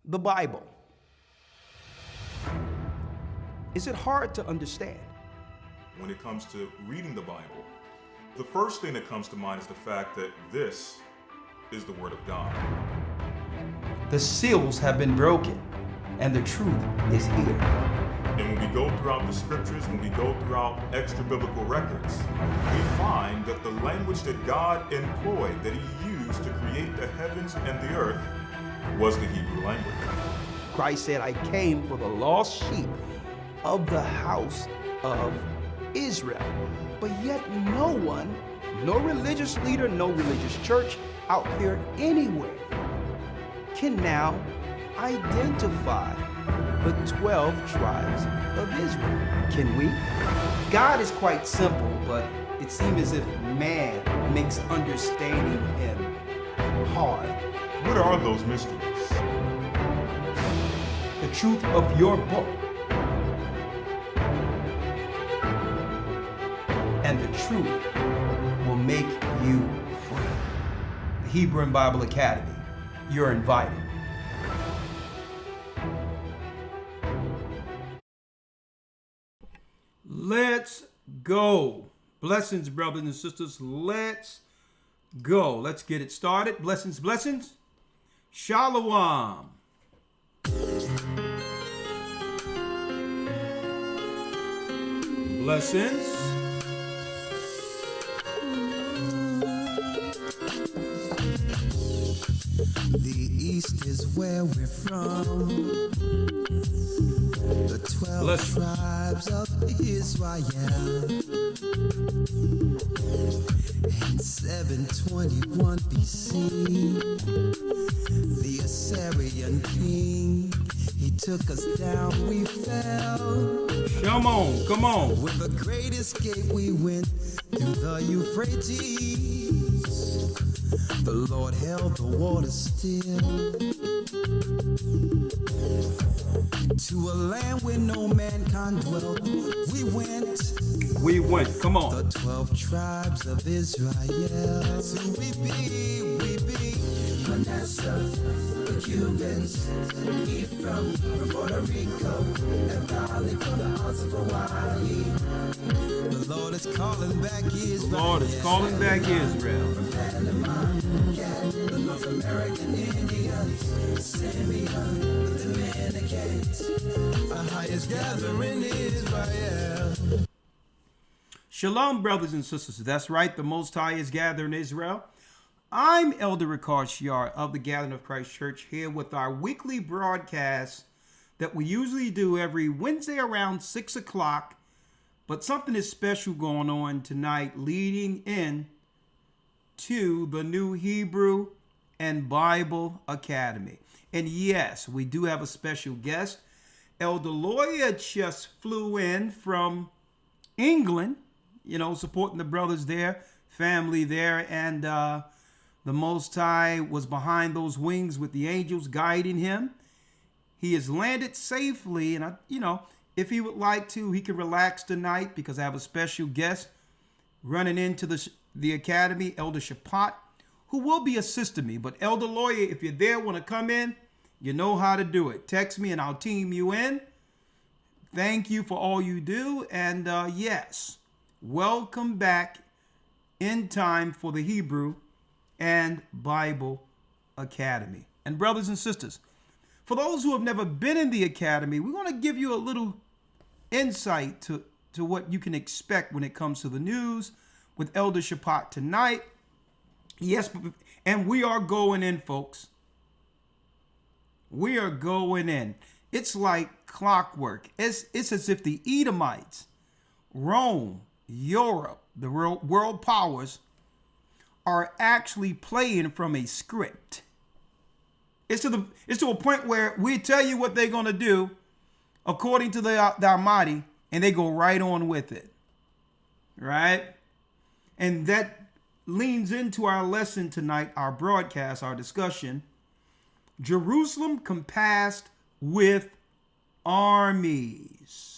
the Bible. Is it hard to understand? When it comes to reading the Bible, the first thing that comes to mind is the fact that this is the Word of God. The seals have been broken, and the truth is here. And when we go throughout the scriptures, when we go throughout extra biblical records, we find that the language that God employed, that He used to create the heavens and the earth, was the Hebrew language. Christ said, I came for the lost sheep of the house of Israel. But yet no one, no religious leader, no religious church out there anywhere can now identify the 12 tribes of Israel. Can we? God is quite simple, but it seems as if man makes understanding Him hard. What are those mysteries? The truth of your book and the truth will make you free. The Hebrew and Bible Academy, you're invited. Let's go. Blessings, brothers and sisters. Let's go. Let's get it started. Blessings, blessings. Shalom. Blessings. The East is where we're from. The 12 tribes of Israel. In 721 BC, the Assyrian king, he took us down, we fell. Come on, come on. With the great escape we went through the Euphrates. The Lord held the water still. To a land where no mankind dwelt, we went. We went, come on. The 12 tribes of Israel. So we be Manasseh, the Cubans, Ephraim from Puerto Rico, and Valley from the Isles of Hawaii. The Lord is calling back Israel. The Lord is calling back Israel. From Panama, the North American Indians, Simeon, the Dominicans, our highest gathering Israel. Shalom, brothers and sisters. That's right. The Most High is gathering Israel. I'm Elder Rawchaa of the Gathering of Christ Church, here with our weekly broadcast that we usually do every Wednesday around 6 o'clock. But something is special going on tonight, leading in to the new Hebrew and Bible Academy. And yes, we do have a special guest. Elder Lawya just flew in from England, supporting the brothers there, family there, and the Most High was behind those wings with the angels guiding him. He has landed safely, and if he would like to, he can relax tonight because I have a special guest running into the academy, Elder Rawchaa, who will be assisting me. But Elder Lawya, if you're there, want to come in, you know how to do it. Text me and I'll team you in. Thank you for all you do. And yes, welcome back in time for the Hebrew and Bible Academy. And brothers and sisters, for those who have never been in the academy, we want to give you a little insight to what you can expect when it comes to the news with Elder Rawchaa tonight. Yes, and we are going in, folks. We are going in. It's like clockwork. It's as if the Edomites, Rome, Europe, the world powers are actually playing from a script. It's to a point where we tell you what they're going to do according to the Almighty, and they go right on with it. Right? And that leans into our lesson tonight, our broadcast, our discussion. Jerusalem compassed with armies.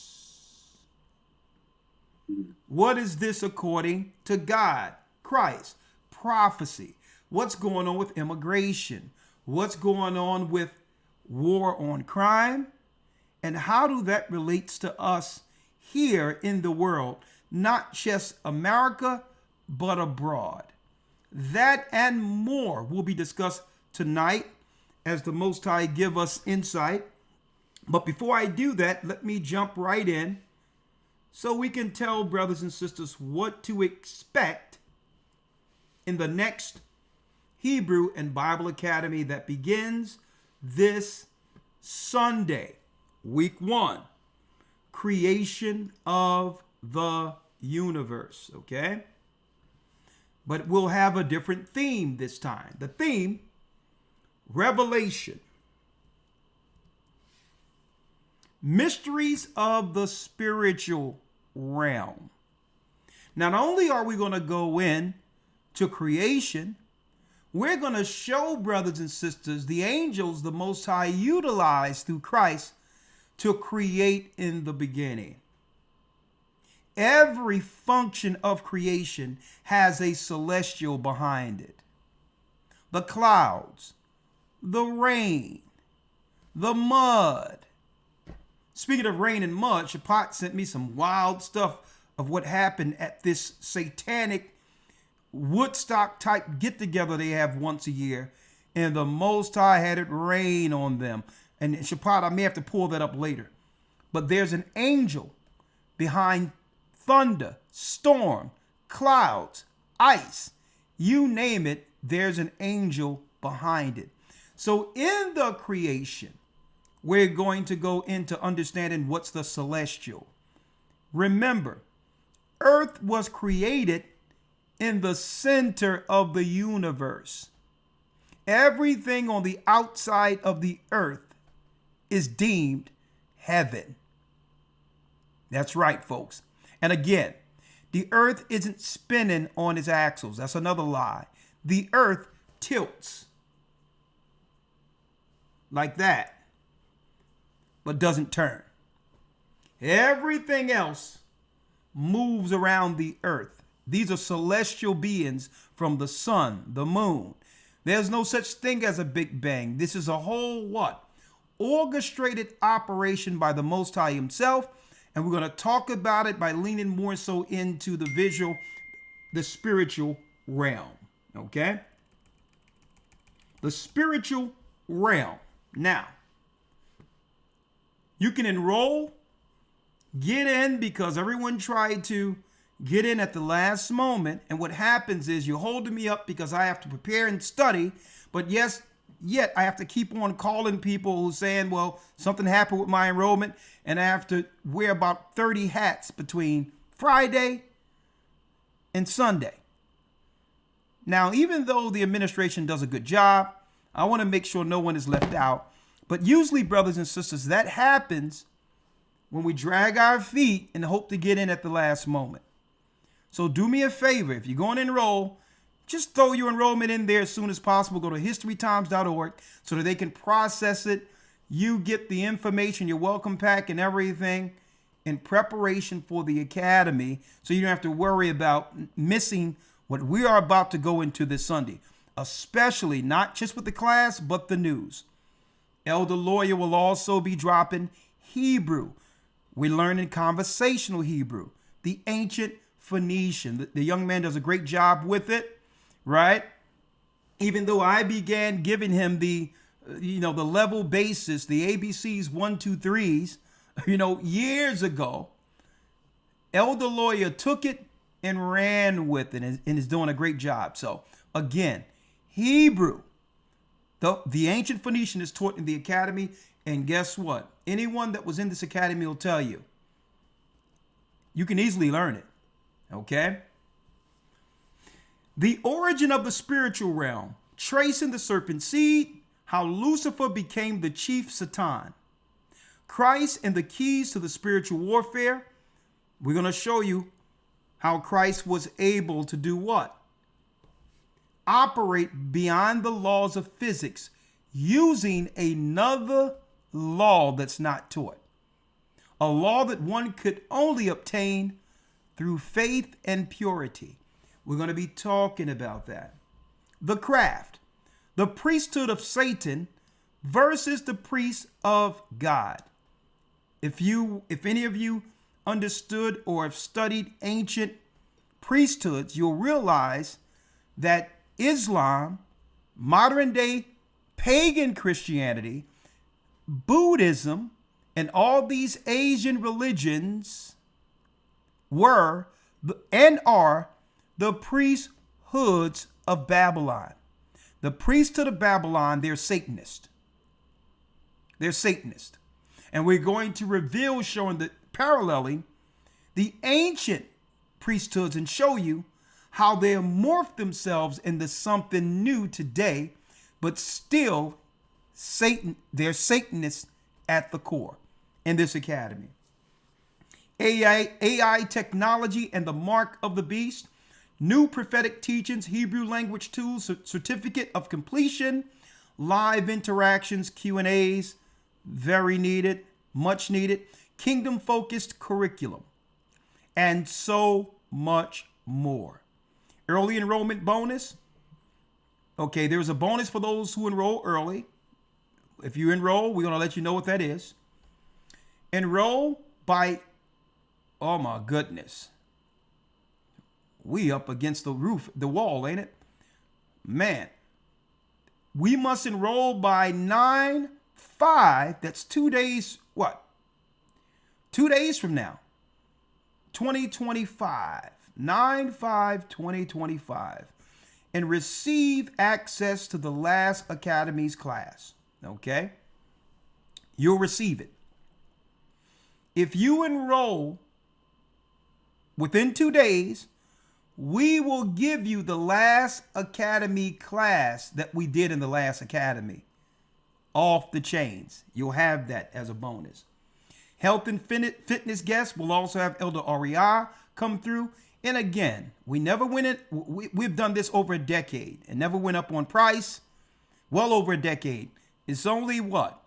What is this according to God, Christ, prophecy? What's going on with immigration? What's going on with war on crime, and how do that relates to us here in the world, not just America, but abroad. That and more will be discussed tonight as the Most High give us insight. But before I do that, let me jump right in so we can tell brothers and sisters what to expect in the next Hebrew and Bible Academy that begins this Sunday, week 1, creation of the universe, okay? But we'll have a different theme this time. The theme, revelation. Mysteries of the spiritual realm. Not only are we going to go in to creation, we're going to show, brothers and sisters, the angels the Most High utilized through Christ to create in the beginning. Every function of creation has a celestial behind it. The clouds, the rain, the mud. Speaking of rain and mud, Shapat sent me some wild stuff of what happened at this satanic Woodstock type get together they have once a year, and the Most High had it rain on them. And Shapat, I may have to pull that up later. But there's an angel behind thunder, storm, clouds, ice, you name it, there's an angel behind it. So in the creation, we're going to go into understanding what's the celestial. Remember, earth was created in the center of the universe. Everything on the outside of the earth is deemed heaven. That's right, folks. And again, the earth isn't spinning on its axles. That's another lie. The earth tilts like that, but doesn't turn. Everything else moves around the earth. These are celestial beings from the sun, the moon. There's no such thing as a Big Bang. This is a whole what? Orchestrated operation by the Most High himself. And we're going to talk about it by leaning more so into the visual, the spiritual realm. Okay? The spiritual realm. Now, you can enroll, get in, because everyone tried to get in at the last moment. And what happens is you're holding me up because I have to prepare and study. But yet I have to keep on calling people who saying, well, something happened with my enrollment. And I have to wear about 30 hats between Friday and Sunday. Now, even though the administration does a good job, I want to make sure no one is left out. But usually, brothers and sisters, that happens when we drag our feet and hope to get in at the last moment. So do me a favor. If you're going to enroll, just throw your enrollment in there as soon as possible. Go to historytimes.org so that they can process it. You get the information, your welcome pack and everything in preparation for the academy, so you don't have to worry about missing what we are about to go into this Sunday, especially not just with the class, but the news. Elder Lawya will also be dropping Hebrew. We're learning conversational Hebrew, the ancient Phoenician. The young man does a great job with it, right? Even though I began giving him the level basis, the ABCs, 1, 2, 3s, years ago, Elder Lawya took it and ran with it and is doing a great job. So again, Hebrew, the ancient Phoenician is taught in the academy. And guess what? Anyone that was in this academy will tell you, you can easily learn it. Okay? The origin of the spiritual realm, tracing the serpent seed, how Lucifer became the chief Satan, Christ and the keys to the spiritual warfare. We're going to show you how Christ was able to do what? Operate beyond the laws of physics using another law that's not taught. A law that one could only obtain through faith and purity. We're going to be talking about that. The craft, the priesthood of Satan, versus the priests of God. If any of you understood or have studied ancient priesthoods, you'll realize that Islam, modern day pagan Christianity, Buddhism, and all these Asian religions were and are the priesthoods of Babylon. The priesthood of Babylon, they're Satanist. They're Satanist. And we're going to reveal, showing the paralleling the ancient priesthoods and show you how they have morphed themselves into something new today, but still they're Satanists at the core in this academy. AI technology and the mark of the beast, new prophetic teachings, Hebrew language tools, certificate of completion, live interactions, Q&As, very needed, much needed, kingdom-focused curriculum, and so much more. Early enrollment bonus. Okay, there's a bonus for those who enroll early. If you enroll, we're going to let you know what that is. Enroll by, oh my goodness, we up against the roof, the wall, ain't it? Man, we must enroll by 9/5. That's 2 days, what? 2 days from now, 2025, 9/5/2025, and receive access to the last Academy's class. Okay? You'll receive it. If you enroll within 2 days, we will give you the last Academy class that we did in the last Academy. Off the chains. You'll have that as a bonus. Health and fitness guests will also have Elder Rawchaa come through. And again, we've done this over a decade and never went up on price. Well over a decade. It's only what?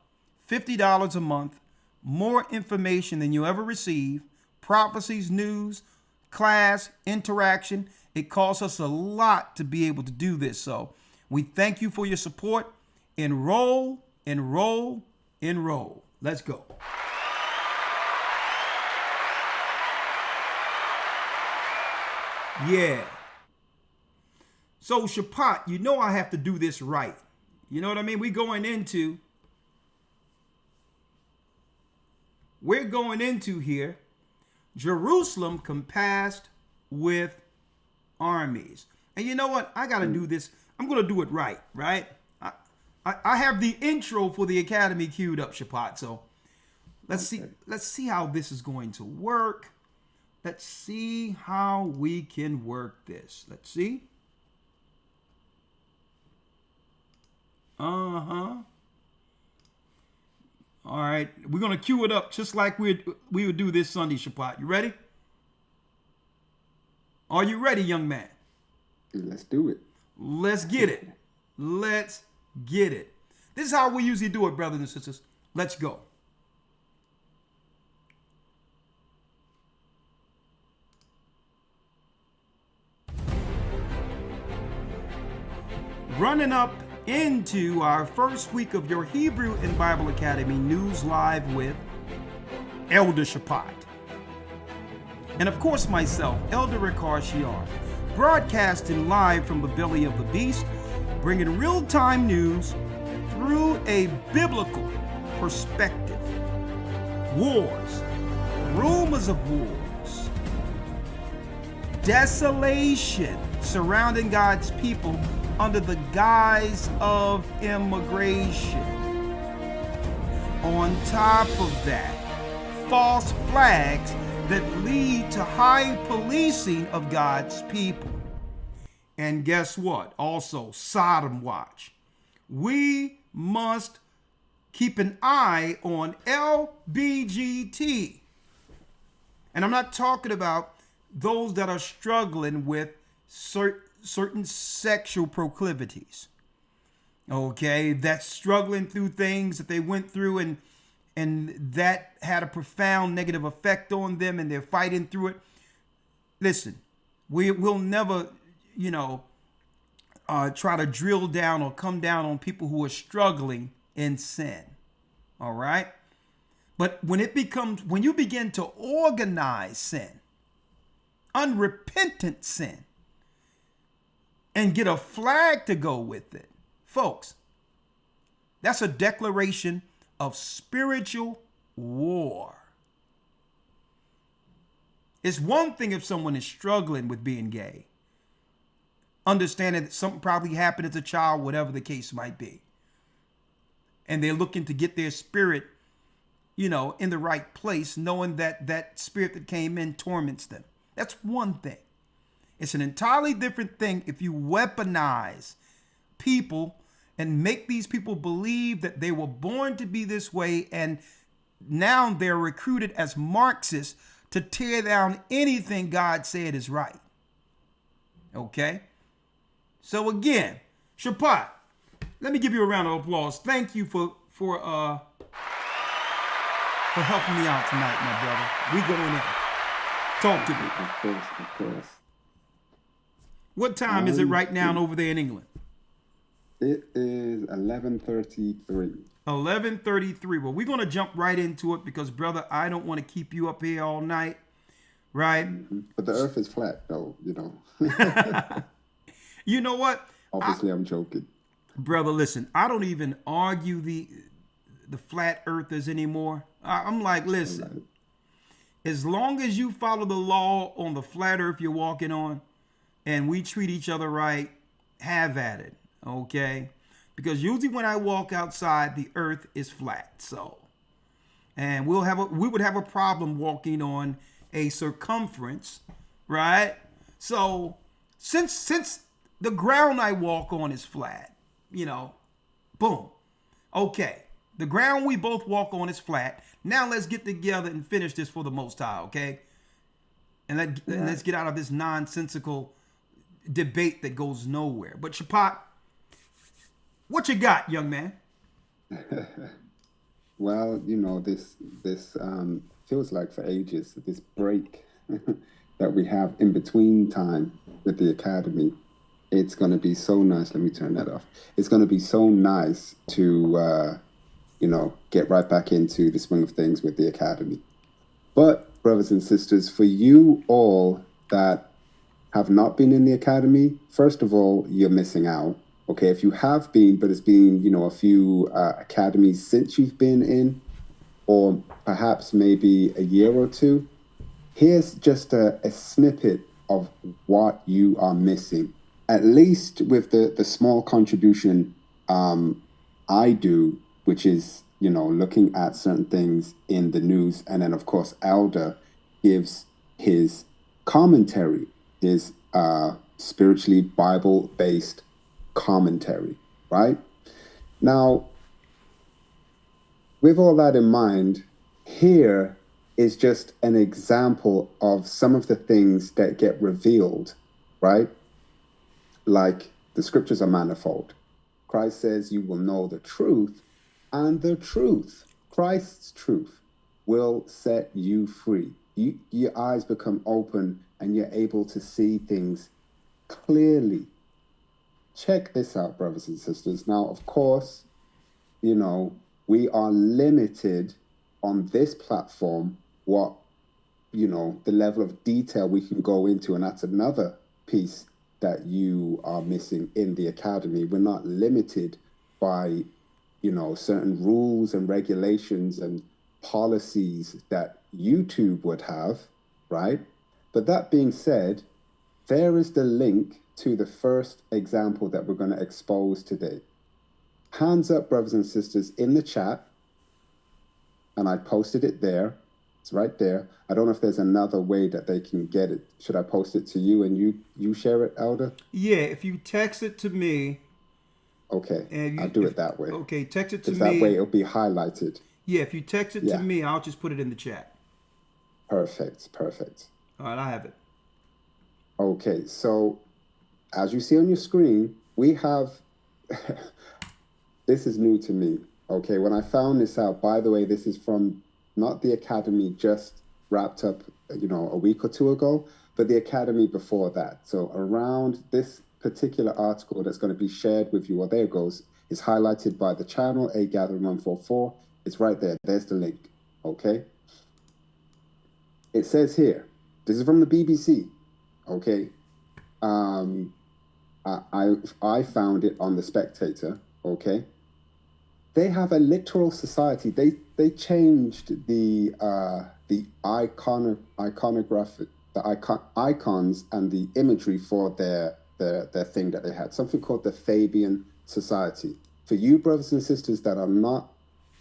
$50 a month. More information than you ever receive. Prophecies, news, class, interaction. It costs us a lot to be able to do this. So we thank you for your support. Enroll, enroll, enroll. Let's go. Yeah. So Shabbat, you know I have to do this right. You know what I mean? We're going into here, Jerusalem compassed with armies. And you know what? I got to do this. I'm going to do it right, right? I have the intro for the Academy queued up, Shabbat. So let's see how this is going to work. Let's see how we can work this. Let's see. All right, we're gonna cue it up just like we would do this Sunday, Shabbat. You ready? Are you ready, young man? Let's do it. Let's get it. Let's get it. This is how we usually do it, brothers and sisters. Let's go. Running up into our first week of your Hebrew and Bible Academy News Live with Elder Shabbat. And of course myself, Elder Rawchaa, broadcasting live from the belly of the beast, bringing real-time news through a biblical perspective. Wars, rumors of wars, desolation surrounding God's people under the guise of immigration. On top of that, false flags that lead to high policing of God's people. And guess what? Also, Sodom Watch. We must keep an eye on LBGT. And I'm not talking about those that are struggling with certain sexual proclivities, okay, that's struggling through things that they went through and that had a profound negative effect on them and they're fighting through it. Listen, we will never, try to drill down or come down on people who are struggling in sin. All right. But when you begin to organize sin, unrepentant sin, and get a flag to go with it, folks, that's a declaration of spiritual war. It's one thing if someone is struggling with being gay, understanding that something probably happened as a child, whatever the case might be, and they're looking to get their spirit, in the right place, knowing that that spirit that came in torments them. That's one thing. It's an entirely different thing if you weaponize people and make these people believe that they were born to be this way, and now they're recruited as Marxists to tear down anything God said is right. Okay? So again, Shapat, let me give you a round of applause. Thank you for helping me out tonight, my brother. We going in. Talk to me. Of course. What time is it right now over there in England? It is 11:33. 11:33. Well, we're going to jump right into it because, brother, I don't want to keep you up here all night, right? But the earth is flat, though, You know what? Obviously, I'm joking. Brother, listen, I don't even argue the flat earthers anymore. I'm like, listen, as long as you follow the law on the flat earth you're walking on and we treat each other right, have at it, okay? Because usually when I walk outside, the earth is flat. So, and we would have a problem walking on a circumference, right? So, since the ground I walk on is flat, boom. Okay. The ground we both walk on is flat. Now let's get together and finish this for the Most High, okay? And let's get out of this nonsensical debate that goes nowhere. But Shapat, what you got, young man? Well, this feels like for ages, this break that we have in between time with the academy. It's going to be so nice. Let me turn that off. It's going to be so nice to, get right back into the swing of things with the academy. But, brothers and sisters, for you all that have not been in the academy, first of all, you're missing out. Okay, if you have been, but it's been, a few academies since you've been in, or perhaps maybe a year or two, here's just a snippet of what you are missing. At least with the small contribution I do, which is, looking at certain things in the news. And then, of course, Elder gives his commentary, his spiritually Bible-based commentary, right? Now, with all that in mind, here is just an example of some of the things that get revealed, right? Like the scriptures are manifold. Christ says you will know the truth, and the truth, Christ's truth, will set you free. Your eyes become open and you're able to see things clearly. Check this out, brothers and sisters. Now, of course, we are limited on this platform what, the level of detail we can go into, and that's another piece that you are missing in the academy. We're not limited by, certain rules and regulations and policies that YouTube would have, right? But that being said, there is the link to the first example that we're going to expose today. Hands up, brothers and sisters, in the chat. And I posted it there. It's right there. I don't know if there's another way that they can get it. Should I post it to you and you share it, Elder? Yeah, if you text it to me. Okay, I'll do it that way. Okay, text it to me. That way it'll be highlighted. Yeah, if you text it to me, I'll just put it in the chat. Perfect. All right, I have it. Okay, so as you see on your screen, we have, this is new to me. Okay, when I found this out, by the way, this is from not the academy just wrapped up, a week or two ago, but the academy before that. So around this particular article that's going to be shared with you, or there it goes, is highlighted by the channel, A Gathering 144. It's right there. There's the link. Okay. It says here, this is from the BBC. Okay. I found it on The Spectator. Okay. They have a literal society. They changed the iconographic, icons and the imagery for their thing that they had. Something called the Fabian Society. For you brothers and sisters that are not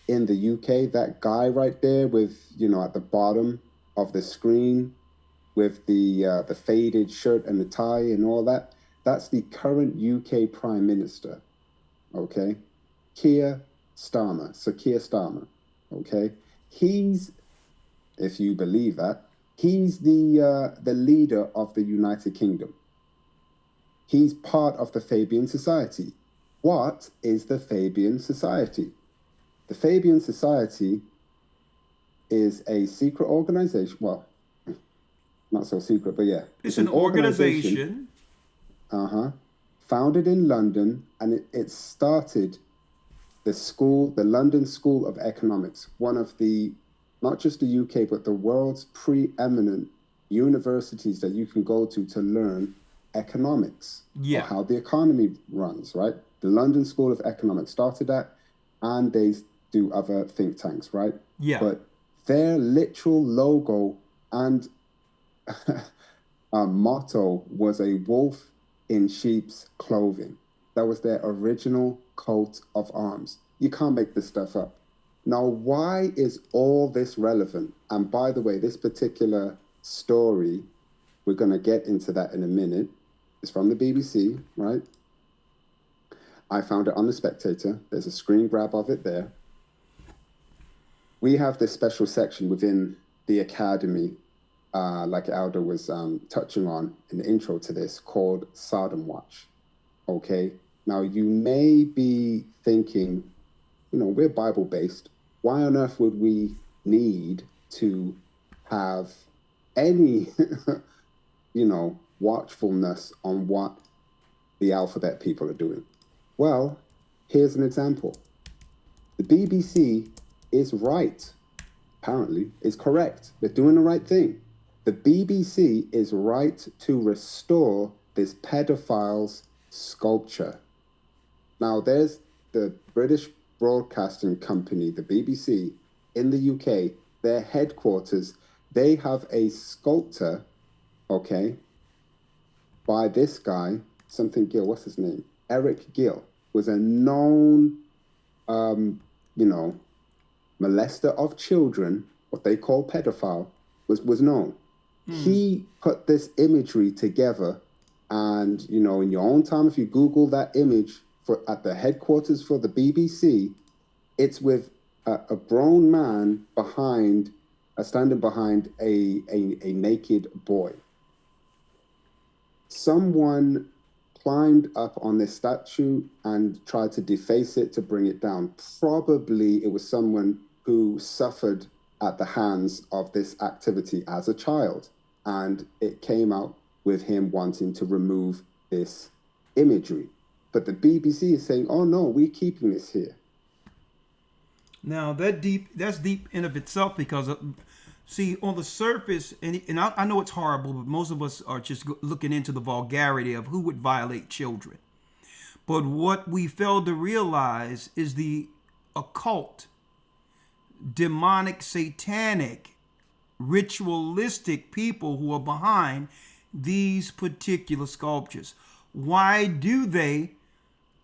in the UK, that guy right there with, you know, at the bottom of the screen with the faded shirt and the tie and all that, that's the current UK Prime Minister. Okay, Keir Starmer. Okay, he's, if you believe that, he's the leader of the United Kingdom. He's part of the Fabian Society. What is the Fabian Society? The Fabian Society is a secret organization. Well, not so secret, but yeah. It's an organization. Founded in London, and it started the London School of Economics, one of the, not just the UK, but the world's preeminent universities that you can go to learn economics, or how the economy runs, right? The London School of Economics started that, and they do other think tanks, right? Yeah. But their literal logo and motto was a wolf in sheep's clothing. That was their original coat of arms. You can't make this stuff up. Now, why is all this relevant? And by the way, this particular story, we're going to get into that in a minute. It's from the BBC, right? I found it on The Spectator. There's a screen grab of it there. We have this special section within the academy, like Elder was touching on in the intro to this, called Sodom Watch. Okay? Now, you may be thinking, you know, we're Bible-based. Why on earth would we need to have any, you know, watchfulness on what the alphabet people are doing? Well, here's an example. The BBC is right, apparently, is correct. They're doing the right thing. The BBC is right to restore this pedophile's sculpture. Now, there's the British Broadcasting Company, the BBC, in the UK, their headquarters, they have a sculptor, okay, by this guy, something Gill, what's his name? Eric Gill, was a known, you know, molester of children, what they call pedophile, was known. He put this imagery together, and, you know, in your own time, if you Google that image at the headquarters for the BBC, it's with a grown man standing behind a naked boy. Someone climbed up on this statue and tried to deface it to bring it down. Probably it was someone who suffered at the hands of this activity as a child. And it came out with him wanting to remove this imagery. But the BBC is saying, oh no, we're keeping this here. Now that's deep in of itself, because see, on the surface, and I know it's horrible, but most of us are just looking into the vulgarity of who would violate children. But what we fail to realize is the occult, demonic, satanic, ritualistic people who are behind these particular sculptures. Why do they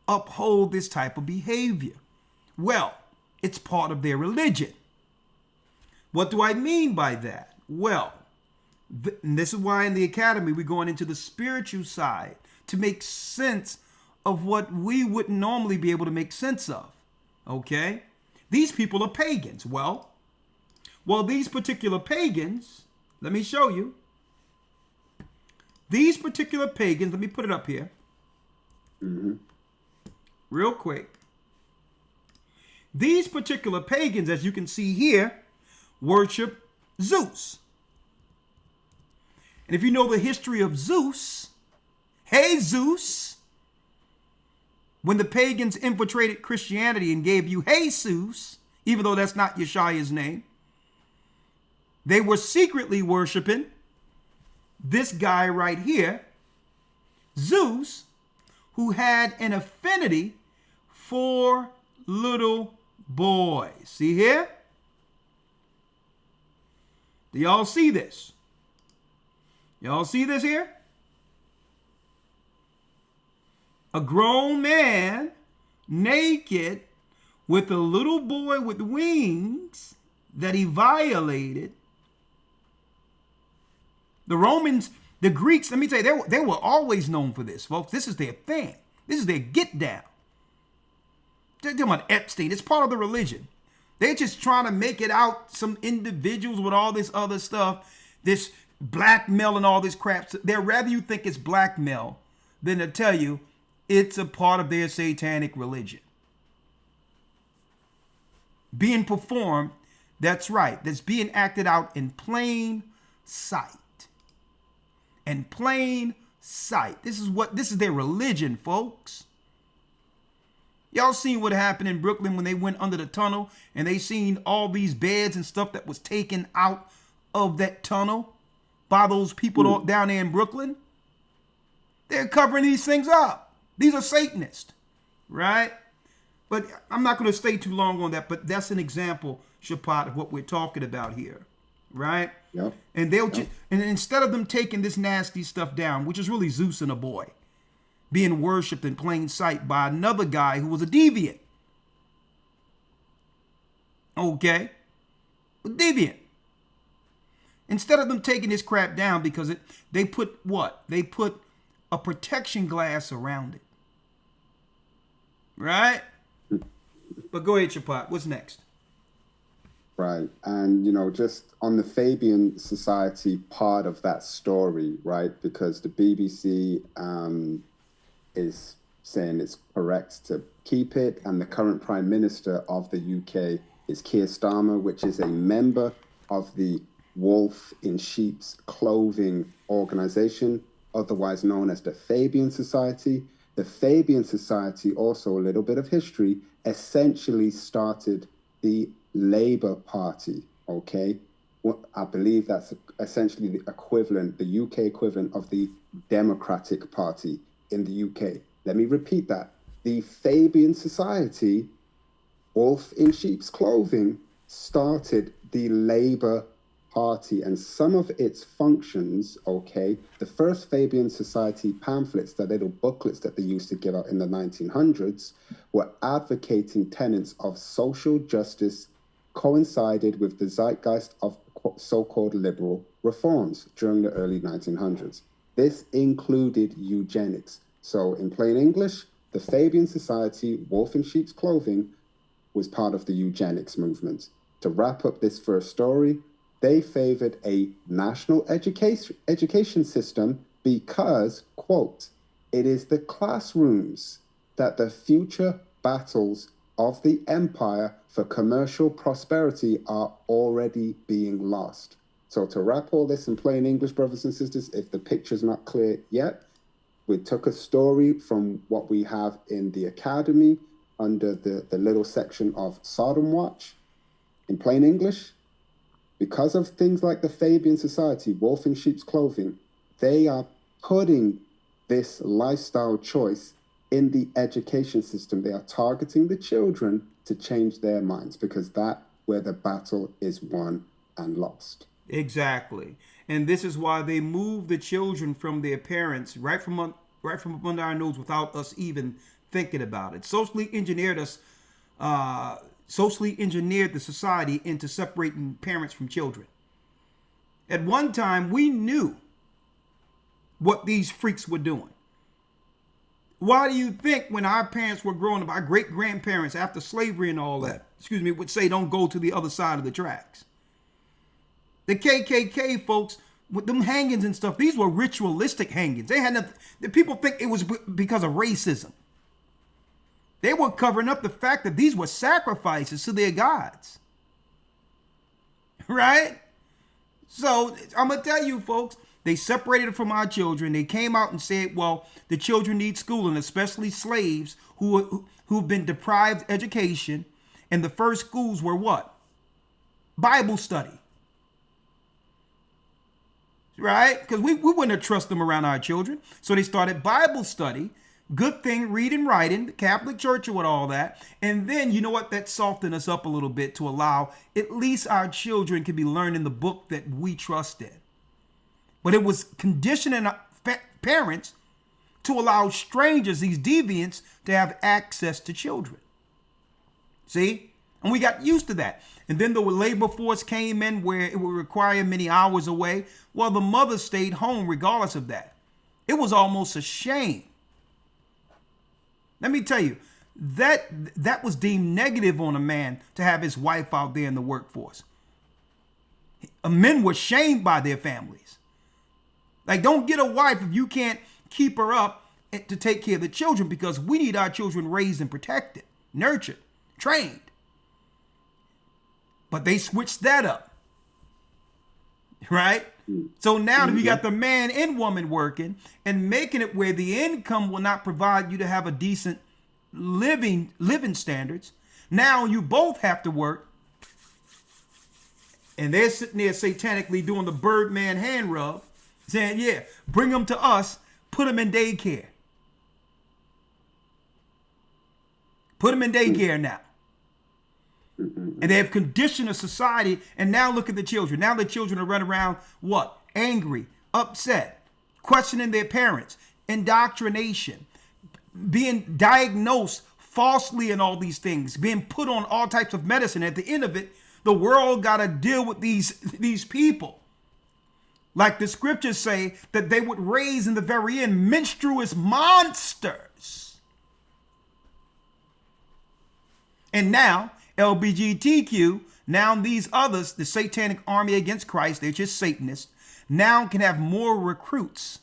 uphold this type of behavior? Well, it's part of their religion. What do I mean by that? Well, and this is why in the academy we're going into the spiritual side to make sense of what we wouldn't normally be able to make sense of. Okay? These people are pagans. Well, these particular pagans, let me show you. These particular pagans, let me put it up here. Real quick. These particular pagans, as you can see here, worship Zeus. And if you know the history of Zeus, hey Zeus, When the pagans infiltrated Christianity and gave you Jesus, even though that's not Yeshua's name, they were secretly worshiping this guy right here, Zeus, who had an affinity for little boys. See here? Do y'all see this? Y'all see this here? A grown man naked with a little boy with wings that he violated. The Romans, the Greeks, let me tell you, they were always known for this, folks. This is their thing. This is their get down. They're talking about Epstein. It's part of the religion. They're just trying to make it out some individuals with all this other stuff, this blackmail and all this crap. They'd rather you think it's blackmail than to tell you it's a part of their satanic religion. Being performed, that's right, that's being acted out in plain sight. In plain sight. This is their religion, folks. Y'all seen what happened in Brooklyn when they went under the tunnel and they seen all these beds and stuff that was taken out of that tunnel by those people down there in Brooklyn? They're covering these things up. These are Satanists, right? But I'm not going to stay too long on that, but that's an example, Shapat, of what we're talking about here, right? Yep. And they'll just, and instead of them taking this nasty stuff down, which is really Zeus and a boy, being worshipped in plain sight by another guy who was a deviant. Okay? A deviant. Instead of them taking this crap down because they put what? They put a protection glass around it. Right? But go ahead, Shapat. What's next? Right. And, just on the Fabian Society part of that story, right? Because the BBC is saying it's correct to keep it. And the current Prime Minister of the UK is Keir Starmer, which is a member of the Wolf in Sheep's Clothing organization, otherwise known as the Fabian Society. The Fabian Society, also a little bit of history, essentially started the Labour Party, okay? I believe that's essentially the equivalent, the UK equivalent of the Democratic Party in the UK. Let me repeat that. The Fabian Society, Wolf in Sheep's Clothing, started the Labour Party, and some of its functions, okay, the first Fabian Society pamphlets, the little booklets that they used to give out in the 1900s, were advocating tenets of social justice coincided with the zeitgeist of so-called liberal reforms during the early 1900s. This included eugenics. So in plain English, the Fabian Society, Wolf in Sheep's Clothing, was part of the eugenics movement. To wrap up this first story, they favored a national education system because, quote, it is the classrooms that the future battles of the empire for commercial prosperity are already being lost. So to wrap all this in plain English, brothers and sisters, if the picture's not clear yet, we took a story from what we have in the academy under the little section of Sodom Watch. In plain English, because of things like the Fabian Society, Wolf in Sheep's Clothing, they are putting this lifestyle choice in the education system. They are targeting the children to change their minds because that's where the battle is won and lost. Exactly. And this is why they move the children from their parents right from under our nose without us even thinking about it. Socially engineered the society into separating parents from children. At one time, we knew what these freaks were doing. Why do you think when our parents were growing up, our great-grandparents, after slavery and all that, would say don't go to the other side of the tracks? The KKK folks, with them hangings and stuff, these were ritualistic hangings. They had nothing, the people think it was because of racism. They were covering up the fact that these were sacrifices to their gods. Right? So I'm going to tell you, folks, They separated from our children. They came out and said, well, the children need schooling, especially slaves who've been deprived education. And the first schools were what? Bible study. Right? Because we wouldn't have trusted them around our children. So they started Bible study. Good thing, reading, writing, the Catholic Church with all that. And then, you know what? That softened us up a little bit to allow at least our children can be learning the book that we trust in. But it was conditioning parents to allow strangers, these deviants, to have access to children. See? And we got used to that. And then the labor force came in where it would require many hours away. Well, the mother stayed home regardless of that. It was almost a shame. Let me tell you, that was deemed negative on a man to have his wife out there in the workforce. Men were shamed by their families. Like, don't get a wife if you can't keep her up to take care of the children, because we need our children raised and protected, nurtured, trained. But they switched that up. Right? So now you got the man and woman working and making it where the income will not provide you to have a decent living standards. Now you both have to work. And they're sitting there satanically doing the Birdman hand rub, saying, yeah, bring them to us, put them in daycare. Put them in daycare now. And they have conditioned a society, and now look at the children. Now the children are running around, what? Angry, upset, questioning their parents, indoctrination, being diagnosed falsely in all these things, being put on all types of medicine. At the end of it, the world got to deal with these people. Like the scriptures say, that they would raise in the very end menstruous monsters. And now, LBGTQ, now these others, the satanic army against Christ, they're just Satanists, now can have more recruits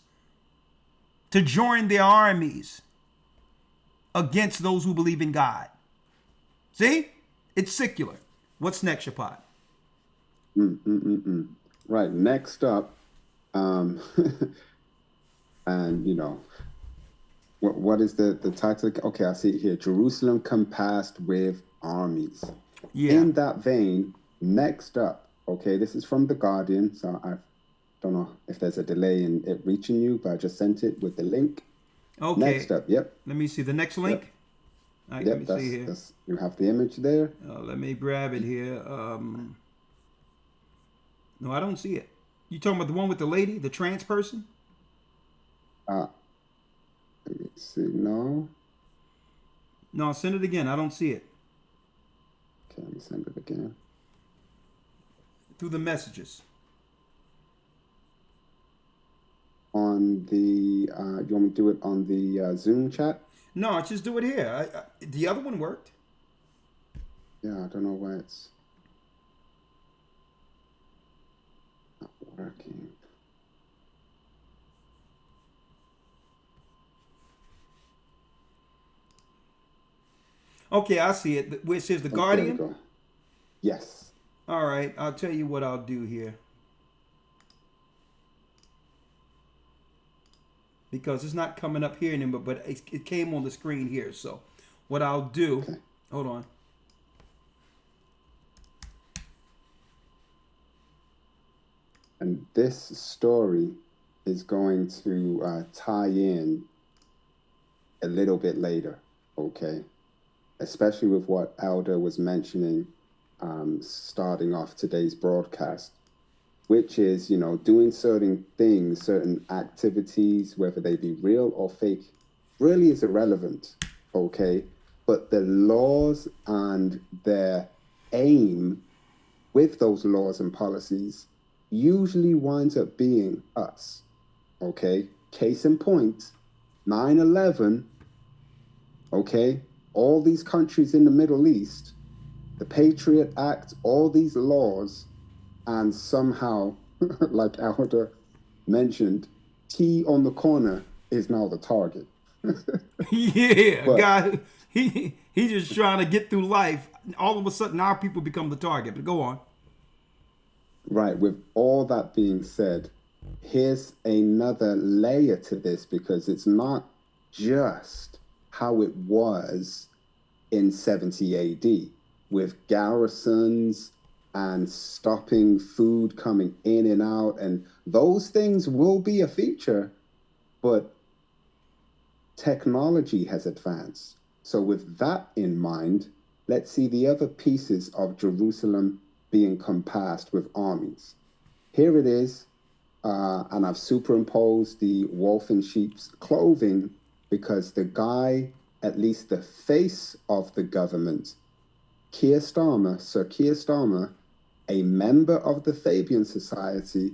to join their armies against those who believe in God. See? It's secular. What's next, Shapad? Right. Next up, and you know, what is the title? Okay, I see it here. Jerusalem compassed with armies. Yeah. In that vein, next up, okay, this is from The Guardian, so I don't know if there's a delay in it reaching you, but I just sent it with the link. Okay. Next up, yep. Let me see the next link. Yep. All right, let me see here. You have the image there. Let me grab it here. No, I don't see it. You talking about the one with the lady, the trans person? Let me see. No, send it again. I don't see it. Okay, let me send it again. Through the messages. On the, you want me to do it on the Zoom chat? No, just do it here. The other one worked. Yeah, I don't know why it's not working. Okay, I see it. Where it says The Guardian? There we go. Yes. All right, I'll tell you what I'll do here. Because it's not coming up here anymore, but it came on the screen here. So what I'll do, Okay. Hold on. And this story is going to tie in a little bit later, okay? Especially with what Elder was mentioning starting off today's broadcast, which is, you know, doing certain things, certain activities, whether they be real or fake, really is irrelevant, okay? But the laws and their aim with those laws and policies usually winds up being us, okay? Case in point, 9/11, okay? All these countries in the Middle East, the Patriot Act, all these laws, and somehow, like Elder mentioned, T on the corner is now the target. Yeah, But- God, he just trying to get through life. All of a sudden, our people become the target. But go on. Right, with all that being said, here's another layer to this, because it's not just how it was in 70 AD with garrisons and stopping food coming in and out. And those things will be a feature, but technology has advanced. So with that in mind, let's see the other pieces of Jerusalem being compassed with armies. Here it is, and I've superimposed the wolf in sheep's clothing, because the guy, at least the face of the government, Sir Keir Starmer, a member of the Fabian Society,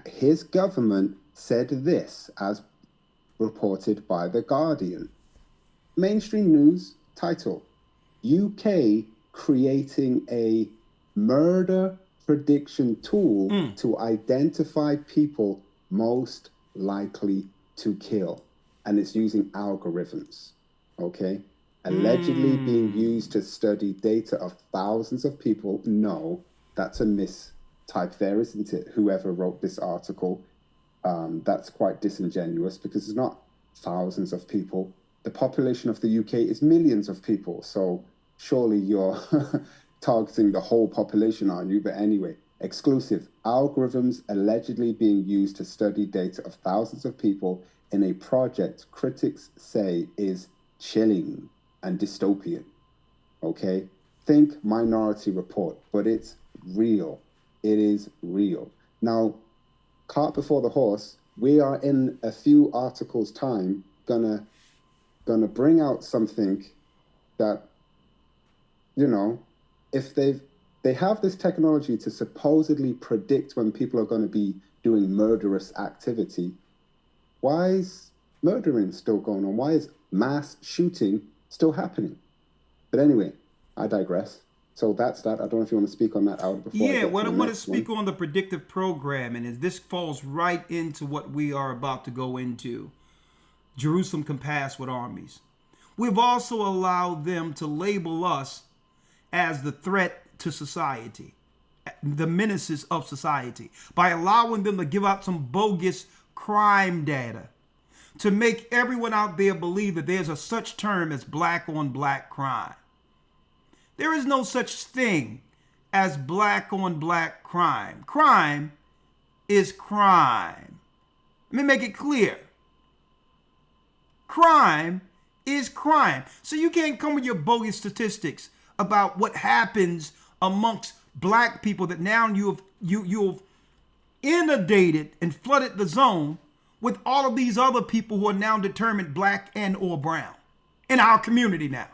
his government said this, as reported by The Guardian. Mainstream news title: UK creating a murder prediction tool to identify people most likely to kill. And it's using algorithms, okay? Allegedly being used to study data of thousands of people. No, that's a mistype there, isn't it? Whoever wrote this article, that's quite disingenuous, because it's not thousands of people. The population of the UK is millions of people. So surely you're targeting the whole population, aren't you? But anyway, exclusive: algorithms allegedly being used to study data of thousands of people in a project critics say is chilling and dystopian. Okay? Think Minority Report, but it's real. It is real. Now, cart before the horse, we are in a few articles' time gonna bring out something that, you know, if they have this technology to supposedly predict when people are going to be doing murderous activity, why is murdering still going on? Why is mass shooting still happening? But anyway, I digress. So that's that. I don't know if you want to speak on that out before. Yeah, well, I want to speak on the predictive programming, and this falls right into what we are about to go into. Jerusalem compassed with armies. We've also allowed them to label us as the threat to society, the menaces of society, by allowing them to give out some bogus crime data to make everyone out there believe that there's a such term as black on black crime. There is no such thing as black on black crime. Crime is crime. Let me make it clear. Crime is crime. So you can't come with your bogus statistics about what happens amongst black people, that now you've inundated and flooded the zone with all of these other people who are now determined black and or brown in our community now.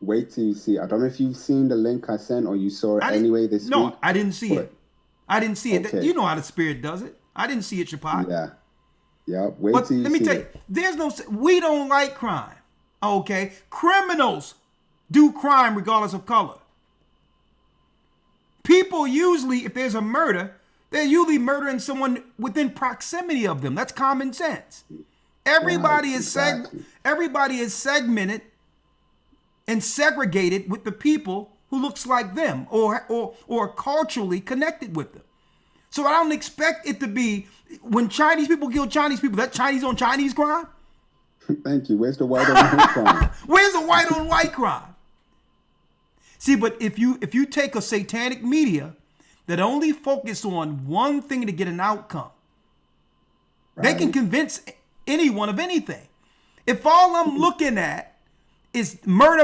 Wait till you see. I don't know if you've seen the link I sent, or you saw it anyway this week. No, I didn't see it. I didn't see it. Okay. You know how the Spirit does it. I didn't see it, Shapai. Yeah. Yeah. Wait But till you see. let me tell you, we don't like crime. Okay? Criminals do crime regardless of color. People usually, if there's a murder, they're usually murdering someone within proximity of them. That's common sense. Everybody is segmented and segregated with the people who looks like them or culturally connected with them. So I don't expect it to be, when Chinese people kill Chinese people, that Chinese on Chinese crime? Thank you. Where's the white on white crime? Where's the white on white crime? See, but if you take a satanic media that only focus on one thing to get an outcome, they can convince anyone of anything. If all I'm looking at is murder,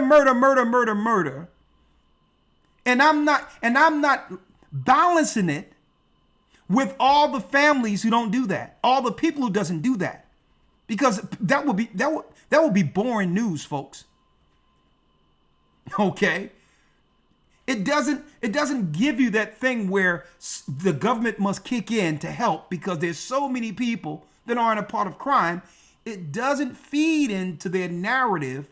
and I'm not balancing it with all the families who don't do that, all the people who doesn't do that, because that would be boring news, folks. Okay. It doesn't give you that thing where the government must kick in to help because there's so many people that aren't a part of crime. It doesn't feed into their narrative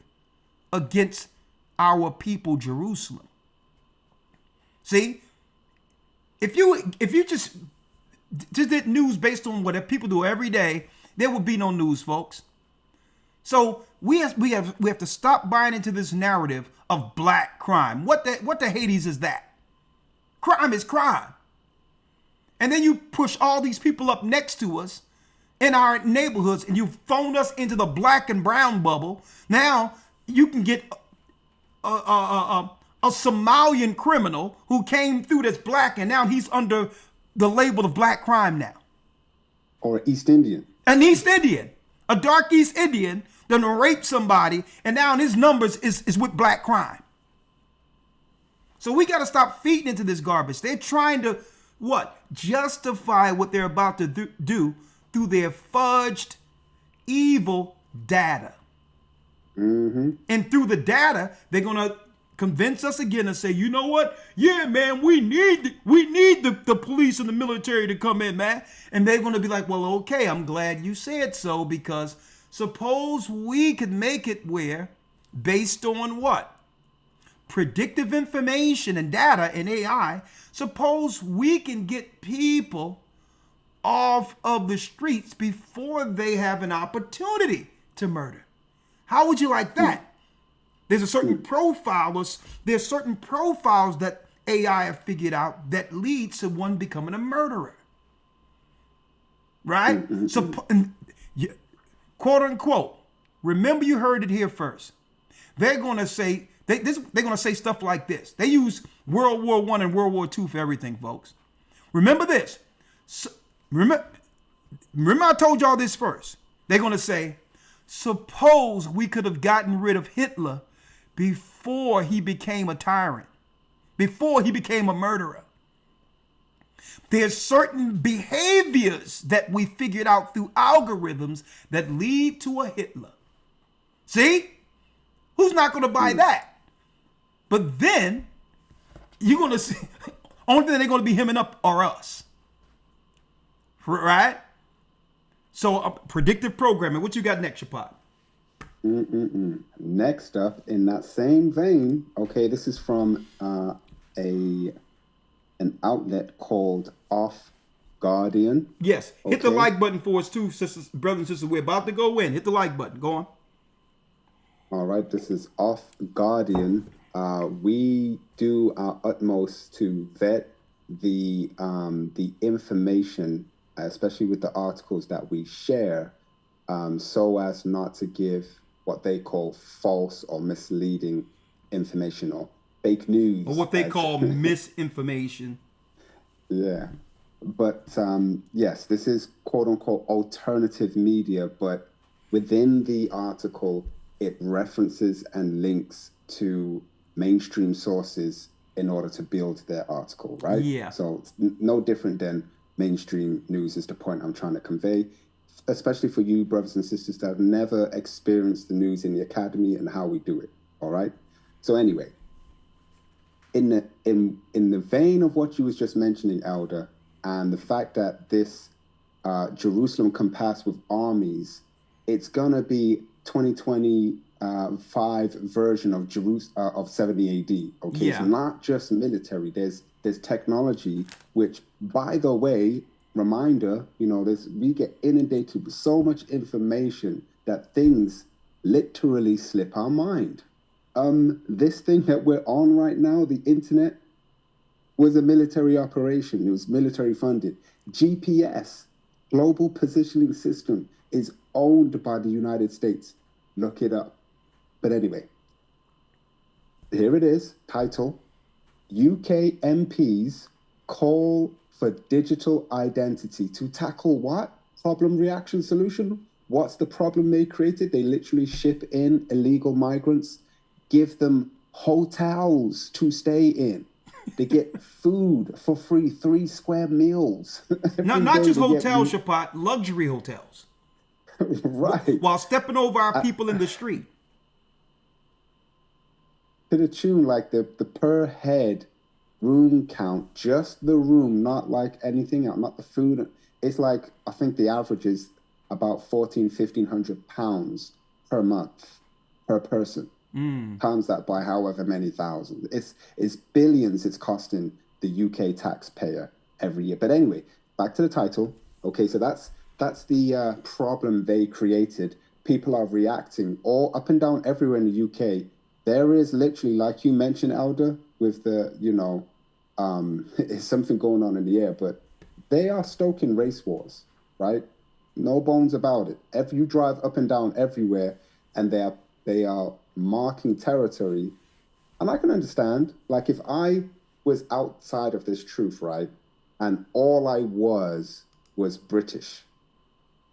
against our people, Jerusalem. See, if you just did news based on what people do every day, there would be no news, folks. So we have to stop buying into this narrative of black crime. What the Hades is that? Crime is crime. And then you push all these people up next to us in our neighborhoods, and you've thrown us into the black and brown bubble. Now you can get a Somalian criminal who came through that's black, and now he's under the label of black crime now. Or East Indian. An East Indian, a dark East Indian, done raped somebody, and now his numbers is with black crime. So we got to stop feeding into this garbage. They're trying to, what? Justify what they're about to do through their fudged, evil data. Mm-hmm. And through the data, they're going to convince us again and say, you know what? Yeah, man, we need the police and the military to come in, man. And they're going to be like, well, okay, I'm glad you said so, because suppose we could make it where, based on what? Predictive information and data and AI, suppose we can get people off of the streets before they have an opportunity to murder. How would you like that? There's a certain profile, there's certain profiles that AI have figured out that leads to one becoming a murderer. Right? So, quote unquote, remember you heard it here first. They're going to say, they're going to say stuff like this. They use World War I and World War II for everything, folks. Remember this. Remember I told y'all this first. They're going to say, suppose we could have gotten rid of Hitler before he became a tyrant, before he became a murderer. There's certain behaviors that we figured out through algorithms that lead to a Hitler. See? Who's not going to buy that? But then you're going to see, only thing they're going to be hemming up are us. Right? So predictive programming. What you got next, Shapat? Next up, in that same vein, okay, this is from an outlet called Off Guardian. Yes. Okay. Hit the like button for us too, sisters, brothers and sisters. We're about to go in. Hit the like button. Go on. All right, this is Off Guardian. We do our utmost to vet the information, especially with the articles that we share, so as not to give what they call false or misleading information or fake news. Or what they call misinformation. Yeah. But yes, this is quote unquote alternative media, but within the article, it references and links to mainstream sources in order to build their article, right? Yeah. So it's no different than mainstream news is the point I'm trying to convey, especially for you brothers and sisters that have never experienced the news in the academy and how we do it. All right. So anyway, in the vein of what you was just mentioning, Elder, and the fact that this Jerusalem compassed with armies, it's gonna be 2025 version of of 70 AD. Okay, yeah. It's not just military. There's technology, which, by the way, reminder, we get inundated with so much information that things literally slip our mind. This thing that we're on right now, the internet, was a military operation. It was military funded. GPS, Global Positioning System, is owned by the United States. Look it up. But anyway, here it is, title, UK MPs call for digital identity to tackle what? Problem, reaction, solution? What's the problem they created? They literally ship in illegal migrants, give them hotels to stay in. They get food for free, 3 square meals. Not just hotels, Shapat, luxury hotels. Right. While stepping over our people in the street. To the tune, like the per head room count, just the room, not like anything else, not the food. It's like, I think the average is about 1,500 pounds per month, per person. Times that by however many thousand. It's billions it's costing the UK taxpayer every year. But anyway, back to the title. Okay, so that's the problem they created. People are reacting all up and down everywhere in the UK. There is literally, like you mentioned, Elder, with the, it's something going on in the air, but They are stoking race wars, right? No bones about it. If you drive up and down everywhere, and they are marking territory, and I can understand. Like if I was outside of this truth, right, and all I was British,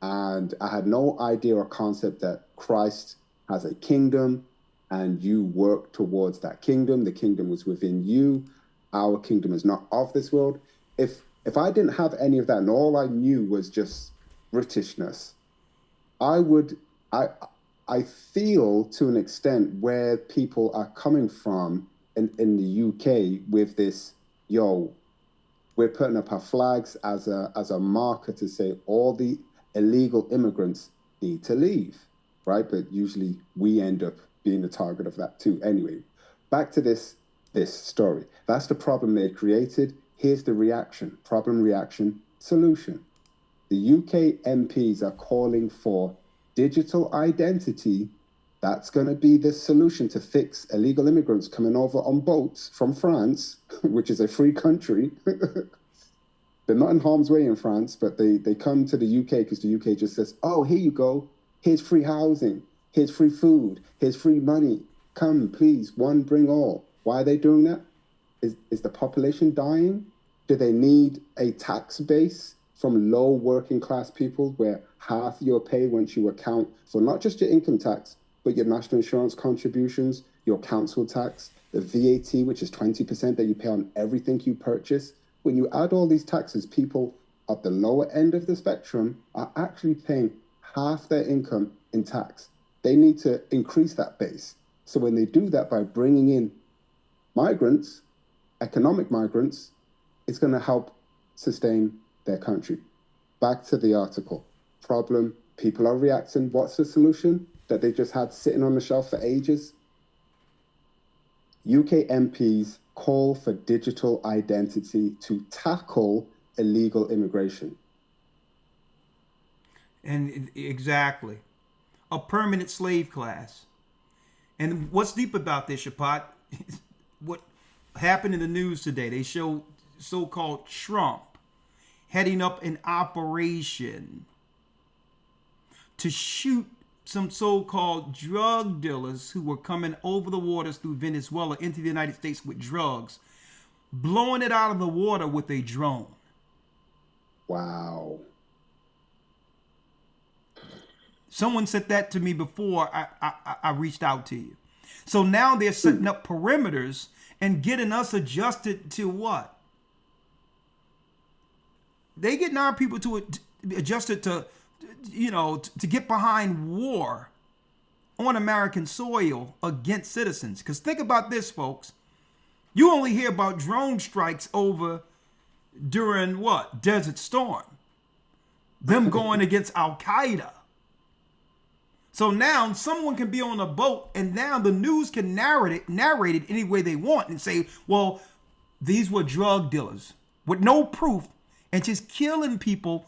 and I had no idea or concept that Christ has a kingdom, and you work towards that kingdom. The kingdom was within you. Our kingdom is not of this world. If I didn't have any of that, and all I knew was just Britishness, I would I feel to an extent where people are coming from in the UK with this, yo, we're putting up our flags as a marker to say all the illegal immigrants need to leave, right? But usually we end up being the target of that too. Anyway, back to this story. That's the problem they created. Here's the reaction: problem, reaction, solution. The UK MPs are calling for digital identity. That's going to be the solution to fix illegal immigrants coming over on boats from France, which is a free country. They're not in harm's way in France, but they come to the UK because the UK just says, oh, here you go. Here's free housing. Here's free food. Here's free money. Come, please, one, bring all. Why are they doing that? Is the population dying? Do they need a tax base from low working class people where half your pay, once you account for not just your income tax, but your national insurance contributions, your council tax, the VAT, which is 20% that you pay on everything you purchase? When you add all these taxes, people at the lower end of the spectrum are actually paying half their income in tax. They need to increase that base. So when they do that by bringing in migrants, economic migrants, it's going to help sustain their country. Back to the article. Problem, people are reacting. What's the solution that they just had sitting on the shelf for ages? UK MPs call for digital identity to tackle illegal immigration. And exactly. A permanent slave class. And what's deep about this, Shapat, what happened in the news today, they showed so-called Trump heading up an operation to shoot some so-called drug dealers who were coming over the waters through Venezuela into the United States with drugs, blowing it out of the water with a drone. Wow. Someone said that to me before I reached out to you. So now they're setting up perimeters and getting us adjusted to what? They getting our people to adjusted to, to get behind war on American soil against citizens. Because think about this, folks. You only hear about drone strikes over during what? Desert Storm. Them going against Al Qaeda. So now someone can be on a boat and now the news can narrate it any way they want and say, well, these were drug dealers with no proof and just killing people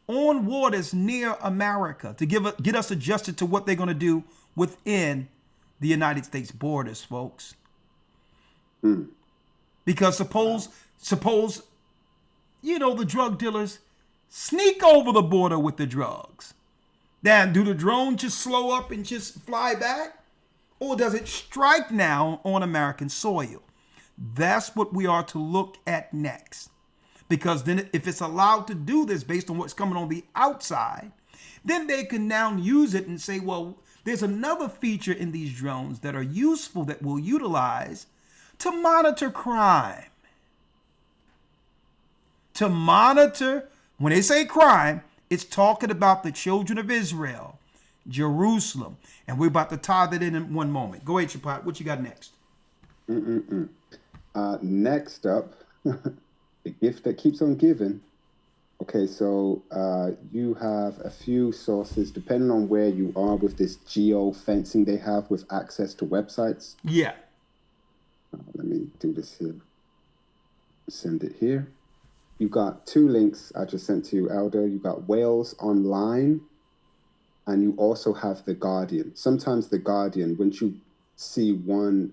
on waters near America to get us adjusted to what they're going to do within the United States borders, folks. Because suppose, the drug dealers sneak over the border with the drugs. Then do the drone just slow up and just fly back? Or does it strike now on American soil? That's what we are to look at next. Because then if it's allowed to do this based on what's coming on the outside, then they can now use it and say, well, there's another feature in these drones that are useful that we'll utilize to monitor crime. To monitor, when they say crime, it's talking about the children of Israel, Jerusalem. And we're about to tie that in one moment. Go ahead, Shapat. What you got next? Next up, the gift that keeps on giving. Okay, so you have a few sources, depending on where you are with this geo-fencing they have with access to websites. Yeah. Let me do this here. Send it here. You got two links I just sent to you, Elder. You got Wales Online, and you also have The Guardian. Sometimes The Guardian, once you see one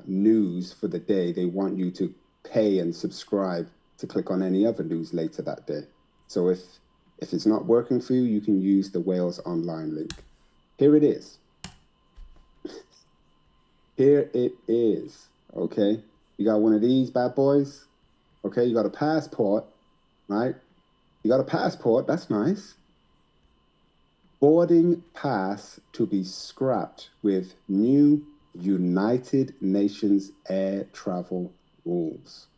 news for the day, they want you to pay and subscribe to click on any other news later that day. So if it's not working for you, you can use the Wales Online link. Here it is. Here it is, okay? You got one of these bad boys, okay? You got a passport, right? You got a passport, that's nice. Boarding pass to be scrapped with new United Nations air travel rules.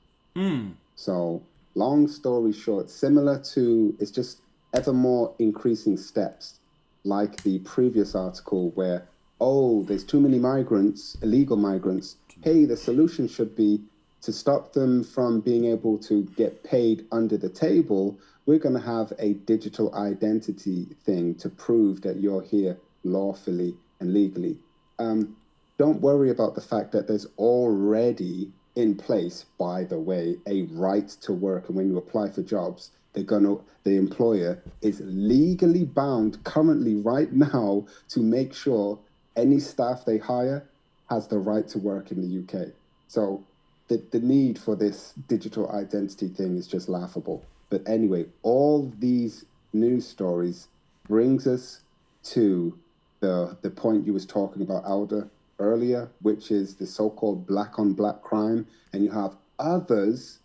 So, long story short, similar to, it's just ever more increasing steps, like the previous article where, oh, there's too many migrants, illegal migrants. Hey, the solution should be to stop them from being able to get paid under the table. We're going to have a digital identity thing to prove that you're here lawfully and legally. Don't worry about the fact that there's already in place, by the way, a right to work. And when you apply for jobs, the employer is legally bound currently right now to make sure any staff they hire has the right to work in the UK. So the need for this digital identity thing is just laughable. But anyway, all these news stories brings us to the point you was talking about, Elder, earlier, which is the so-called black on black crime. And you have others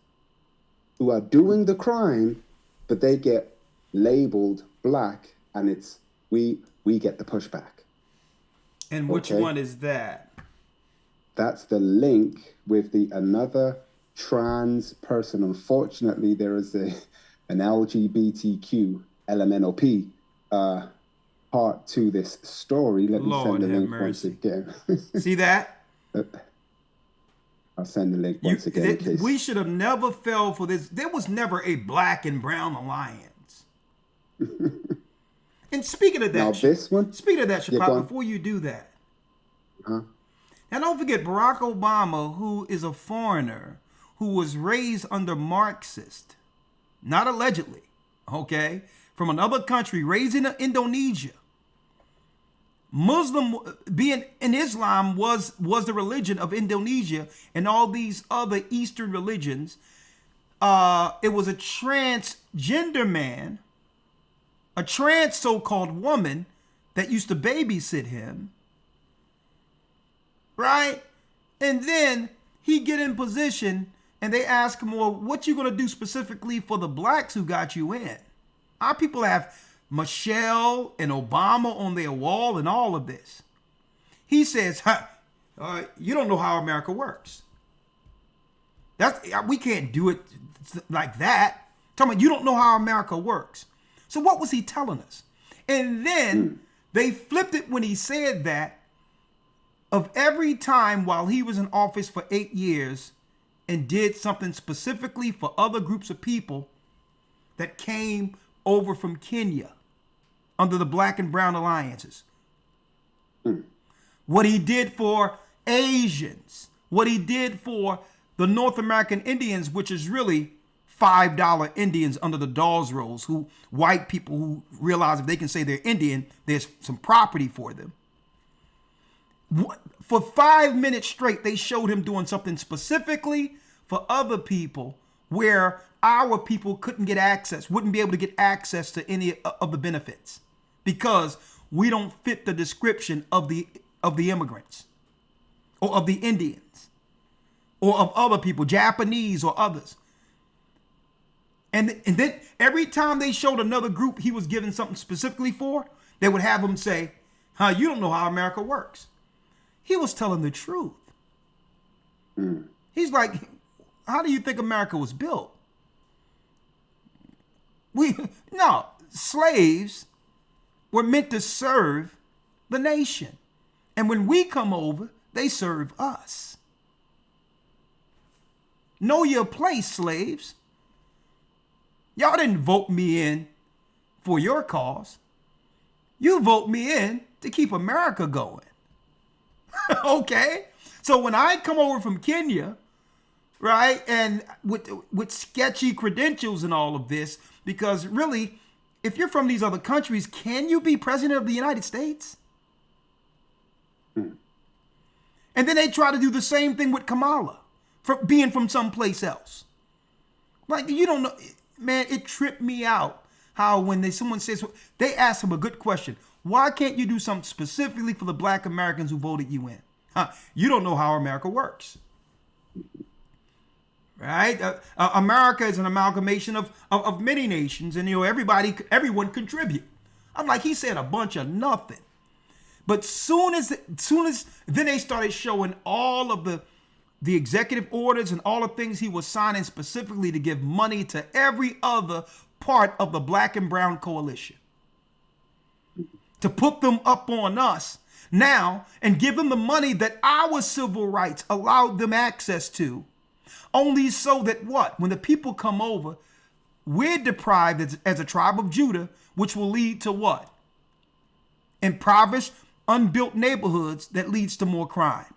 who are doing the crime, but they get labeled black, and it's we get the pushback. And which one is that? That's the link with the another trans person. Unfortunately, there is an LGBTQ LMNOP part to this story. Let me send the link once again. See that? I'll send the link once again. In case. We should have never fell for this. There was never a black and brown alliance. And speaking of that, now this one. Speaking of that, Shapiro, before you do that, now don't forget Barack Obama, who is a foreigner who was raised under Marxist, not allegedly, okay, from another country, raised in Indonesia. Muslim, being in Islam was the religion of Indonesia and all these other Eastern religions. It was a transgender man, a trans so-called woman that used to babysit him, right? And then he get in position and they ask him, well, what you going to do specifically for the blacks who got you in? Our people have Michelle and Obama on their wall and all of this. He says, you don't know how America works. We can't do it like that. Talking about you don't know how America works. So what was he telling us? And then they flipped it when he said that of every time while he was in office for 8 years and did something specifically for other groups of people that came over from Kenya under the black and brown alliances. What he did for Asians, what he did for the North American Indians, which is really $5 Indians under the Dawes rolls, who white people who realize if they can say they're Indian, there's some property for them. For 5 minutes straight, they showed him doing something specifically for other people where our people couldn't get access, wouldn't be able to get access to any of the benefits because we don't fit the description of the immigrants or of the Indians or of other people, Japanese or others. And then every time they showed another group he was giving something specifically for, they would have him say, you don't know how America works. He was telling the truth. He's like, how do you think America was built? Slaves were meant to serve the nation. And when we come over, they serve us. Know your place, slaves. Y'all didn't vote me in for your cause. You vote me in to keep America going. Okay? So when I come over from Kenya, right, and with sketchy credentials and all of this, because really, if you're from these other countries, can you be president of the United States? And then they try to do the same thing with Kamala, for being from someplace else. Like, you don't know, man, it tripped me out how when someone says, they ask him a good question. Why can't you do something specifically for the black Americans who voted you in? You don't know how America works. Right? America is an amalgamation of many nations, and everyone contribute. I'm like, he said a bunch of nothing. But soon as then they started showing all of the executive orders and all the things he was signing specifically to give money to every other part of the black and brown coalition, to put them up on us now and give them the money that our civil rights allowed them access to, only so that what? When the people come over, we're deprived as a tribe of Judah, which will lead to what? Impoverished, unbuilt neighborhoods that leads to more crime.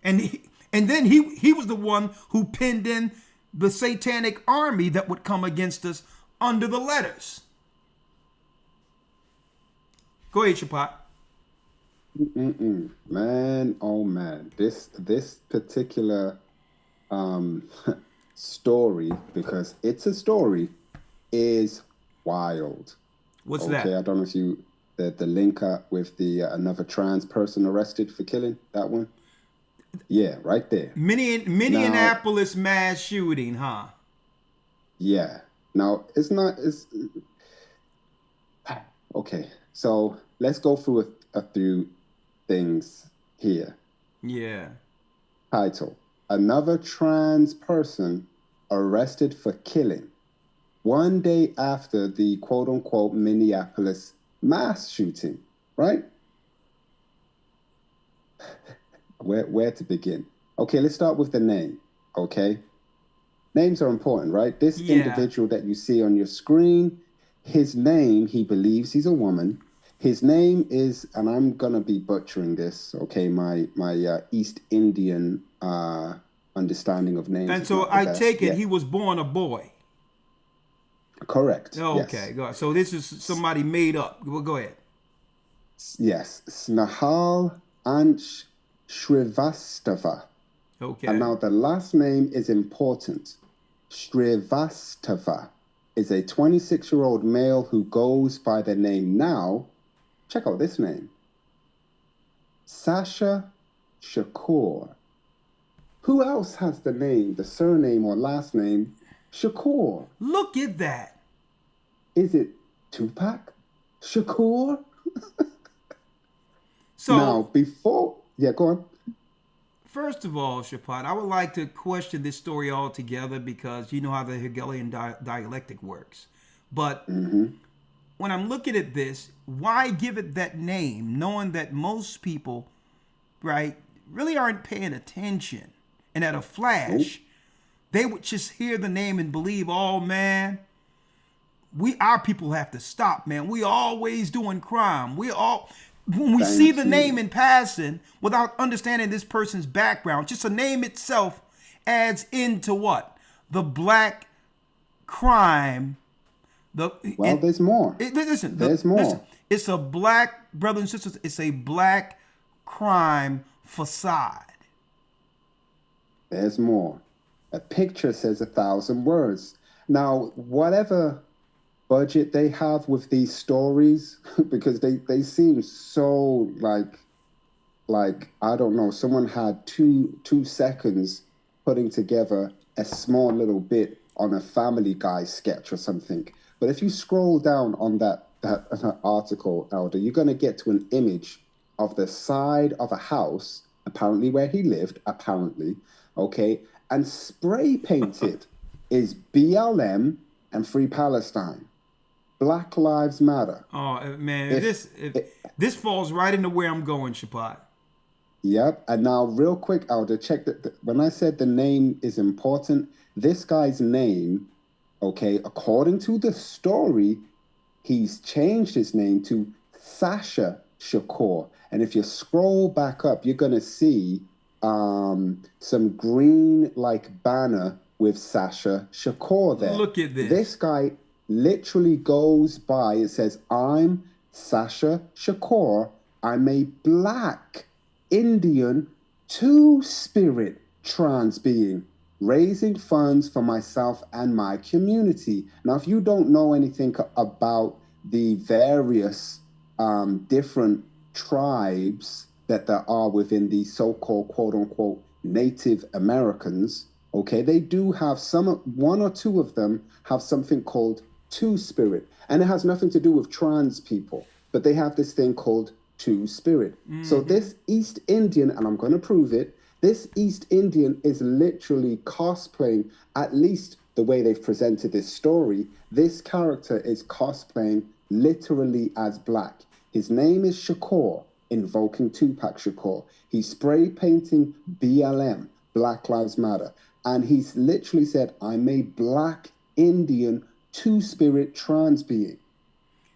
And then he was the one who pinned in the satanic army that would come against us under the letters. Go ahead, Shapat. Man, oh man, this particular story, because it's a story, is wild. What's okay, that? I don't know if the link up with the another trans person arrested for killing, that one. Yeah, right there. Minneapolis mass shooting, huh? Yeah. Now it's okay. So let's go through a few things here. Yeah. Title: Another trans person arrested for killing, one day after the quote-unquote Minneapolis mass shooting, right? Where to begin? Okay, let's start with the name, okay? Names are important, right? This individual that you see on your screen, his name, he believes he's a woman. His name is, and I'm going to be butchering this, okay? My East Indian understanding of names. And so I take it he was born a boy. Correct. Okay, yes. So this is somebody made up. Well, go ahead. Yes, Snehal Ansh Shrivastava. Okay. And now the last name is important. Shrivastava is a 26-year-old male who goes by the name now. Check out this name. Sasha Shakur. Who else has the name, the surname or last name, Shakur? Look at that. Is it Tupac Shakur? So now, go on. First of all, Shapat, I would like to question this story altogether because you know how the Hegelian dialectic works. But when I'm looking at this, why give it that name, knowing that most people, right, really aren't paying attention? And at a flash, they would just hear the name and believe, oh, man, our people have to stop, man. We always doing crime. When we see the name in passing without understanding this person's background, just a name itself adds into what? The black crime. There's more. There's more. Listen, it's a black, brothers and sisters, it's a black crime facade. There's more. A picture says 1,000 words. Now, whatever budget they have with these stories, because they seem so like I don't know, someone had two seconds putting together a small little bit on a Family Guy sketch or something. But if you scroll down on that article, Elder, you're going to get to an image of the side of a house, apparently where he lived, okay, and spray painted is BLM and Free Palestine. Black Lives Matter. Oh, man, this falls right into where I'm going, Shapat. Yep. And now, real quick, Elder, check that. When I said the name is important, this guy's name, okay, according to the story, he's changed his name to Sasha Shakur. And if you scroll back up, you're going to see some green banner with Sasha Shakur there. Look at this. This guy literally goes by, it says, I'm Sasha Shakur. I'm a black Indian two-spirit trans being. raising funds for myself and my community. Now, if you don't know anything about the various different tribes that there are within the so-called quote-unquote Native Americans, okay, they do have one or two of them have something called two-spirit, and it has nothing to do with trans people, but they have this thing called two-spirit. So this East Indian, and I'm going to prove it, this East Indian is literally cosplaying, at least the way they've presented this story, this character is cosplaying literally as black. His name is Shakur, invoking Tupac Shakur. He's spray painting BLM, Black Lives Matter. And he's literally said, I'm a black Indian two-spirit trans being.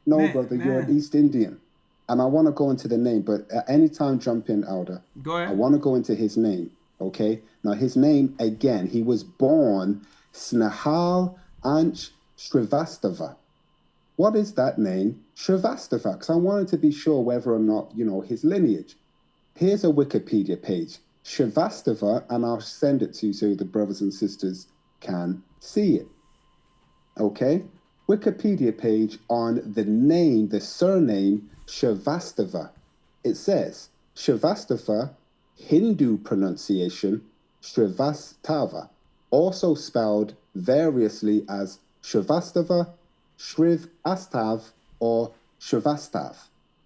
No, brother, you're an East Indian. And I want to go into the name, but at any time, jump in, Elder. Go ahead. I want to go into his name, okay? Now, his name, again, he was born Snehal Anch Shrivastava. What is that name? Shrivastava, because I wanted to be sure whether or not, his lineage. Here's a Wikipedia page, Shrivastava, and I'll send it to you so the brothers and sisters can see it, okay? Wikipedia page on the name, the surname, Shrivastava. It says, Shrivastava, Hindu pronunciation, Shrivastava, also spelled variously as Shrivastava, Shrivastav, or Shrivastav,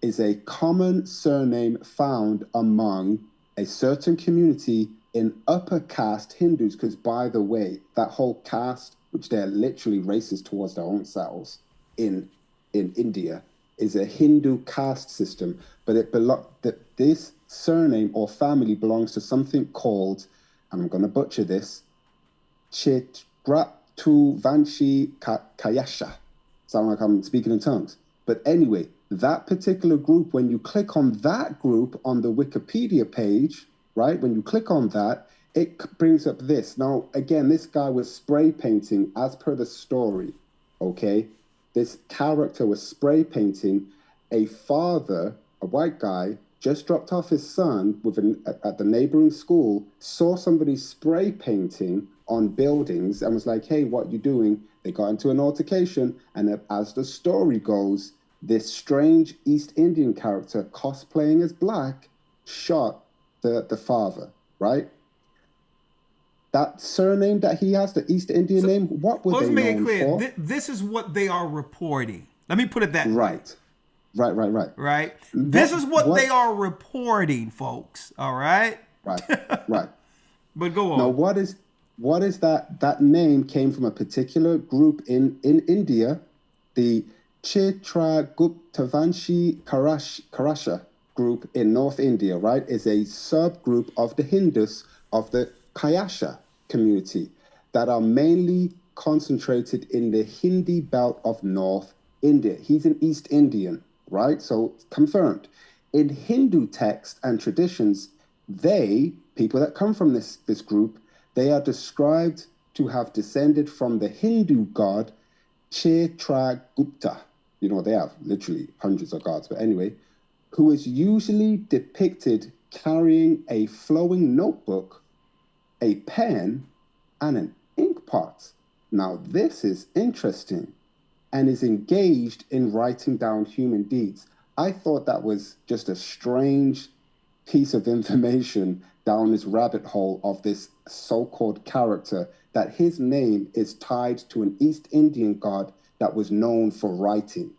is a common surname found among a certain community in upper caste Hindus, because by the way, that whole caste, which they're literally racist towards their own selves in India, is a Hindu caste system, but this surname or family belongs to something called, and I'm going to butcher this, Chitratuvanshi Kayasha. Sound like I'm speaking in tongues. But anyway, that particular group, when you click on that group on the Wikipedia page, right, when you click on that, it brings up this. Now, again, this guy was spray painting as per the story, okay? This character was spray painting. A father, a white guy, just dropped off his son at the neighboring school, saw somebody spray painting on buildings and was like, hey, what you doing? They got into an altercation. And as the story goes, this strange East Indian character cosplaying as black shot the father, right? That surname that he has, the East Indian name, what were they known for? This is what they are reporting. Let me put it that way. Right. Right? This is what they are reporting, folks. All right? Right. But go on. Now, what is that name came from a particular group in India, the Chitraguptavanshi Karasha group in North India, right? Is a subgroup of the Hindus of the Kayasha community that are mainly concentrated in the Hindi belt of North India. He's an East Indian, right? So confirmed. In Hindu texts and traditions, people that come from this group, they are described to have descended from the Hindu god Chitragupta. They have literally hundreds of gods, but anyway, who is usually depicted carrying a flowing notebook, a pen, and an ink pot. Now, this is interesting and is engaged in writing down human deeds. I thought that was just a strange piece of information down this rabbit hole of this so-called character, that his name is tied to an East Indian god that was known for writing,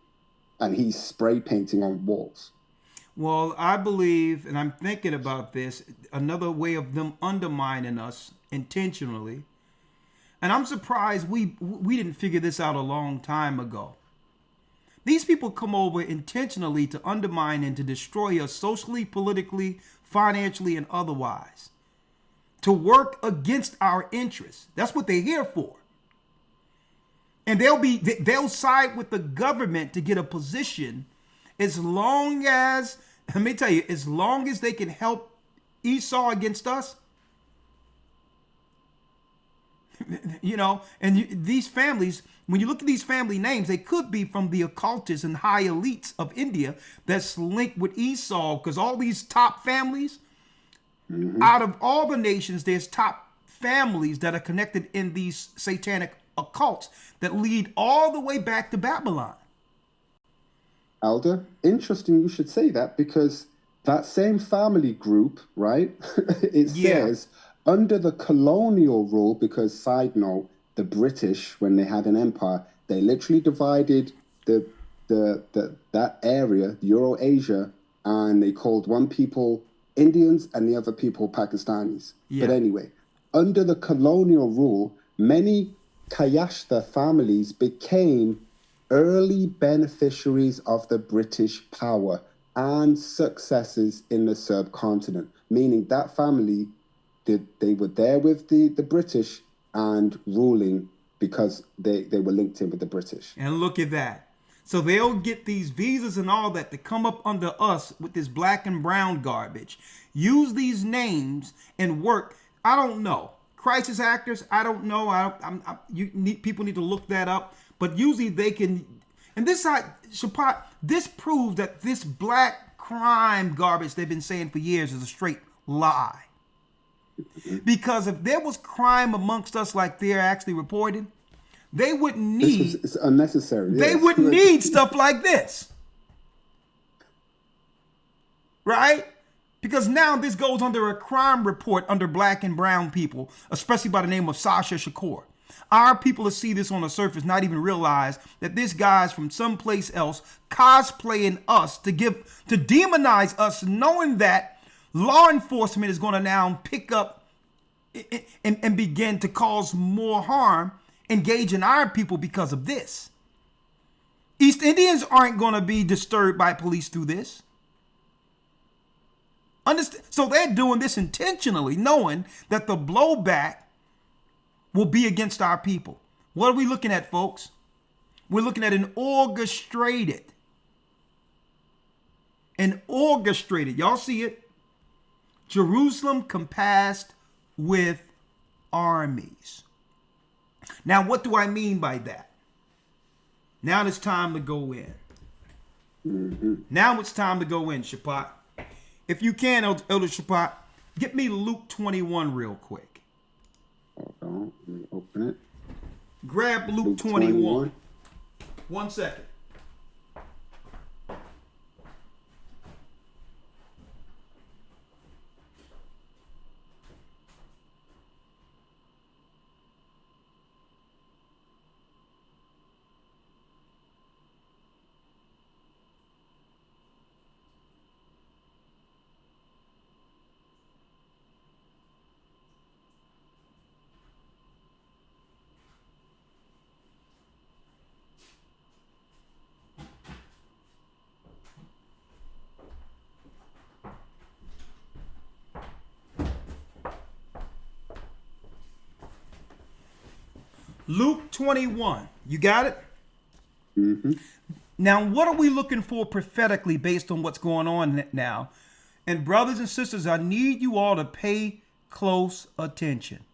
and he's spray painting on walls. Well, I believe, and I'm thinking about this, another way of them undermining us intentionally. And I'm surprised we didn't figure this out a long time ago. These people come over intentionally to undermine and to destroy us socially, politically, financially, and otherwise. To work against our interests. That's what they're here for. And they'll side with the government to get a position as long as, let me tell you, as long as they can help Esau against us. And these families, when you look at these family names, they could be from the occultists and high elites of India that's linked with Esau, because all these top families, out of all the nations, there's top families that are connected in these satanic occults that lead all the way back to Babylon. Elder, interesting you should say that, because that same family group, right? It says under the colonial rule, because side note, the British, when they had an empire, they literally divided that area, Eurasia, and they called one people Indians and the other people Pakistanis. But anyway, under the colonial rule, many Kayashta families became early beneficiaries of the British power and successes in the subcontinent, meaning that family, they were there with the British and ruling because they were linked in with the British. And look at that. So they'll get these visas and all that to come up under us with this black and brown garbage, use these names and work. I don't know. Crisis actors, I don't know. People need to look that up. But usually they can, and this side, Shapat, this proves that this black crime garbage they've been saying for years is a straight lie. Because if there was crime amongst us like they're actually reporting, they wouldn't need. It's unnecessary. They wouldn't need stuff like this, right? Because now this goes under a crime report under black and brown people, especially by the name of Sasha Shakur. Our people that see this on the surface not even realize that this guy's from someplace else cosplaying us to demonize us, knowing that law enforcement is going to now pick up and begin to cause more harm, engaging our people because of this. East Indians aren't going to be disturbed by police through this. Understand? So they're doing this intentionally, knowing that the blowback will be against our people. What are we looking at, folks? We're looking at an orchestrated, y'all see it? Jerusalem compassed with armies. Now, what do I mean by that? Now it's time to go in. Now it's time to go in, Shapat. If you can, Elder Shapat, get me Luke 21 real quick. Hold on, let me open it. Grab Luke 21. 1 second. Luke 21. You got it? Mm-hmm. Now, what are we looking for prophetically based on what's going on now? And brothers and sisters, I need you all to pay close attention.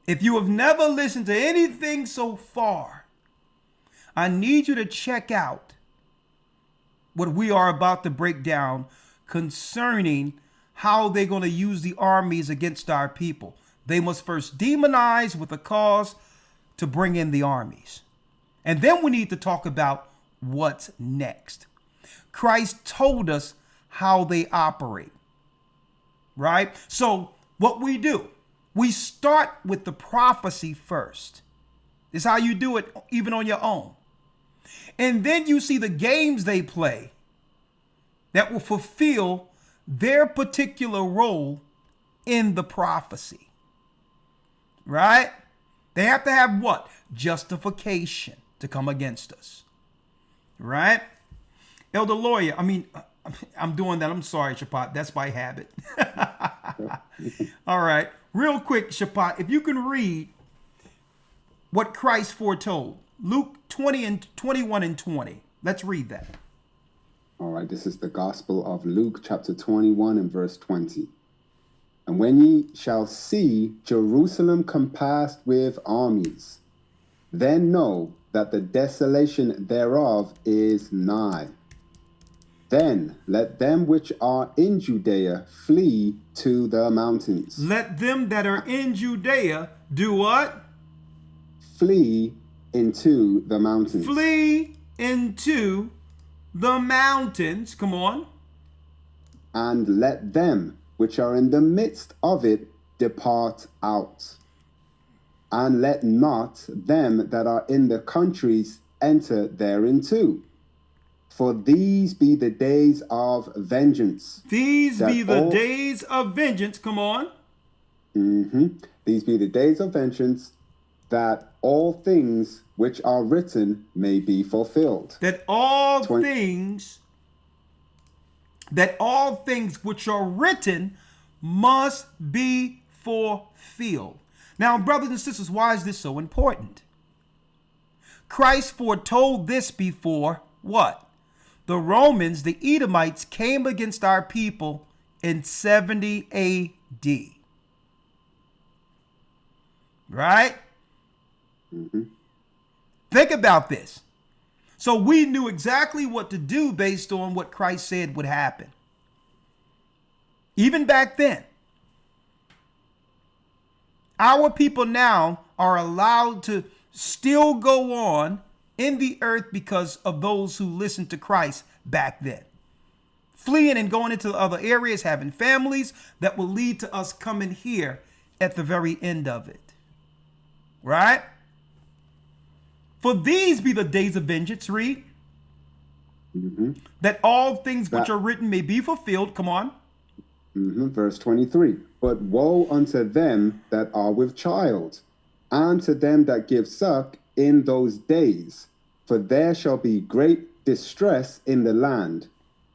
If you have never listened to anything so far, I need you to check out what we are about to break down concerning how they're going to use the armies against our people. They must first demonize with a cause to bring in the armies. And then we need to talk about what's next. Christ told us how they operate, right? So what we do, we start with the prophecy first. This is how you do it even on your own. And then you see the games they play that will fulfill their particular role in the prophecy. Right? They have to have what? Justification to come against us. Right? Elder Lawya, I'm doing that. I'm sorry, Shapat. That's by habit. All right. Real quick, Shapat, if you can read what Christ foretold. Luke 20 and 21 and 20. Let's read that. All right. This is the Gospel of Luke, chapter 21 and verse 20. And when ye shall see Jerusalem compassed with armies, then know that the desolation thereof is nigh. Then let them which are in Judea flee to the mountains. Let them that are in Judea do what? Flee into the mountains. Flee into the mountains. Come on. And let them which are in the midst of it depart out. And let not them that are in the countries enter thereinto. For these be the days of vengeance. These be the days of vengeance. Come on. These be the days of vengeance, that all things which are written may be fulfilled. That all things which are written must be fulfilled. Now, brothers and sisters, why is this so important? Christ foretold this before what? The Romans, the Edomites, came against our people in 70 A.D. Right? Think about this. So we knew exactly what to do based on what Christ said would happen. Even back then. Our people now are allowed to still go on in the earth because of those who listened to Christ back then. Fleeing and going into other areas, having families that will lead to us coming here at the very end of it. Right? For these be the days of vengeance, read. That all things which are written may be fulfilled. Come on. Verse 23. But woe unto them that are with child, and to them that give suck in those days. For there shall be great distress in the land,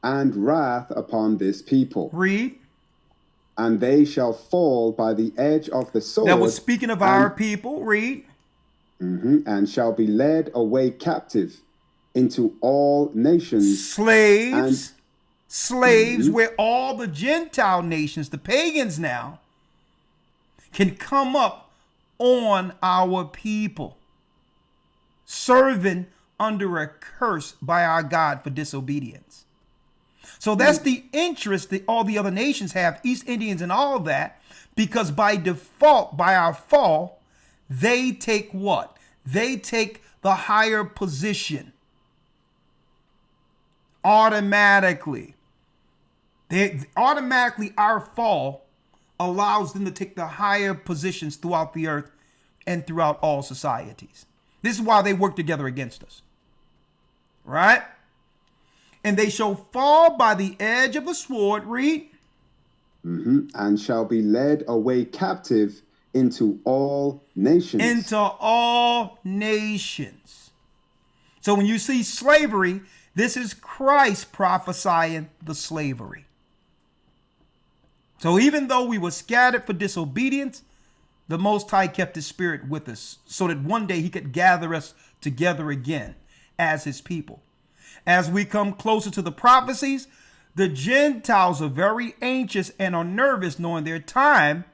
and wrath upon this people. Read. And they shall fall by the edge of the sword. That was speaking of our people. Read. And shall be led away captive into all nations. Slaves, where all the Gentile nations, the pagans now, can come up on our people, serving under a curse by our God for disobedience. So that's the interest that all the other nations have, East Indians and all that, because by default, by our fall, they take what? They take the higher position. Automatically. Our fall allows them to take the higher positions throughout the earth and throughout all societies. This is why they work together against us. Right? And they shall fall by the edge of the sword, read. And shall be led away captive into all nations. Into all nations. So when you see slavery, this is Christ prophesying the slavery. So even though we were scattered for disobedience, the Most High kept his spirit with us so that one day he could gather us together again as his people. As we come closer to the prophecies, the Gentiles are very anxious and are nervous knowing their time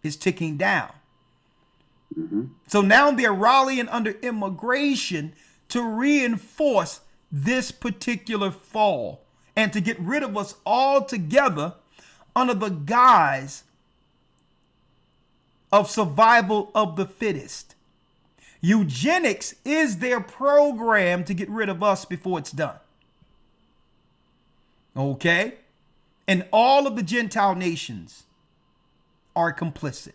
is ticking down. So now they're rallying under immigration to reinforce this particular fall and to get rid of us all together under the guise of survival of the fittest. Eugenics is their program to get rid of us before it's done. Okay? And all of the Gentile nations are complicit.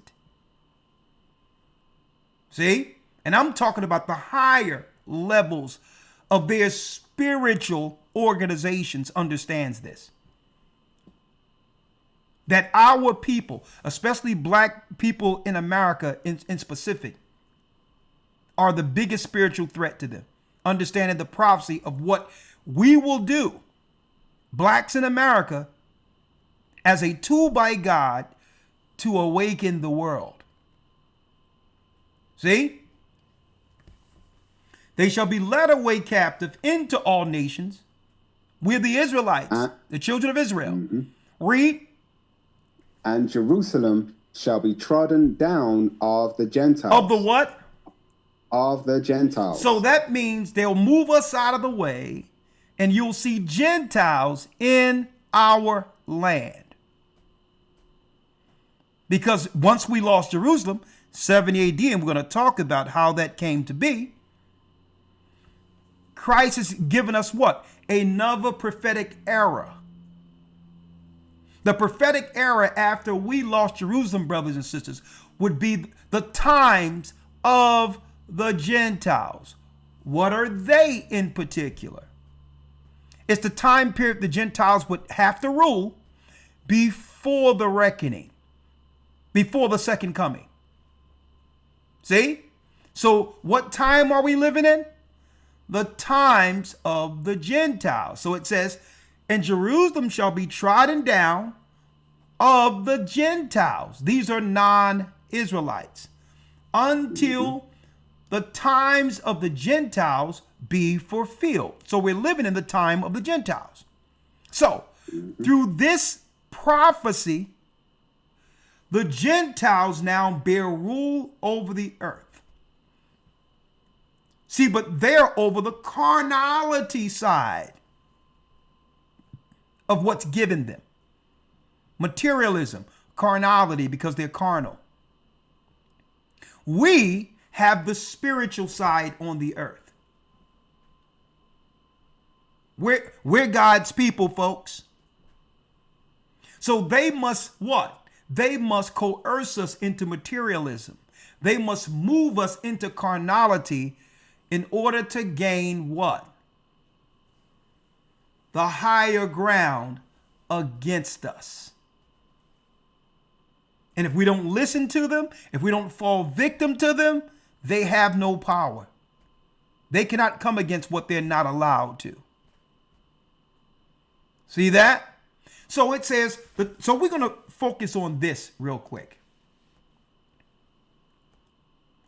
See? And I'm talking about the higher levels of their spiritual organizations understands this. That our people, especially black people in America in specific, are the biggest spiritual threat to them. Understanding the prophecy of what we will do, blacks in America, as a tool by God to awaken the world. See? They shall be led away captive into all nations. We're the Israelites, the children of Israel. Read. And Jerusalem shall be trodden down of the Gentiles. Of the what? Of the Gentiles. So that means they'll move us out of the way and you'll see Gentiles in our land. Because once we lost Jerusalem, 70 AD, and we're going to talk about how that came to be, Christ has given us what? Another prophetic era. The prophetic era after we lost Jerusalem, brothers and sisters, would be the times of the Gentiles. What are they in particular? It's the time period the Gentiles would have to rule before the reckoning, before the second coming. See? So what time are we living in? The times of the Gentiles. So it says, and Jerusalem shall be trodden down of the Gentiles. These are non-Israelites. Until the times of the Gentiles be fulfilled. So we're living in the time of the Gentiles. So through this prophecy, the Gentiles now bear rule over the earth. See, but they're over the carnality side of what's given them. Materialism, carnality, because they're carnal. We have the spiritual side on the earth. We're God's people, folks. So they must what? They must coerce us into materialism. They must move us into carnality in order to gain what? The higher ground against us. And if we don't listen to them, if we don't fall victim to them, they have no power. They cannot come against what they're not allowed to. See that? So it says, so we're going to focus on this real quick.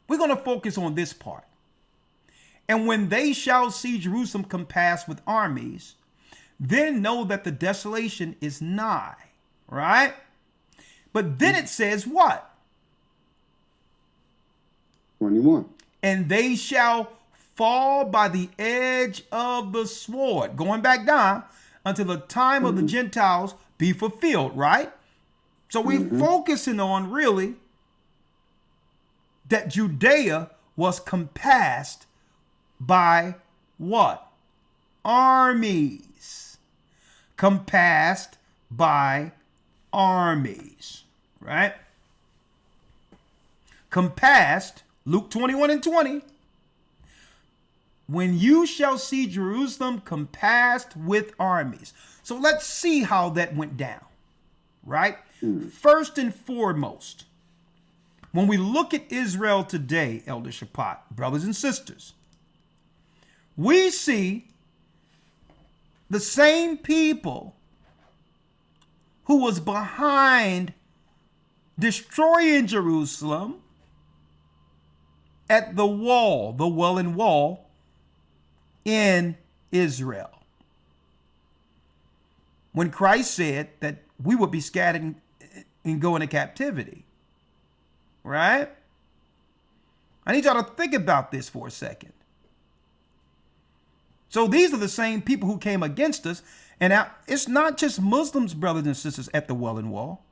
We're going to focus on this part. And when they shall see Jerusalem compassed with armies, then know that the desolation is nigh. Right? But then it says what? 21. And they shall fall by the edge of the sword. Going back down until the time of the Gentiles be fulfilled, right? So we're focusing on really that Judea was compassed by what? Armies. Compassed by armies, right? Compassed, Luke 21:20. When you shall see Jerusalem compassed with armies. So let's see how that went down, right? First and foremost, when we look at Israel today, Elder Rawchaa, brothers and sisters, we see the same people who was behind destroying Jerusalem at the wall, the Wailing Wall in Israel. When Christ said that we would be scattered and go into captivity, right? I need y'all to think about this for a second. So these are the same people who came against us. And now, it's not just Muslims, brothers and sisters, at the Wailing Wall.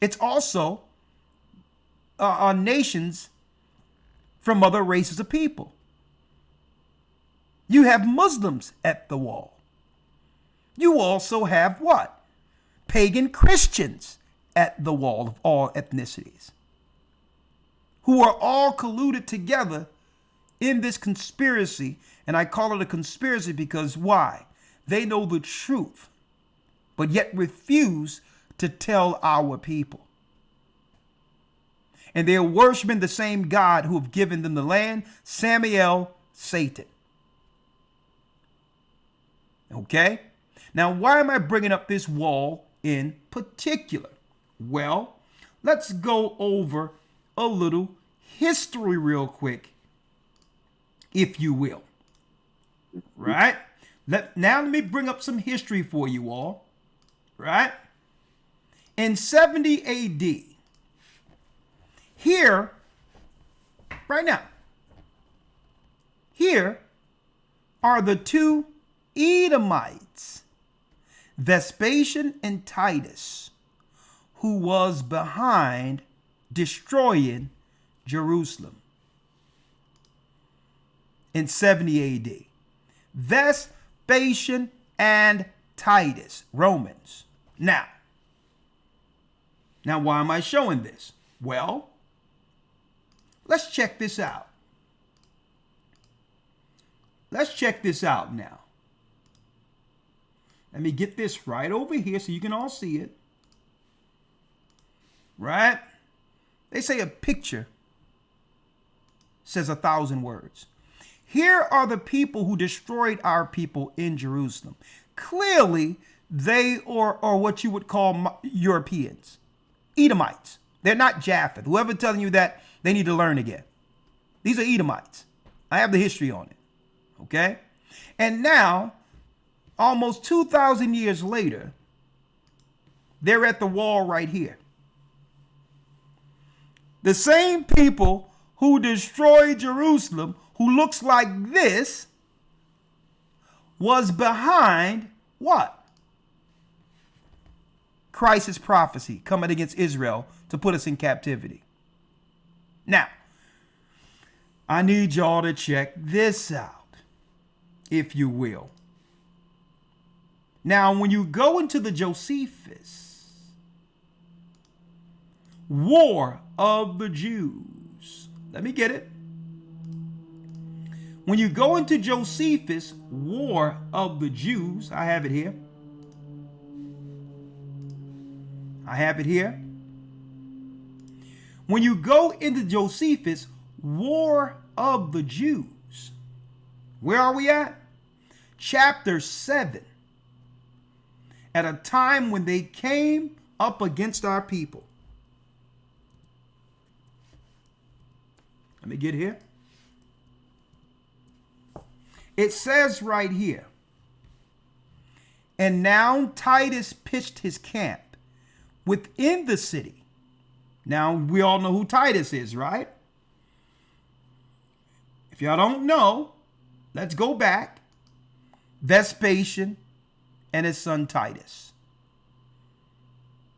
It's also nations from other races of people. You have Muslims at the wall. You also have what? Pagan Christians at the wall of all ethnicities, who are all colluded together in this conspiracy. And I call it a conspiracy because why? They know the truth, but yet refuse to tell our people. And they're worshiping the same God who have given them the land, Samael, Satan. Okay? Now, why am I bringing up this wall in particular? Well, let's go over a little history real quick, if you will. Right? Now let me bring up some history for you all. Right? In 70 AD, here, right now, here are the two Edomites, Vespasian and Titus, who was behind destroying Jerusalem in 70 AD. Vespasian and Titus, Romans. Now, why am I showing this? Well, let's check this out. Let's check this out now. Let me get this right over here so you can all see it. Right? They say a picture says 1,000 words. Here are the people who destroyed our people in Jerusalem. Clearly, they are what you would call Europeans, Edomites. They're not Japheth. Whoever telling you that, they need to learn again. These are Edomites. I have the history on it. Okay? And now, almost 2,000 years later, they're at the wall right here. The same people who destroyed Jerusalem, who looks like this, was behind what? Christ's prophecy coming against Israel to put us in captivity. Now, I need y'all to check this out, if you will. Now, when you go into the Josephus, War of the Jews, let me get it. When you go into Josephus, War of the Jews, I have it here. I have it here. When you go into Josephus, War of the Jews, where are we at? Chapter 7. At a time when they came up against our people. Let me get here. It says right here, and now Titus pitched his camp within the city. Now, we all know who Titus is, right? If y'all don't know, let's go back. Vespasian and his son Titus.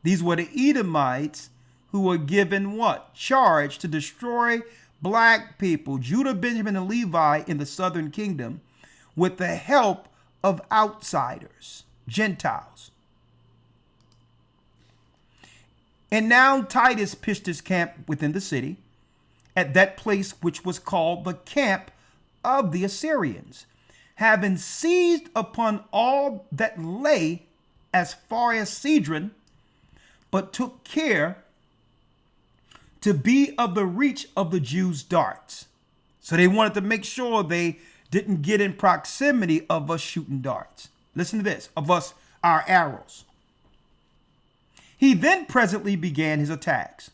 These were the Edomites who were given what? Charge to destroy black people, Judah, Benjamin, and Levi in the southern kingdom with the help of outsiders, Gentiles. And now Titus pitched his camp within the city at that place which was called the camp of the Assyrians, having seized upon all that lay as far as Cedron, but took care to be of the reach of the Jews' darts. So they wanted to make sure they didn't get in proximity of us shooting darts. Listen to this, of us, our arrows. He then presently began his attacks,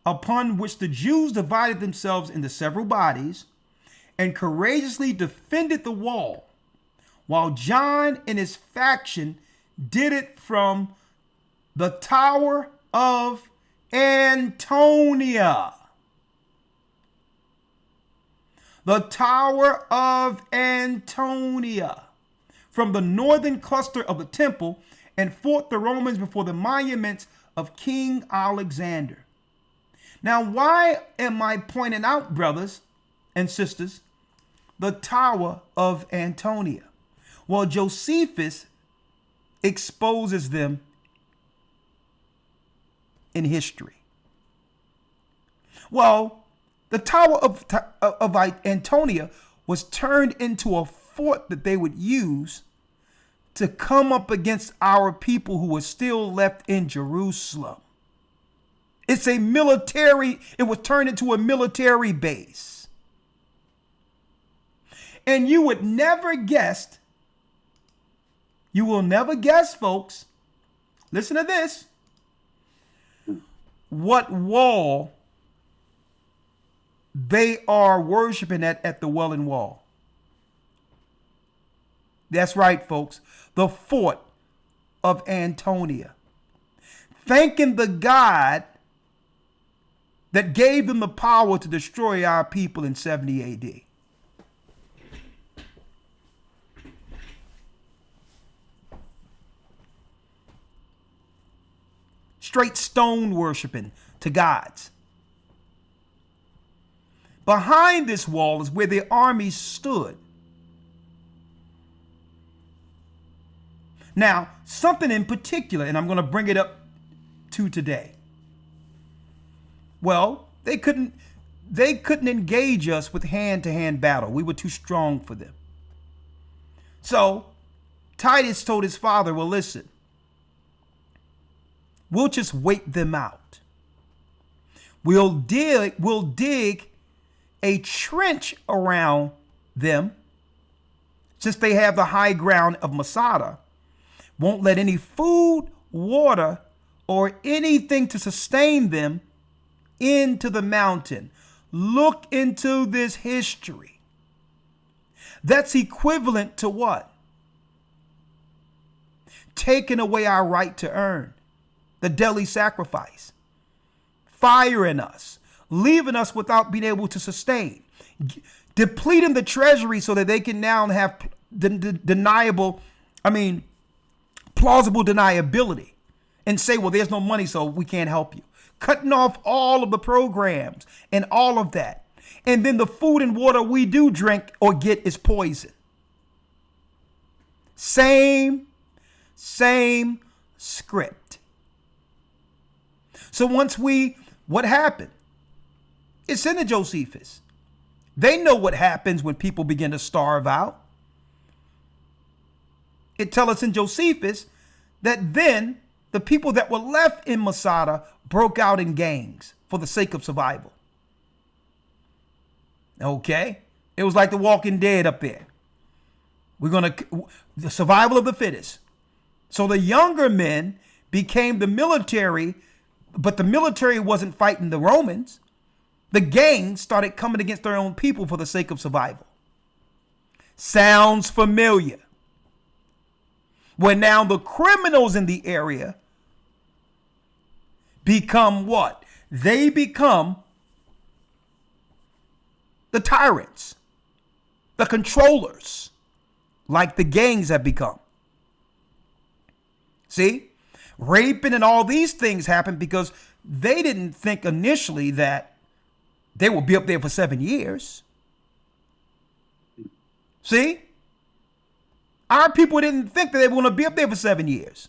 upon which the Jews divided themselves into several bodies and courageously defended the wall, while John and his faction did it from the Tower of Antonia. The Tower of Antonia, from the northern cluster of the temple, and fought the Romans before the monuments of King Alexander. Now, why am I pointing out, brothers and sisters, the Tower of Antonia? Well, Josephus exposes them in history. Well, the Tower of Antonia was turned into a fort that they would use to come up against our people who were still left in Jerusalem. It was turned into a military base. And you would never guess, you will never guess, folks, listen to this, what wall they are worshiping at the Welling Wall. That's right, folks. The fort of Antonia. Thanking the God that gave them the power to destroy our people in 70 AD. straight stone worshiping to gods. Behind this wall is where the armies stood. Now, something in particular, and I'm going to bring it up to today. Well, they couldn't engage us with hand-to-hand battle. We were too strong for them. So Titus told his father, well, listen, we'll just wait them out. We'll dig a trench around them, since they have the high ground of Masada. Won't let any food, water, or anything to sustain them into the mountain. Look into this history. That's equivalent to what? Taking away our right to earn, the daily sacrifice, firing us, leaving us without being able to sustain, depleting the treasury so that they can now have plausible deniability and say, well, there's no money, so we can't help you. Cutting off all of the programs and all of that. And then the food and water we do drink or get is poison. Same script. So what happened? It's in the Josephus. They know what happens when people begin to starve out. It tells us in Josephus that then the people that were left in Masada broke out in gangs for the sake of survival. Okay? It was like the Walking Dead up there. The survival of the fittest. So the younger men became the military, but the military wasn't fighting the Romans. The gangs started coming against their own people for the sake of survival. Sounds familiar. Where now the criminals in the area become what? They become the tyrants, the controllers, like the gangs have become. See? Raping and all these things happen because they didn't think initially that they would be up there for 7 years. See? Our people didn't think that they were going to be up there for 7 years.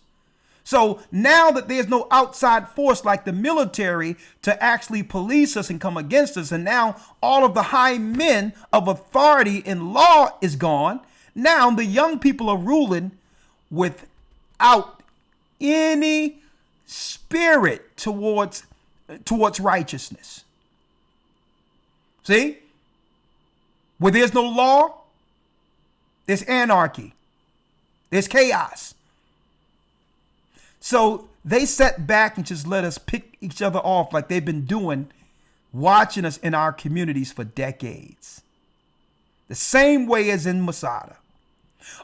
So now that there's no outside force like the military to actually police us and come against us, and now all of the high men of authority and law is gone, now the young people are ruling without any spirit towards righteousness. See? Where there's no law, there's anarchy. There's chaos. So they sat back and just let us pick each other off like they've been doing, watching us in our communities for decades. The same way as in Masada.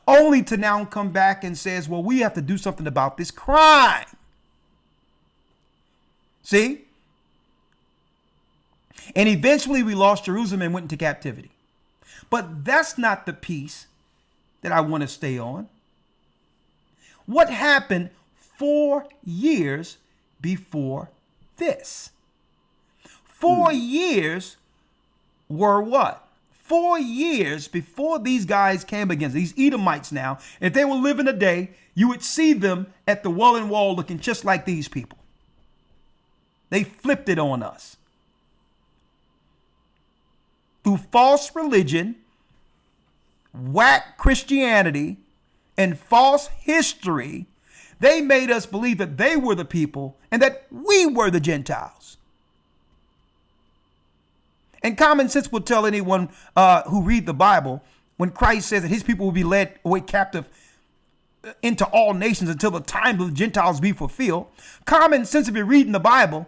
Only to now come back and says, well, we have to do something about this crime. See? And eventually we lost Jerusalem and went into captivity. But that's not the piece that I want to stay on. What happened 4 years before this? 4 years were what? 4 years before these guys came against these Edomites now. If they were living today, you would see them at the Wailing Wall looking just like these people. They flipped it on us. Through false religion, whack Christianity, and false history, they made us believe that they were the people and that we were the Gentiles. And common sense will tell anyone who read the Bible, when Christ says that his people will be led away captive into all nations until the time of the Gentiles be fulfilled. Common sense, if you're reading the Bible,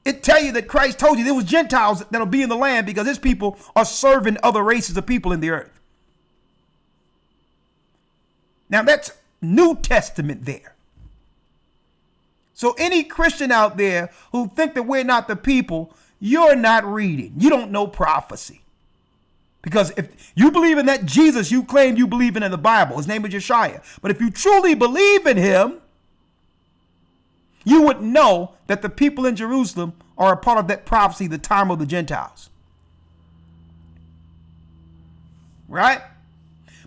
it tell you that Christ told you there was Gentiles that'll be in the land because his people are serving other races of people in the earth. Now that's New Testament there. So any Christian out there who think that we're not the people, you're not reading. You don't know prophecy. Because if you believe in that Jesus you claim you believe in the Bible, his name is Yeshua. But if you truly believe in him, you would know that the people in Jerusalem are a part of that prophecy, the time of the Gentiles. Right?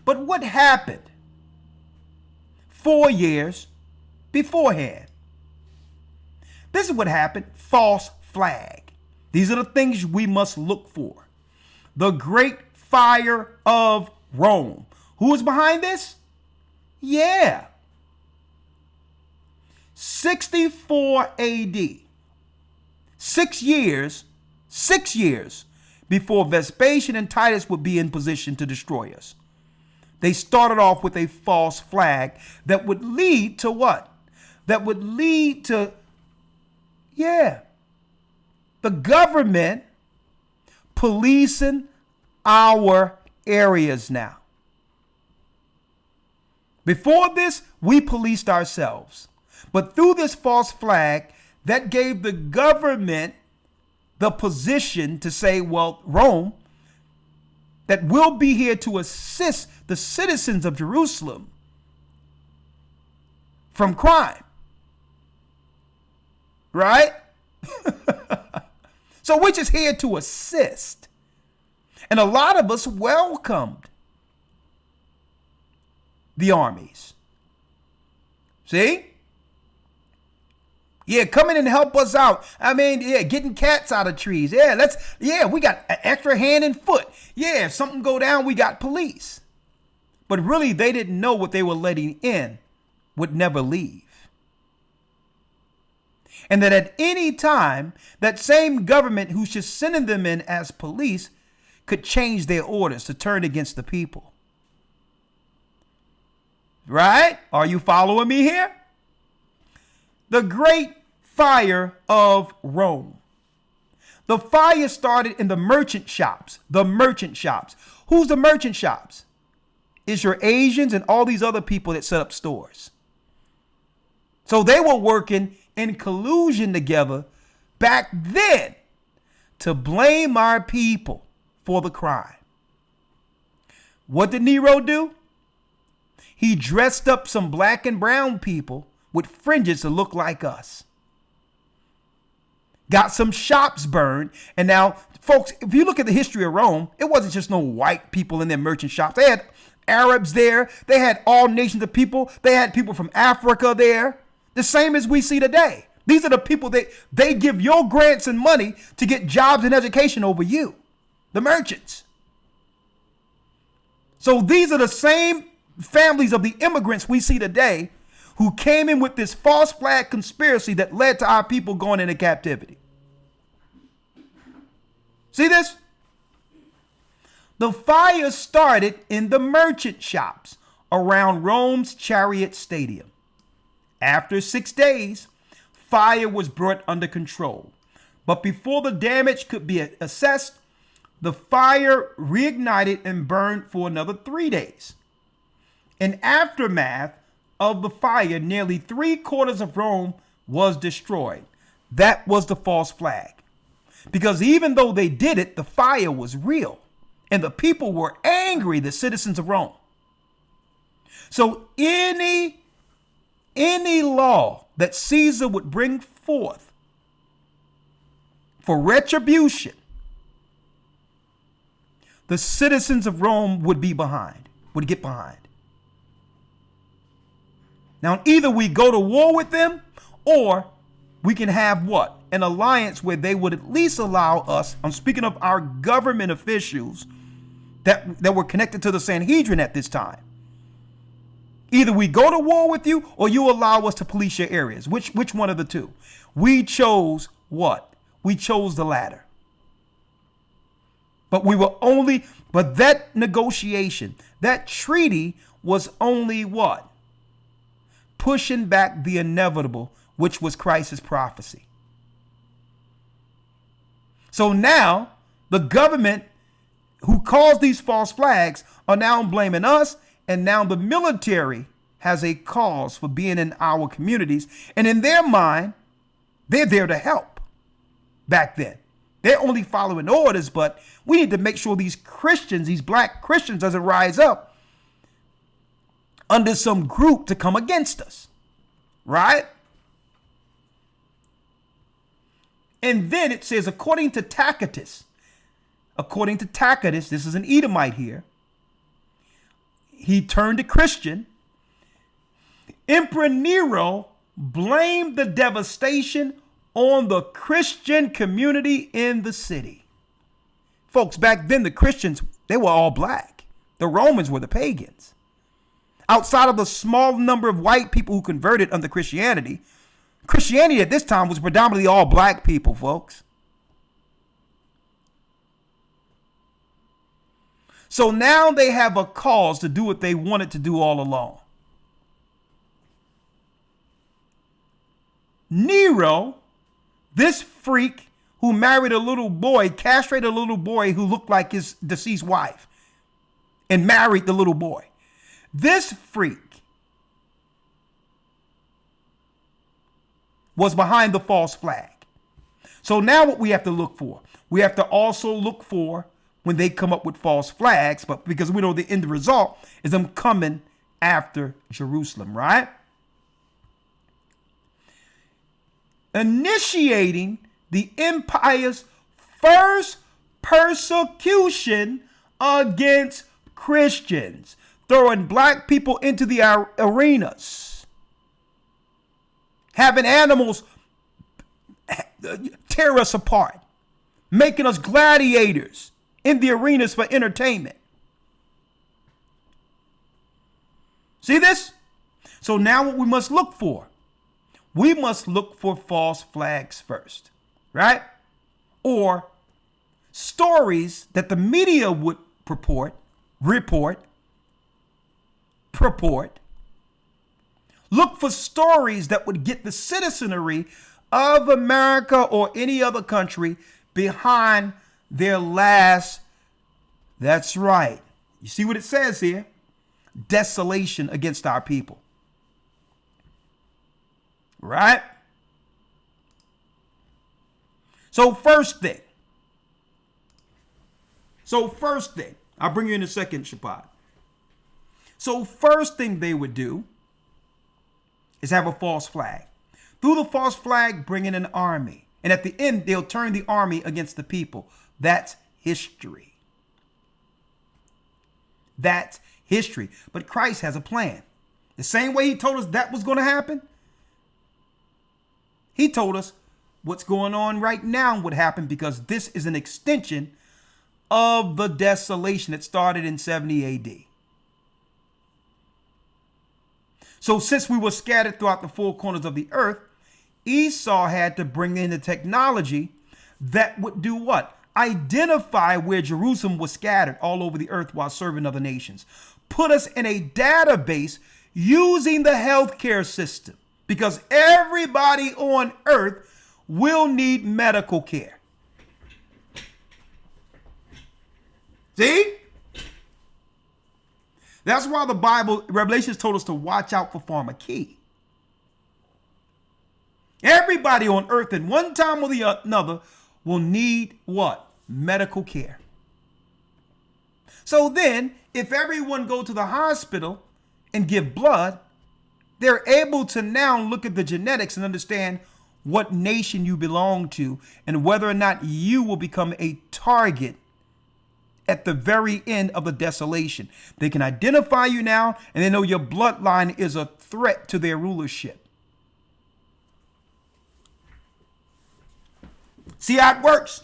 But what happened 4 years beforehand? This is what happened. False flag. These are the things we must look for. The great fire of Rome. Who is behind this? Yeah. 64 AD. 6 years before Vespasian and Titus would be in position to destroy us. They started off with a false flag that would lead to what? That would lead to, the government policing our areas now. Before this, we policed ourselves. But through this false flag, that gave the government the position to say, well, Rome, that will be here to assist the citizens of Jerusalem from crime. Right? So we're just here to assist. And a lot of us welcomed the armies. See? Yeah, come in and help us out. I mean, getting cats out of trees. We got an extra hand and foot. Yeah, if something go down, we got police. But really, they didn't know what they were letting in would never leave. And that at any time, that same government who's just sending them in as police could change their orders to turn against the people. Right? Are you following me here? The great fire of Rome. The fire started in the merchant shops. The merchant shops. Who's the merchant shops? It's your Asians and all these other people that set up stores. So they were working in collusion together back then to blame our people for the crime. What did Nero do? He dressed up some black and brown people with fringes to look like us. Got some shops burned. And now, folks, if you look at the history of Rome, it wasn't just no white people in their merchant shops. They had Arabs there. They had all nations of people. They had people from Africa there. The same as we see today. These are the people that they give your grants and money to get jobs and education over you. The merchants. So these are the same families of the immigrants we see today who came in with this false flag conspiracy that led to our people going into captivity. See this? The fire started in the merchant shops around Rome's Chariot Stadium. After 6 days, fire was brought under control. But before the damage could be assessed, the fire reignited and burned for another 3 days. In aftermath of the fire, nearly 3/4 of Rome was destroyed. That was the false flag. Because even though they did it, the fire was real. And the people were angry, the citizens of Rome. So any law that Caesar would bring forth for retribution, the citizens of Rome would get behind. Now, either we go to war with them, or we can have what? An alliance where they would at least allow us, I'm speaking of our government officials that were connected to the Sanhedrin at this time. Either we go to war with you, or you allow us to police your areas. Which one of the two? We chose what? We chose the latter. But that negotiation, that treaty was only what? Pushing back the inevitable, which was Christ's prophecy. So now the government who caused these false flags are now blaming us, and now the military has a cause for being in our communities. And in their mind, they're there to help. Back then, they're only following orders, but we need to make sure these Christians, these black Christians, doesn't rise up under some group to come against us, right? And then it says, according to Tacitus, this is an Edomite here. He turned to Christian. Emperor Nero blamed the devastation on the Christian community in the city. Folks, back then the Christians, they were all black. The Romans were the pagans. Outside of the small number of white people who converted under Christianity, Christianity at this time was predominantly all black people, folks. So now they have a cause to do what they wanted to do all along. Nero, this freak who married a little boy, castrated a little boy who looked like his deceased wife and married the little boy. This freak was behind the false flag. So now what we have to look for, we have to also look for when they come up with false flags, but because we know the end result is them coming after Jerusalem, right? Initiating the empire's first persecution against Christians, throwing black people into the arenas, having animals tear us apart, making us gladiators in the arenas for entertainment. See this? So now what we must look for, we must look for false flags first, right? Or stories that the media would report. Look for stories that would get the citizenry of America or any other country behind their last, that's right. You see what it says here? Desolation against our people. Right? So first thing, I'll bring you in a second, Shabbat. So first thing they would do is have a false flag. Through the false flag, bring in an army. And at the end, they'll turn the army against the people. That's history. That's history. But Christ has a plan. The same way he told us that was going to happen, he told us what's going on right now would happen, because this is an extension of the desolation that started in 70 AD. So since we were scattered throughout the four corners of the earth, Esau had to bring in the technology that would do what? Identify where Jerusalem was scattered all over the earth while serving other nations. Put us in a database using the healthcare system, because everybody on earth will need medical care. See? That's why the Bible, Revelations told us to watch out for pharmakeia. Everybody on earth at one time or the another will need what? Medical care. So then, if everyone go to the hospital and give blood, they're able to now look at the genetics and understand what nation you belong to and whether or not you will become a target at the very end of the desolation. They can identify you now, and they know your bloodline is a threat to their rulership. See how it works?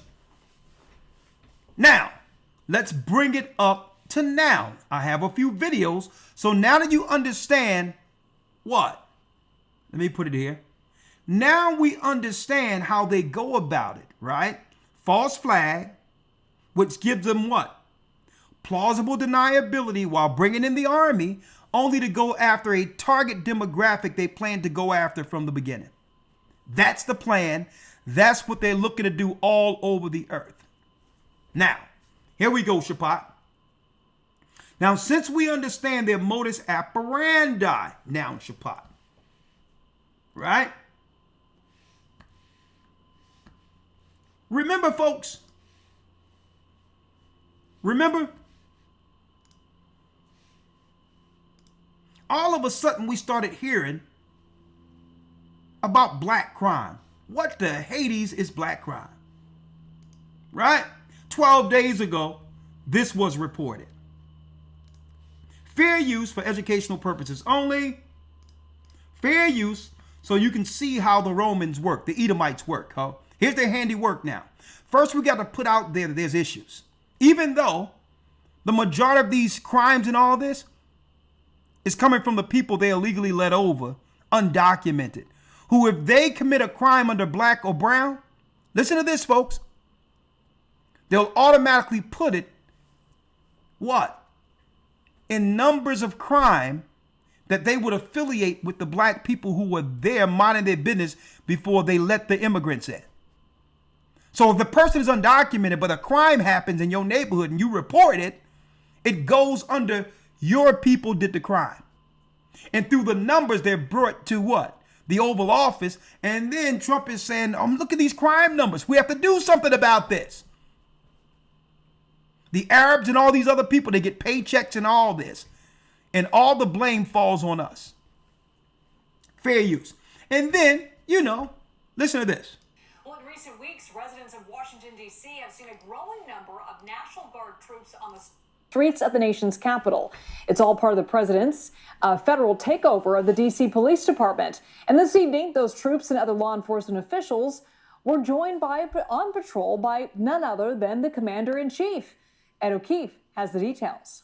Now, let's bring it up to now. I have a few videos. So now that you understand what? Let me put it here. Now we understand how they go about it, right? False flag, which gives them what? Plausible deniability while bringing in the army, only to go after a target demographic they plan to go after from the beginning. That's the plan. That's what they're looking to do all over the earth. Now, here we go, Shabbat. Now, since we understand their modus operandi, now, Shabbat, right? Remember, folks, all of a sudden we started hearing about black crime. What the Hades is black crime? Right? 12 days ago, this was reported. Fair use for educational purposes only. Fair use so you can see how the Romans work, the Edomites work. Huh? Here's their handiwork now. First, we got to put out there that there's issues. Even though the majority of these crimes and all this is coming from the people they illegally let over, undocumented, who if they commit a crime under black or brown, listen to this, folks, they'll automatically put it, what? In numbers of crime that they would affiliate with the black people who were there minding their business before they let the immigrants in. So if the person is undocumented, but a crime happens in your neighborhood and you report it, it goes under your people did the crime. And through the numbers, they're brought to what? The Oval Office. And then Trump is saying, look at these crime numbers. We have to do something about this. The Arabs and all these other people, they get paychecks and all this. And all the blame falls on us. Fair use. And then, listen to this. Well, in recent weeks, residents of Washington, D.C. have seen a growing number of National Guard troops on the streets of the nation's capital. It's all part of the president's federal takeover of the D.C. Police Department. And this evening, those troops and other law enforcement officials were joined on patrol by none other than the commander-in-chief. Ed O'Keefe has the details.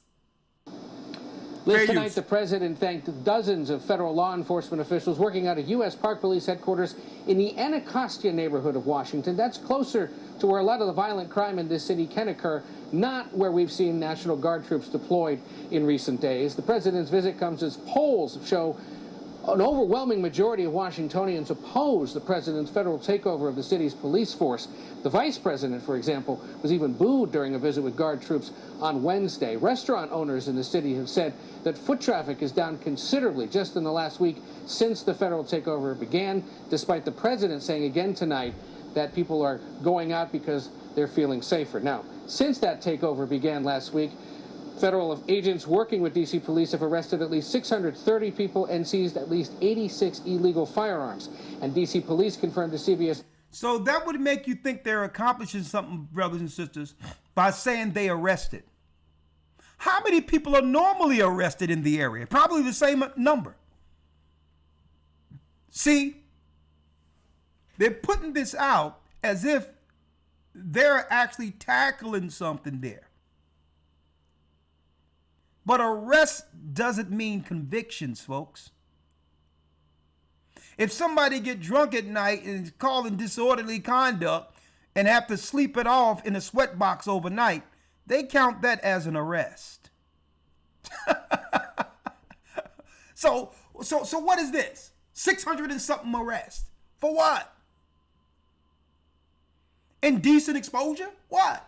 Liz, tonight the president thanked dozens of federal law enforcement officials working out of U.S. Park Police headquarters in the Anacostia neighborhood of Washington. That's closer to where a lot of the violent crime in this city can occur, not where we've seen National Guard troops deployed in recent days. The president's visit comes as polls show an overwhelming majority of Washingtonians oppose the president's federal takeover of the city's police force. The vice president, for example, was even booed during a visit with Guard troops on Wednesday. Restaurant owners in the city have said that foot traffic is down considerably just in the last week since the federal takeover began, despite the president saying again tonight that people are going out because they're feeling safer. Now, since that takeover began last week, federal agents working with D.C. police have arrested at least 630 people and seized at least 86 illegal firearms. And D.C. police confirmed to CBS. So that would make you think they're accomplishing something, brothers and sisters, by saying they arrested. How many people are normally arrested in the area? Probably the same number. See, they're putting this out as if they're actually tackling something there. But arrest doesn't mean convictions, folks. If somebody get drunk at night and is calling disorderly conduct and have to sleep it off in a sweatbox overnight, they count that as an arrest. So what is this? 600 and something arrests. For what? Indecent exposure? What?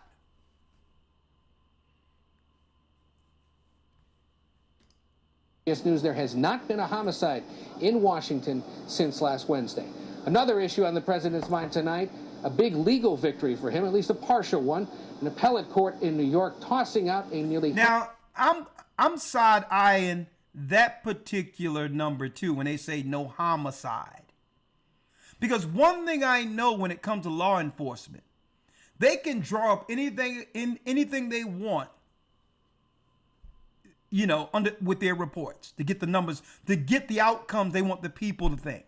CBS News, there has not been a homicide in Washington since last Wednesday. Another issue on the president's mind tonight, a big legal victory for him, at least a partial one. An appellate court in New York tossing out a nearly... Now, I'm side-eyeing that particular number too when they say no homicide. Because one thing I know when it comes to law enforcement, they can draw up anything they want, with their reports to get the numbers, to get the outcomes they want the people to think.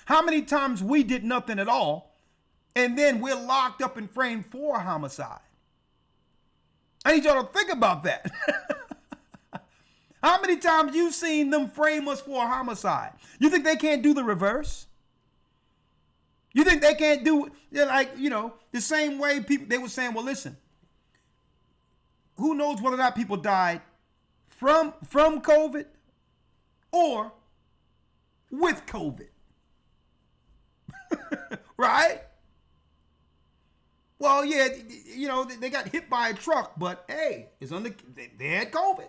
How many times we did nothing at all, and then we're locked up and framed for homicide? I need y'all to think about that. How many times you've seen them frame us for a homicide? You think they can't do the reverse? You think they can't do, the same way people, they were saying, well, listen, who knows whether or not people died from COVID or with COVID? Right? Well, yeah, they got hit by a truck, but hey, they had COVID.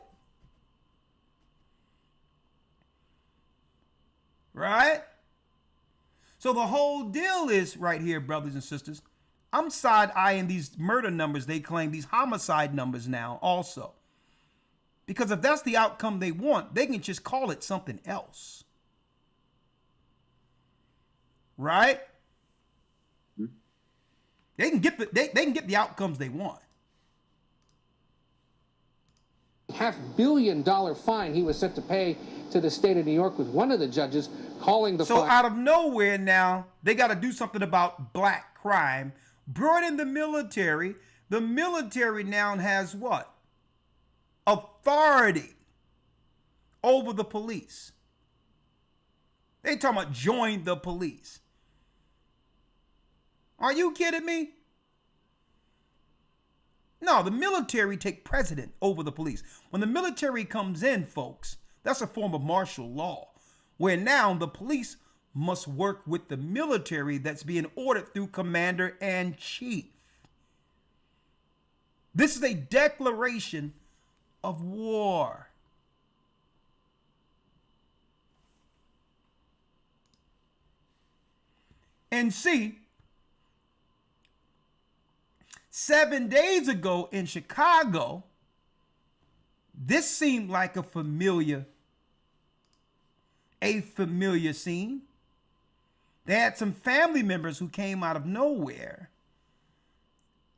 Right? So the whole deal is right here, brothers and sisters. I'm side-eyeing these murder numbers they claim, these homicide numbers now also. Because if that's the outcome they want, they can just call it something else. right? They can get they can get the outcomes they want. $500 million fine he was set to pay to the state of New York, with one of the judges calling the So out of nowhere now, they got to do something about black crime. Brought in the military. The military now has what? Authority over the police. They talking about join the police. Are you kidding me? No, the military take precedent over the police. When the military comes in, folks, that's a form of martial law, where now the police must work with the military that's being ordered through commander in chief. This is a declaration of war. And see, 7 days ago in Chicago, this seemed like a familiar scene. They had some family members who came out of nowhere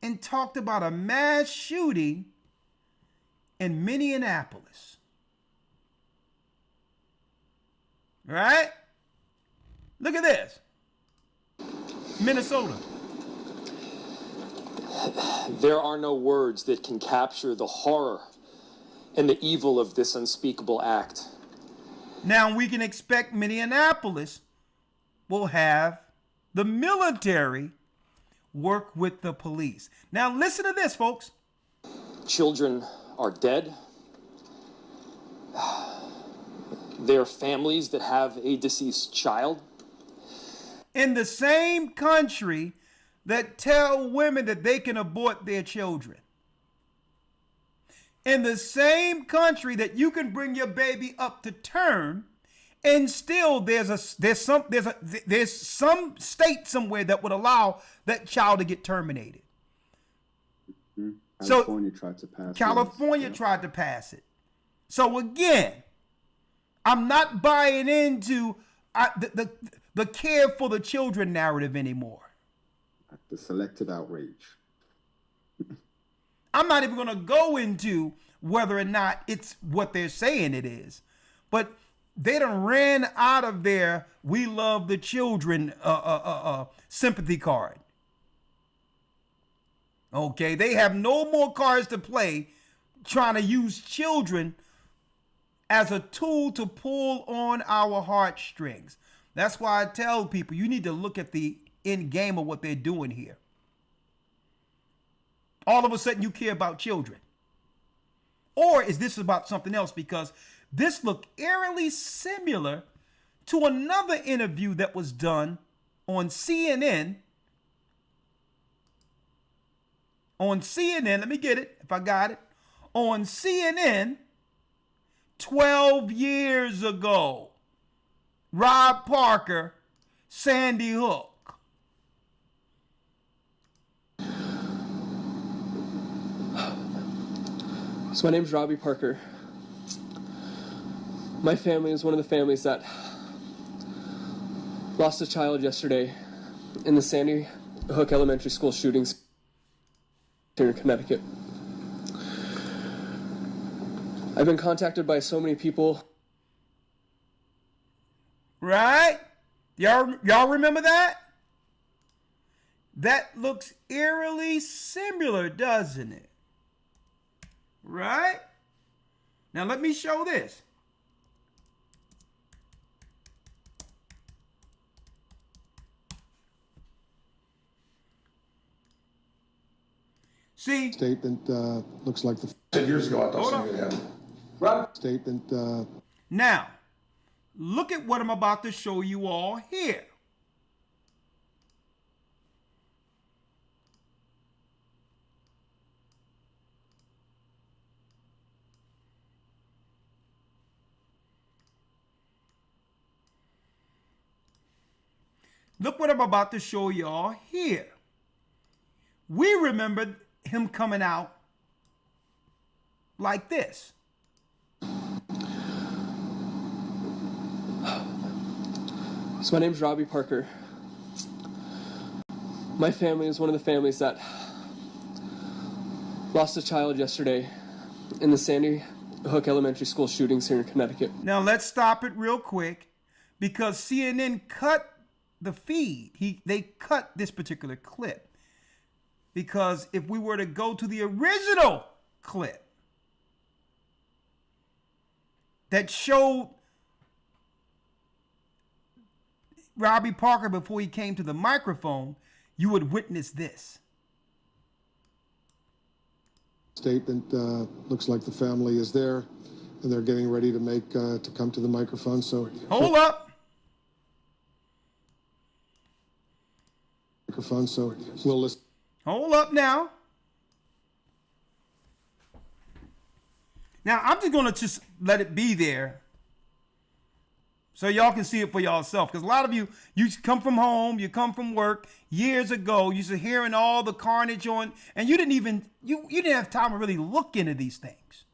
and talked about a mass shooting in Minneapolis. Right? Look at this. Minnesota. There are no words that can capture the horror and the evil of this unspeakable act. Now we can expect Minneapolis will have the military work with the police. Now listen to this, folks. Children are dead. There are families that have a deceased child. In the same country that tell women that they can abort their children. In the same country that you can bring your baby up to term, and still there's some state somewhere that would allow that child to get terminated. California tried to pass. California tried to pass it. So again, I'm not buying into the care for the children narrative anymore. The selective outrage. I'm not even going to go into whether or not it's what they're saying it is, but they done ran out of their "we love the children" sympathy card. Okay, they have no more cards to play trying to use children as a tool to pull on our heartstrings. That's why I tell people you need to look at the end game of what they're doing here. All of a sudden you care about children. Or is this about something else? Because this looked eerily similar to another interview that was done on CNN. On CNN, let me get it if I got it. On CNN 12 years ago. Rob Parker, Sandy Hook. So my name's Robbie Parker. My family is one of the families that lost a child yesterday in the Sandy Hook Elementary School shootings here in Connecticut. I've been contacted by so many people. Right? Y'all remember that? That looks eerily similar, doesn't it? Right? Now let me show this. See? Statement looks like the 10 years ago, I thought something had happened. Right. statement. Now, look at what I'm about to show you all here. Look what I'm about to show y'all here. We remember him coming out like this. So my name's Robbie Parker. My family is one of the families that lost a child yesterday in the Sandy Hook Elementary School shootings here in Connecticut. Now let's stop it real quick because CNN cut the feed. They cut this particular clip because if we were to go to the original clip that showed Robbie Parker before he came to the microphone, you would witness this. Statement looks like the family is there, and they're getting ready to make to come to the microphone. So hold up. Microphone. So we'll listen. Hold up now. Now I'm just gonna just let it be there, so y'all can see it for yourself. Because a lot of you come from home, you come from work years ago, you used to hearing all the carnage on, and you didn't have time to really look into these things.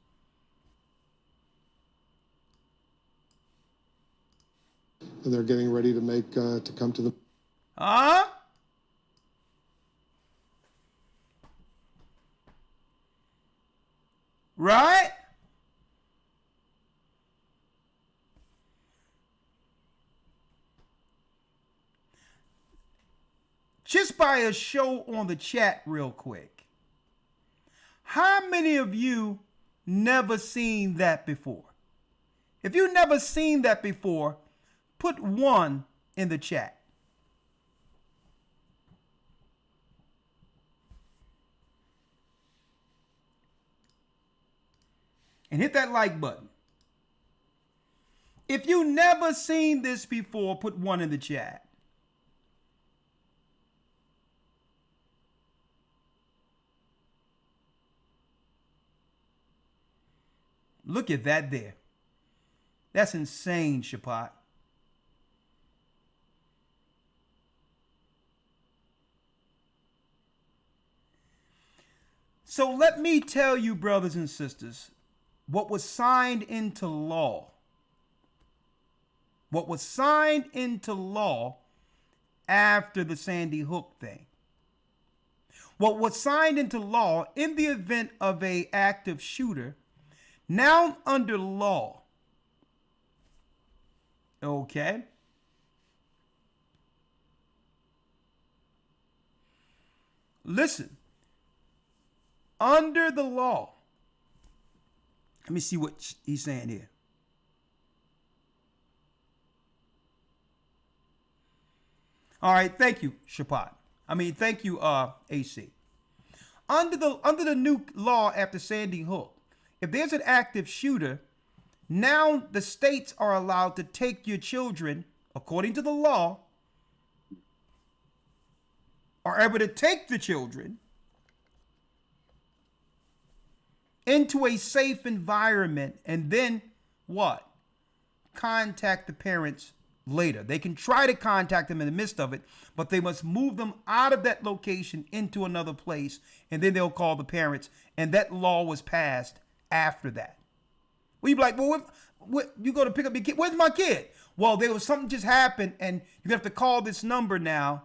And they're getting ready to make to come to the. Right? Just by a show on the chat real quick. How many of you never seen that before? If you've never seen that before, put 1 in the chat. And hit that like button. If you never seen this before, put 1 in the chat. Look at that there. That's insane, Shapat. So let me tell you, brothers and sisters, what was signed into law. What was signed into law after the Sandy Hook thing. What was signed into law in the event of an active shooter, now under law. Okay? Listen. Under the law. Let me see what he's saying here. All right, thank you, Shapat. Thank you, AC. Under the new law after Sandy Hook, if there's an active shooter, now the states are allowed to take your children, according to the law, are able to take the children into a safe environment and then what? Contact the parents later. They can try to contact them in the midst of it, but they must move them out of that location into another place, and then they'll call the parents, and that law was passed after that. Well, you be like, well, you go to pick up your kid. Where's my kid? Well, there was something just happened, and you have to call this number now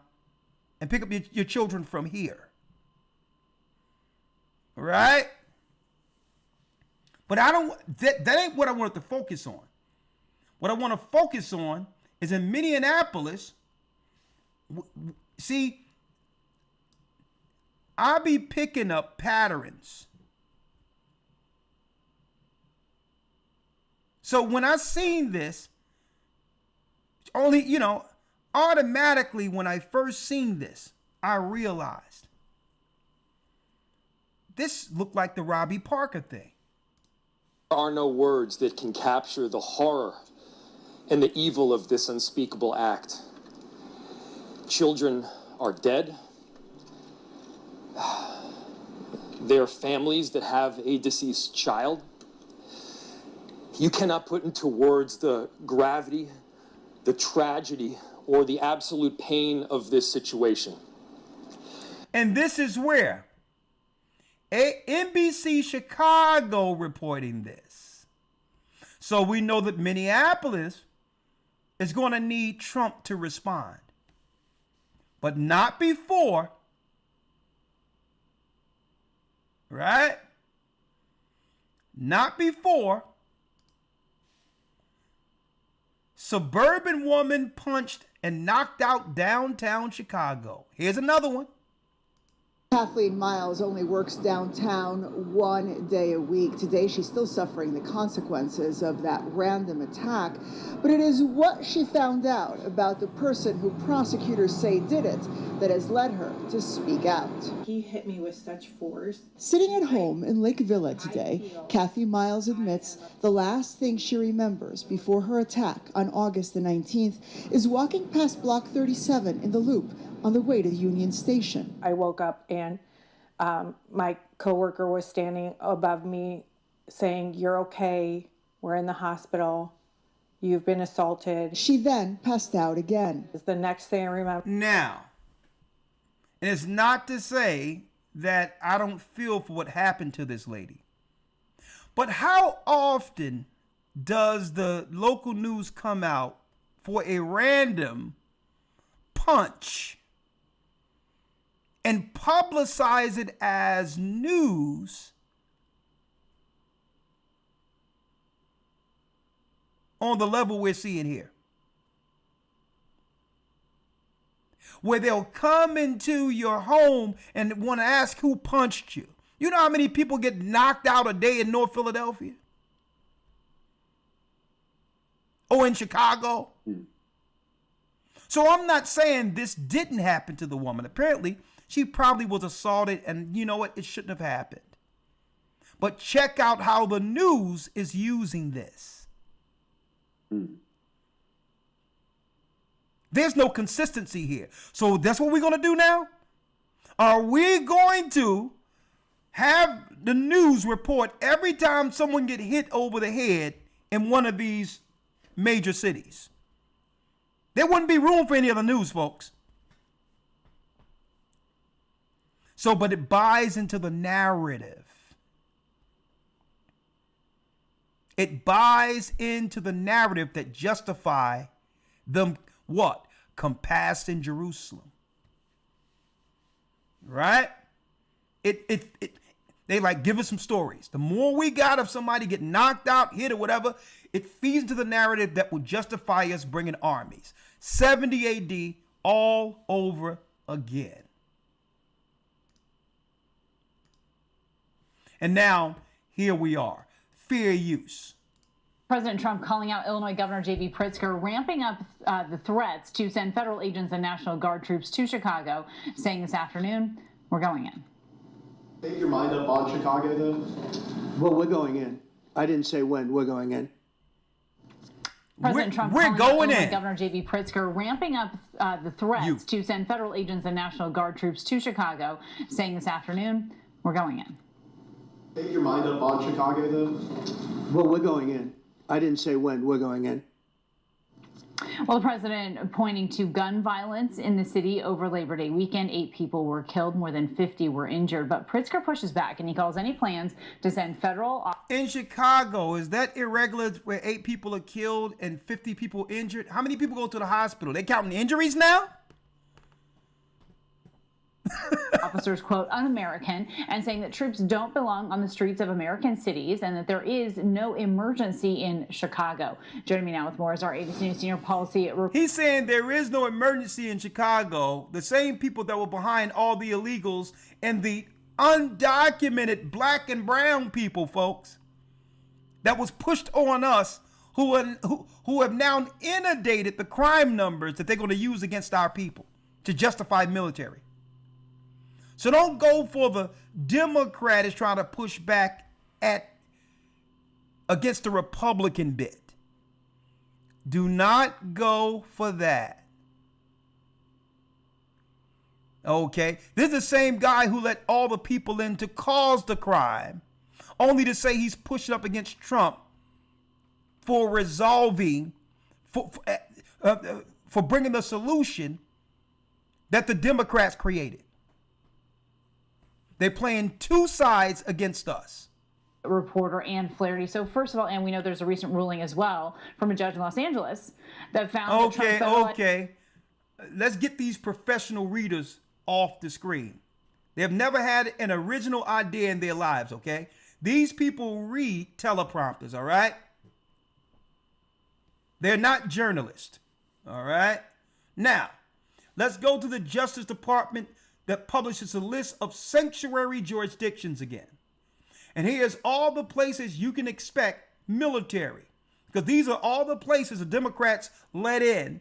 and pick up your children from here. All right? But that ain't what I wanted to focus on. What I want to focus on is in Minneapolis. See, I be picking up patterns. So when I seen this, automatically when I first seen this, I realized this looked like the Robbie Parker thing. There are no words that can capture the horror and the evil of this unspeakable act. Children are dead. There are families that have a deceased child. You cannot put into words the gravity, the tragedy, or the absolute pain of this situation. And this is where NBC Chicago reporting this. So we know that Minneapolis is going to need Trump to respond. but not before, right? Not before suburban woman punched and knocked out downtown Chicago. Here's another one. Kathleen Miles only works downtown 1 day a week. Today, she's still suffering the consequences of that random attack. But it is what she found out about the person who prosecutors say did it that has led her to speak out. He hit me with such force. Sitting at home in Lake Villa today, Kathy Miles admits the last thing she remembers before her attack on August the 19th is walking past Block 37 in the Loop on the way to the Union Station. I woke up and my coworker was standing above me saying, "You're okay, we're in the hospital, you've been assaulted." She then passed out again. It's the next thing I remember. Now, and it's not to say that I don't feel for what happened to this lady, but how often does the local news come out for a random punch and publicize it as news on the level we're seeing here? Where they'll come into your home and want to ask who punched you. You know how many people get knocked out a day in North Philadelphia? Or in Chicago? So I'm not saying this didn't happen to the woman. Apparently, she probably was assaulted, and you know what? It shouldn't have happened. But check out how the news is using this. There's no consistency here. So that's what we're going to do now? Are we going to have the news report every time someone get hit over the head in one of these major cities? There wouldn't be room for any other news, folks. So, but it buys into the narrative. It buys into the narrative that justify them what? Compassing Jerusalem. Right? They like, give us some stories. The more we got of somebody getting knocked out, hit or whatever, it feeds into the narrative that will justify us bringing armies. 70 AD all over again. And now, here we are. Fair use. President Trump calling out Illinois Governor J.B. Pritzker, ramping up the threats to send federal agents and National Guard troops to Chicago, saying this afternoon, we're going in. Make your mind up on Chicago, though? Well, we're going in. I didn't say when. We're going in. President Trump we're calling going out Illinois in. Governor J.B. Pritzker, ramping up the threats to send federal agents and National Guard troops to Chicago, saying this afternoon, we're going in. Make your mind up on Chicago, though? Well, we're going in. I didn't say when. We're going in. Well, the president pointing to gun violence in the city over Labor Day weekend. 8 people were killed, more than 50 were injured. But Pritzker pushes back, and he calls any plans to send federal... In Chicago, is that irregular where 8 people are killed and 50 people injured? How many people go to the hospital? They counting injuries now? Officers, quote, un-American, and saying that troops don't belong on the streets of American cities and that there is no emergency in Chicago. Joining me now with more is our ABC News senior policy reporter. He's saying there is no emergency in Chicago. The same people that were behind all the illegals and the undocumented black and brown people, folks, that was pushed on us, who have now inundated the crime numbers that they're going to use against our people to justify military. So don't go for the Democrats trying to push back against the Republican bit. Do not go for that. Okay? This is the same guy who let all the people in to cause the crime, only to say he's pushing up against Trump for resolving, for bringing the solution that the Democrats created. They're playing two sides against us. Reporter Ann Flaherty. So first of all, and we know there's a recent ruling as well from a judge in Los Angeles that found that Trump let's get these professional readers off the screen. They have never had an original idea in their lives, okay? These people read teleprompters, all right? They're not journalists, all right? Now, let's go to the Justice Department that publishes a list of sanctuary jurisdictions again. And here's all the places you can expect military, because these are all the places the Democrats let in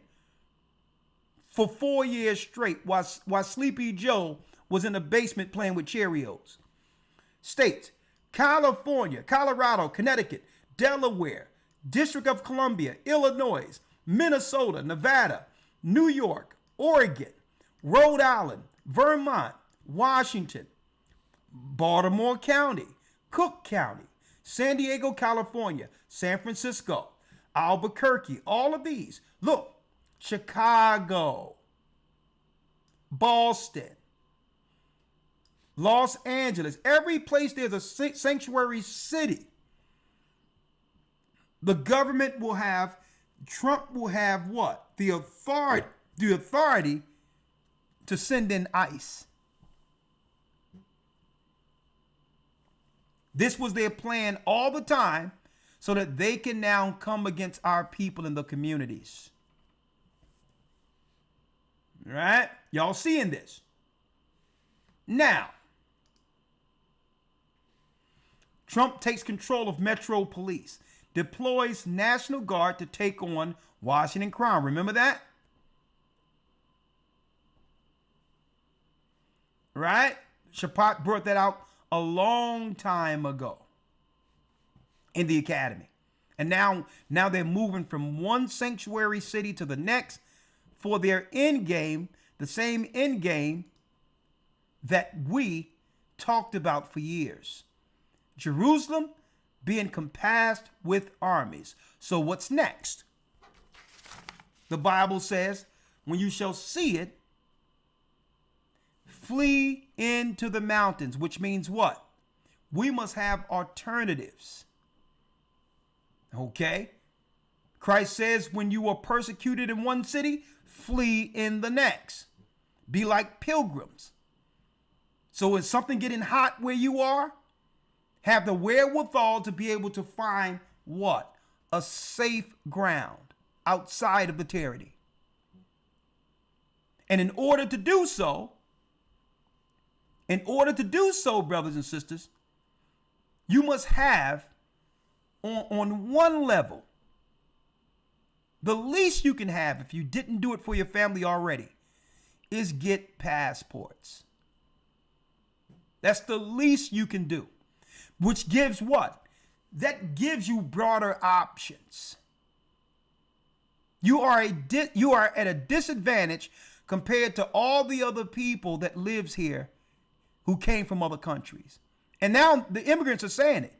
for 4 years straight while Sleepy Joe was in the basement playing with Cheerios. States: California, Colorado, Connecticut, Delaware, District of Columbia, Illinois, Minnesota, Nevada, New York, Oregon, Rhode Island, Vermont, Washington, Baltimore County, Cook County, San Diego, California, San Francisco, Albuquerque, all of these. Look, Chicago, Boston, Los Angeles, every place there's a sanctuary city, the government will have, Trump will have what? The authority to send in ICE. This was their plan all the time so that they can now come against our people in the communities. All right? Y'all seeing this? Now, Trump takes control of Metro Police, deploys National Guard to take on Washington crime. Remember that? Right? Chapat brought that out a long time ago in the academy. And now they're moving from one sanctuary city to the next for their end game, the same end game that we talked about for years. Jerusalem being compassed with armies. So what's next? The Bible says, when you shall see it, flee into the mountains, which means what? We must have alternatives. Okay? Christ says, when you are persecuted in one city, flee in the next. Be like pilgrims. So is something getting hot where you are? Have the wherewithal to be able to find what? A safe ground outside of the tyranny. And in order to do so, brothers and sisters, you must have on one level, the least you can have if you didn't do it for your family already, is get passports. That's the least you can do. Which gives what? That gives you broader options. You are at a disadvantage compared to all the other people that lives here who came from other countries. And now the immigrants are saying it.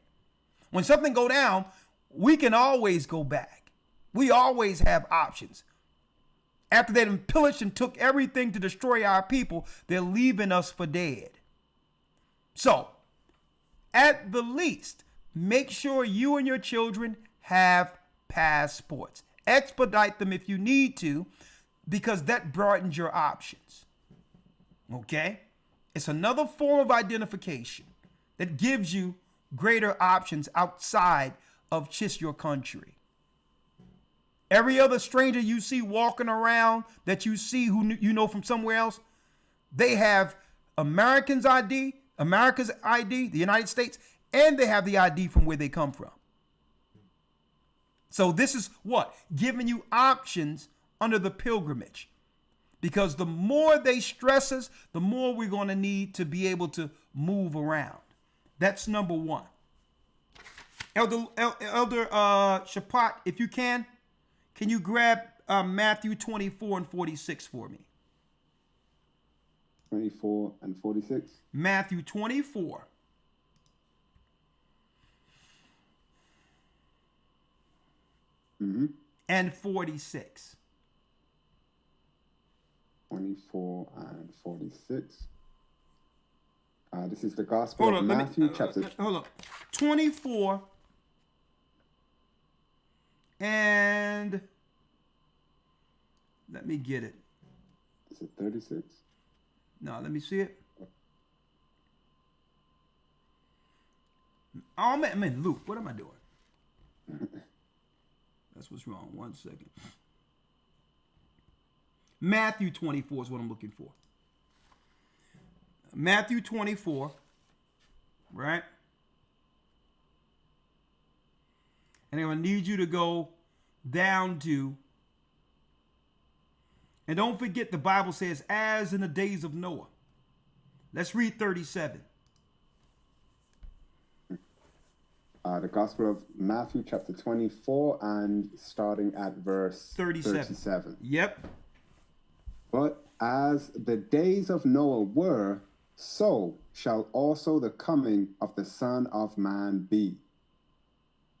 When something go down, we can always go back. We always have options. After they pillaged and took everything to destroy our people, they're leaving us for dead. So, at the least, make sure you and your children have passports. Expedite them if you need to, because that broadens your options. Okay? It's another form of identification that gives you greater options outside of just your country. Every other stranger you see walking around that you see who you know from somewhere else, they have America's ID, the United States, and they have the ID from where they come from. So this is what? Giving you options under the pilgrimage. Because the more they stress us, the more we're going to need to be able to move around. That's number one. Elder Chapat, if you can you grab Matthew 24 and 46 for me? 24 and 46? Matthew 24. Mm-hmm. And 46. 24 and 46. This is the Gospel of Matthew, chapter... Hold on. 24 and... Let me get it. Is it 36? No, let me see it. Oh, man, Luke, what am I doing? That's what's wrong. 1 second. Matthew 24 is what I'm looking for. Matthew 24, right? And I'm going to need you to go down to, and don't forget the Bible says, as in the days of Noah. Let's read 37. The Gospel of Matthew, chapter 24, and starting at verse 37. Yep. But as the days of Noah were, so shall also the coming of the Son of Man be.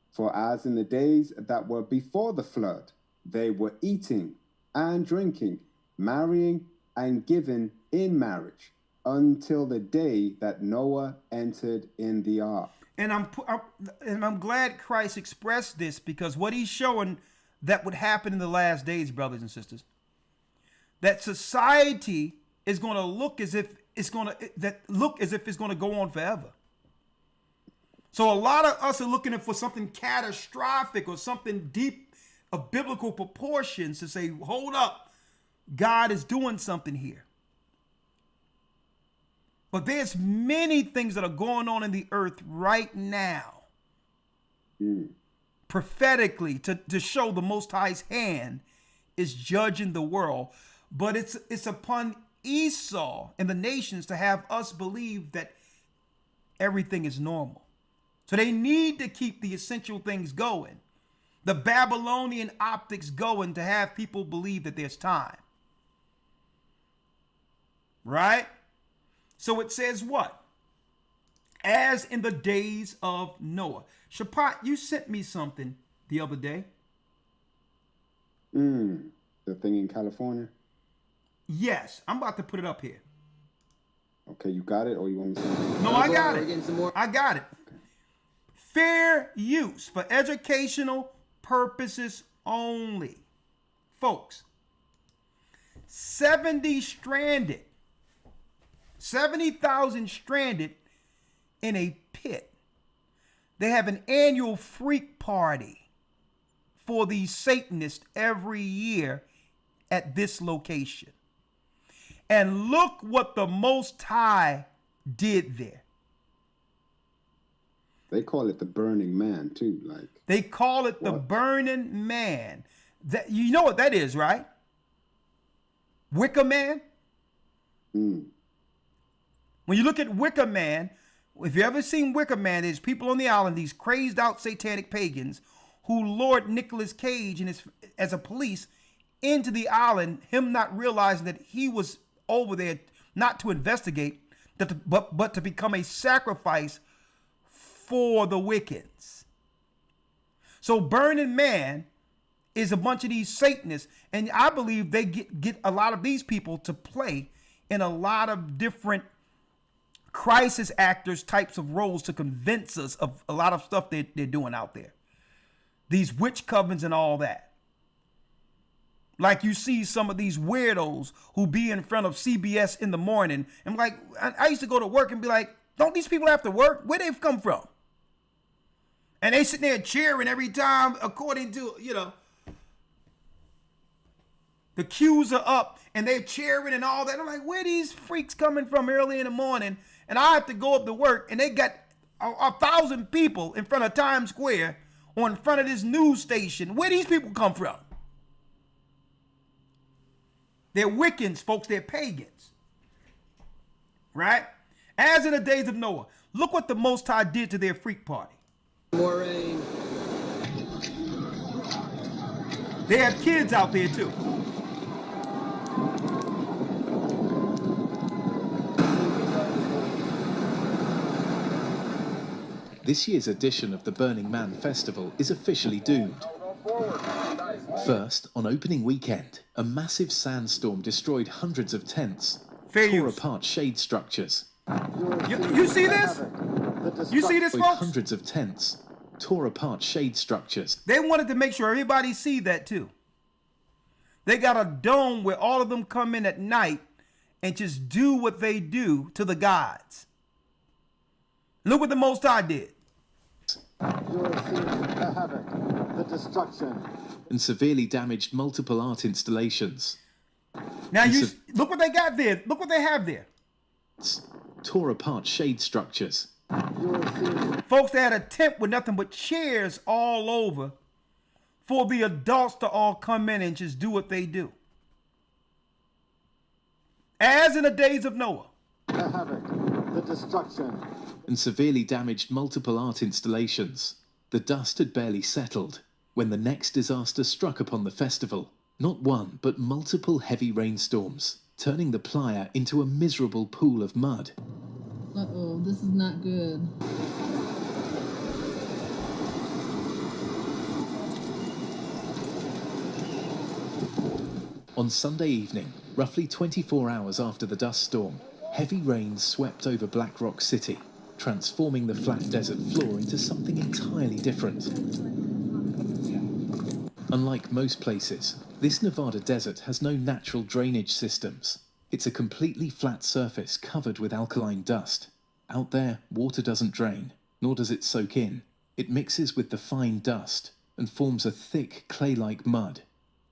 For as in the days that were before the flood, they were eating and drinking, marrying and giving in marriage, until the day that Noah entered in the ark. And I'm glad Christ expressed this, because what he's showing that would happen in the last days, brothers and sisters, that society is going to look as if it's going to go on forever. So a lot of us are looking for something catastrophic or something deep of biblical proportions to say, hold up, God is doing something here. But there's many things that are going on in the earth right now, prophetically, to show the Most High's hand is judging the world. But it's upon Esau and the nations to have us believe that everything is normal. So they need to keep the essential things going, the Babylonian optics going, to have people believe that there's time. Right? So it says what? As in the days of Noah. Shapat, you sent me something the other day. The thing in California? Yes, I'm about to put it up here. Okay, you got it, or you want me to send it? No, I got it. I got it. Okay. Fair use for educational purposes only. Folks, 70,000 stranded in a pit. They have an annual freak party for these Satanists every year at this location. And look what the Most High did there. They call it the Burning Man too, like. They call it the Burning Man. That, you know what that is, right? Wicker Man. When you look at Wicker Man, if you ever seen Wicker Man, there's people on the island, these crazed out satanic pagans, who lured Nicolas Cage and as a police into the island, him not realizing that he was over there not to investigate, but to become a sacrifice for the Wiccans. So Burning Man is a bunch of these Satanists, and I believe they get a lot of these people to play in a lot of different crisis actors types of roles to convince us of a lot of stuff they're doing out there. These witch covens and all that. Like you see some of these weirdos who be in front of CBS in the morning. And like, I used to go to work and be like, don't these people have to work? Where they've come from? And they sitting there cheering every time according to, the cues are up and they're cheering and all that. I'm like, where are these freaks coming from early in the morning? And I have to go up to work and they got 1,000 people in front of Times Square or in front of this news station. Where these people come from? They're Wiccans, folks. They're pagans. Right? As in the days of Noah. Look what the Most High did to their freak party. More rain. They have kids out there too. This year's edition of the Burning Man Festival is officially doomed. First, on opening weekend, a massive sandstorm destroyed hundreds of tents, tore apart shade structures. You see this? You see this, folks? Hundreds of tents, tore apart shade structures. They wanted to make sure everybody see that too. They got a dome where all of them come in at night and just do what they do to the gods. Look what the Most High did. You're seeing the havoc, the destruction. And severely damaged multiple art installations. Now look what they got there. Look what they have there. Tore apart shade structures. Folks, they had a tent with nothing but chairs all over for the adults to all come in and just do what they do. As in the days of Noah. The havoc, the destruction. And severely damaged multiple art installations. The dust had barely settled when the next disaster struck upon the festival. Not one, but multiple heavy rainstorms, turning the playa into a miserable pool of mud. Uh-oh, this is not good. On Sunday evening, roughly 24 hours after the dust storm, heavy rains swept over Black Rock City, transforming the flat desert floor into something entirely different. Unlike most places, this Nevada desert has no natural drainage systems. It's a completely flat surface covered with alkaline dust. Out there, water doesn't drain, nor does it soak in. It mixes with the fine dust and forms a thick, clay-like mud.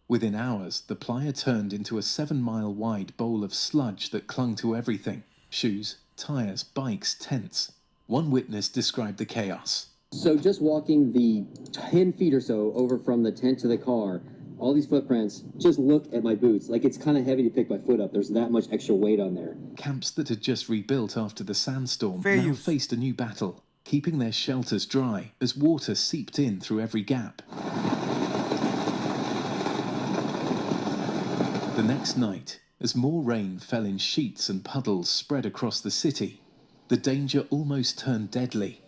Within hours, the playa turned into a 7-mile-wide bowl of sludge that clung to everything: shoes, tires, bikes, tents. One witness described the chaos. So just walking the 10 feet or so over from the tent to the car, all these footprints, just look at my boots. Like, it's kind of heavy to pick my foot up. There's that much extra weight on there. Camps that had just rebuilt after the sandstorm now faced a new battle, keeping their shelters dry as water seeped in through every gap. The next night, as more rain fell in sheets and puddles spread across the city, the danger almost turned deadly.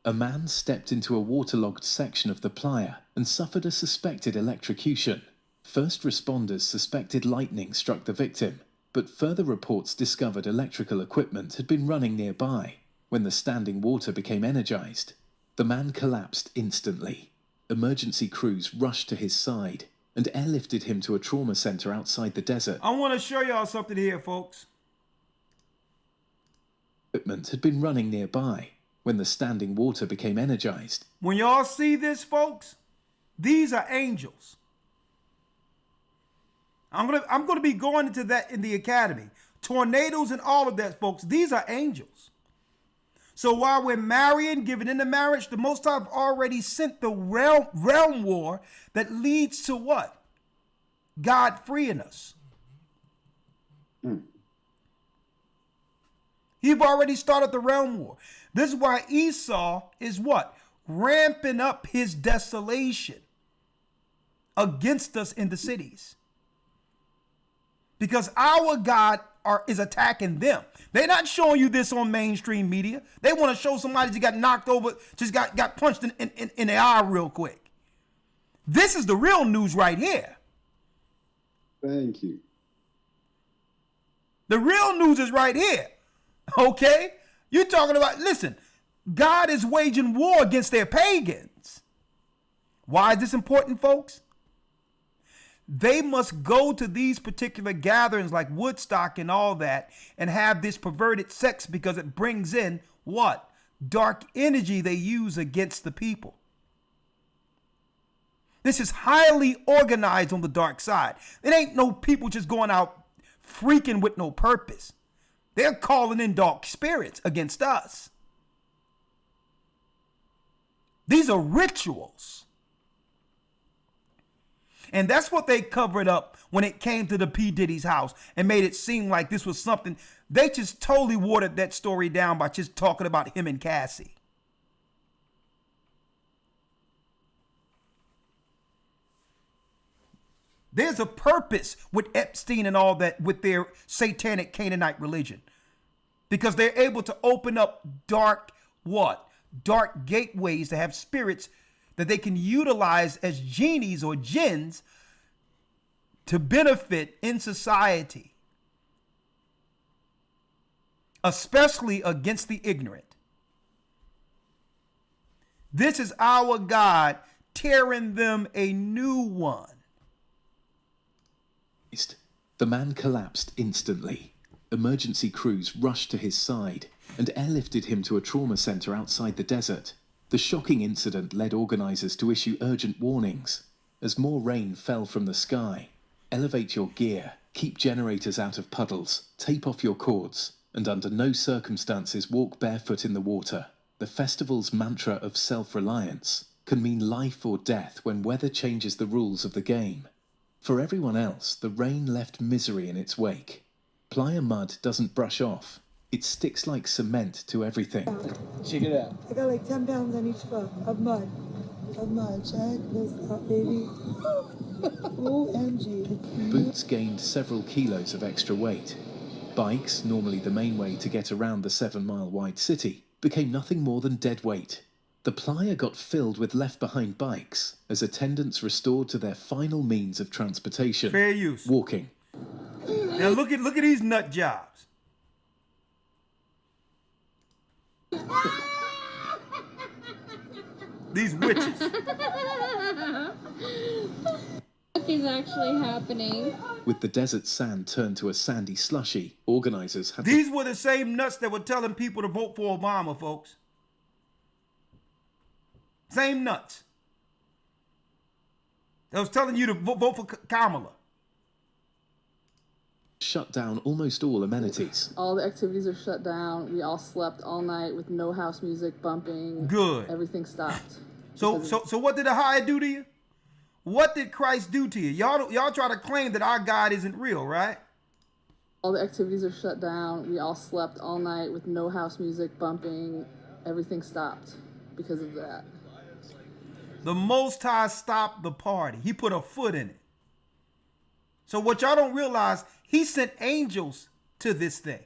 A man stepped into a waterlogged section of the playa and suffered a suspected electrocution. First responders suspected lightning struck the victim, but further reports discovered electrical equipment had been running nearby. When the standing water became energized, the man collapsed instantly. Emergency crews rushed to his side and airlifted him to a trauma center outside the desert. I want to show y'all something here, folks. Equipment had been running nearby when the standing water became energized. When y'all see this, folks, these are angels. I'm gonna be going into that in the academy. Tornadoes and all of that, folks. These are angels. So while we're marrying, giving into marriage, the Most High have already sent the realm war that leads to what? God freeing us. He've already started the realm war. This is why Esau is what? Ramping up his desolation against us in the cities. Because our God is attacking them. They're not showing you this on mainstream media. They want to show somebody that got knocked over, just got punched in the eye real quick. This is the real news right here. Thank you. The real news is right here. Okay? You're talking about, listen, God is waging war against their pagans. Why is this important, folks? They must go to these particular gatherings like Woodstock and all that and have this perverted sex because it brings in what? Dark energy they use against the people. This is highly organized on the dark side. It ain't no people just going out freaking with no purpose. They're calling in dark spirits against us. These are rituals. And that's what they covered up when it came to the P. Diddy's house and made it seem like this was something. They just totally watered that story down by just talking about him and Cassie. There's a purpose with Epstein and all that with their satanic Canaanite religion. Because they're able to open up dark what? Dark gateways to have spirits that they can utilize as genies or jinns to benefit in society, especially against the ignorant. This is our God tearing them a new one. The man collapsed instantly. Emergency crews rushed to his side and airlifted him to a trauma center outside the desert. The shocking incident led organizers to issue urgent warnings. As more rain fell from the sky, elevate your gear, keep generators out of puddles, tape off your cords, and under no circumstances walk barefoot in the water. The festival's mantra of self-reliance can mean life or death when weather changes the rules of the game. For everyone else, the rain left misery in its wake. Playa mud doesn't brush off. It sticks like cement to everything. Check it out. I got like 10 pounds on each foot of mud. Check this out, baby. OMG. Boots gained several kilos of extra weight. Bikes, normally the main way to get around the 7-mile-wide city, became nothing more than dead weight. The playa got filled with left-behind bikes as attendants restored to their final means of transportation. Fair use. Walking. Now look at these nut jobs. These witches. What is actually happening? With the desert sand turned to a sandy slushy, organizers had These were the same nuts that were telling people to vote for Obama, folks. Same nuts. That was telling you to vote for Kamala. shut down almost all amenities. All the activities are shut down. We all slept all night with no house music bumping. Good. Everything stopped. So what did the higher do to you? What did Christ do to you? Y'all try to claim that our God isn't real, right? All the activities are shut down. We all slept all night with no house music bumping. Everything stopped because of that. The Most High stopped the party. He put a foot in it. So what y'all don't realize, he sent angels to this thing.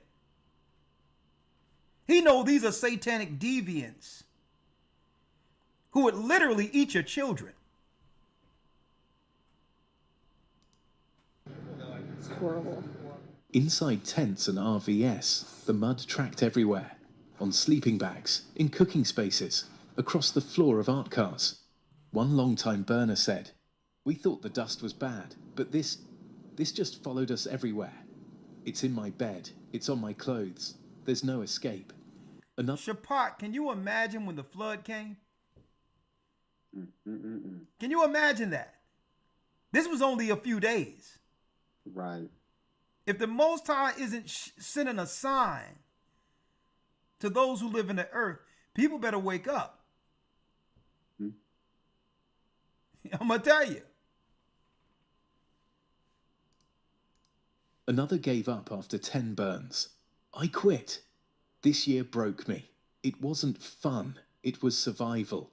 He knows these are satanic deviants who would literally eat your children. It's horrible. Inside tents and RVS, the mud tracked everywhere. On sleeping bags, in cooking spaces, across the floor of art cars. One longtime burner said, "We thought the dust was bad, but this just followed us everywhere. It's in my bed, it's on my clothes, there's no escape." Shapat, can you imagine when the flood came? Can you imagine that? This was only a few days. Right. If the Most High isn't sending a sign to those who live in the earth, people better wake up. I'm going to tell you. Another gave up after 10 burns. "I quit. This year broke me. It wasn't fun. It was survival."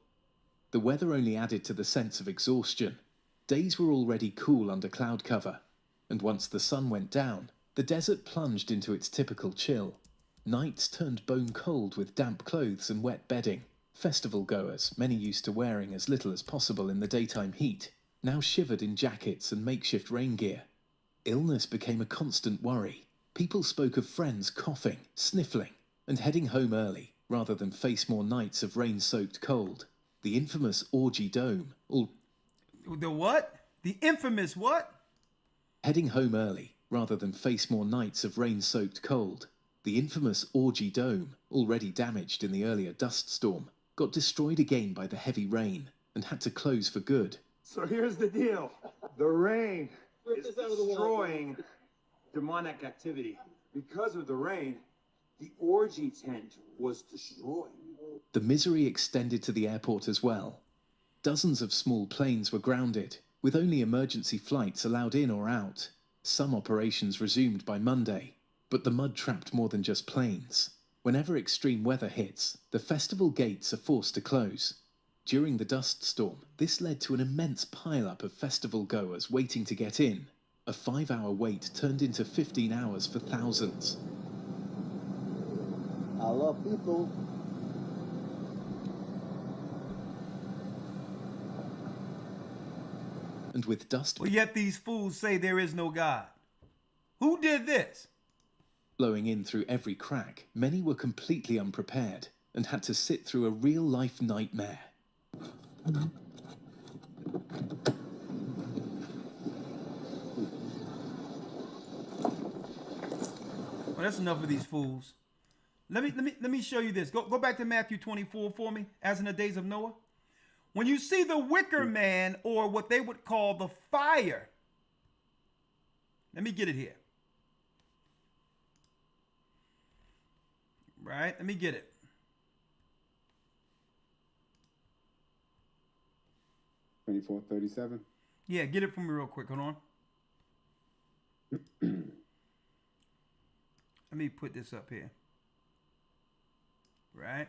The weather only added to the sense of exhaustion. Days were already cool under cloud cover, and once the sun went down, the desert plunged into its typical chill. Nights turned bone cold with damp clothes and wet bedding. Festival goers, many used to wearing as little as possible in the daytime heat, now shivered in jackets and makeshift rain gear. Illness became a constant worry. People spoke of friends coughing, sniffling, and heading home early, rather than face more nights of rain-soaked cold. The infamous orgy dome, The what? The infamous what? Heading home early, rather than face more nights of rain-soaked cold. The infamous orgy dome, already damaged in the earlier dust storm, got destroyed again by the heavy rain and had to close for good. So here's the deal. The rain is destroying demonic activity. Because of the rain, the orgy tent was destroyed. The misery extended to the airport as well. Dozens of small planes were grounded, with only emergency flights allowed in or out. Some operations resumed by Monday, but the mud trapped more than just planes. Whenever extreme weather hits, the festival gates are forced to close. During the dust storm, this led to an immense pile-up of festival goers waiting to get in. A 5-hour wait turned into 15 hours for thousands. I love people. And with dust... Well, yet these fools say there is no God. Who did this? Blowing in through every crack, many were completely unprepared and had to sit through a real-life nightmare. Well, that's enough of these fools. Let me show you this. Go back to Matthew 24 for me, as in the days of Noah. When you see the wicker man, or what they would call the fire, let me get it here. Right? Let me get it. 24:37. Yeah, get it for me real quick. Hold on. Let me put this up here. Right?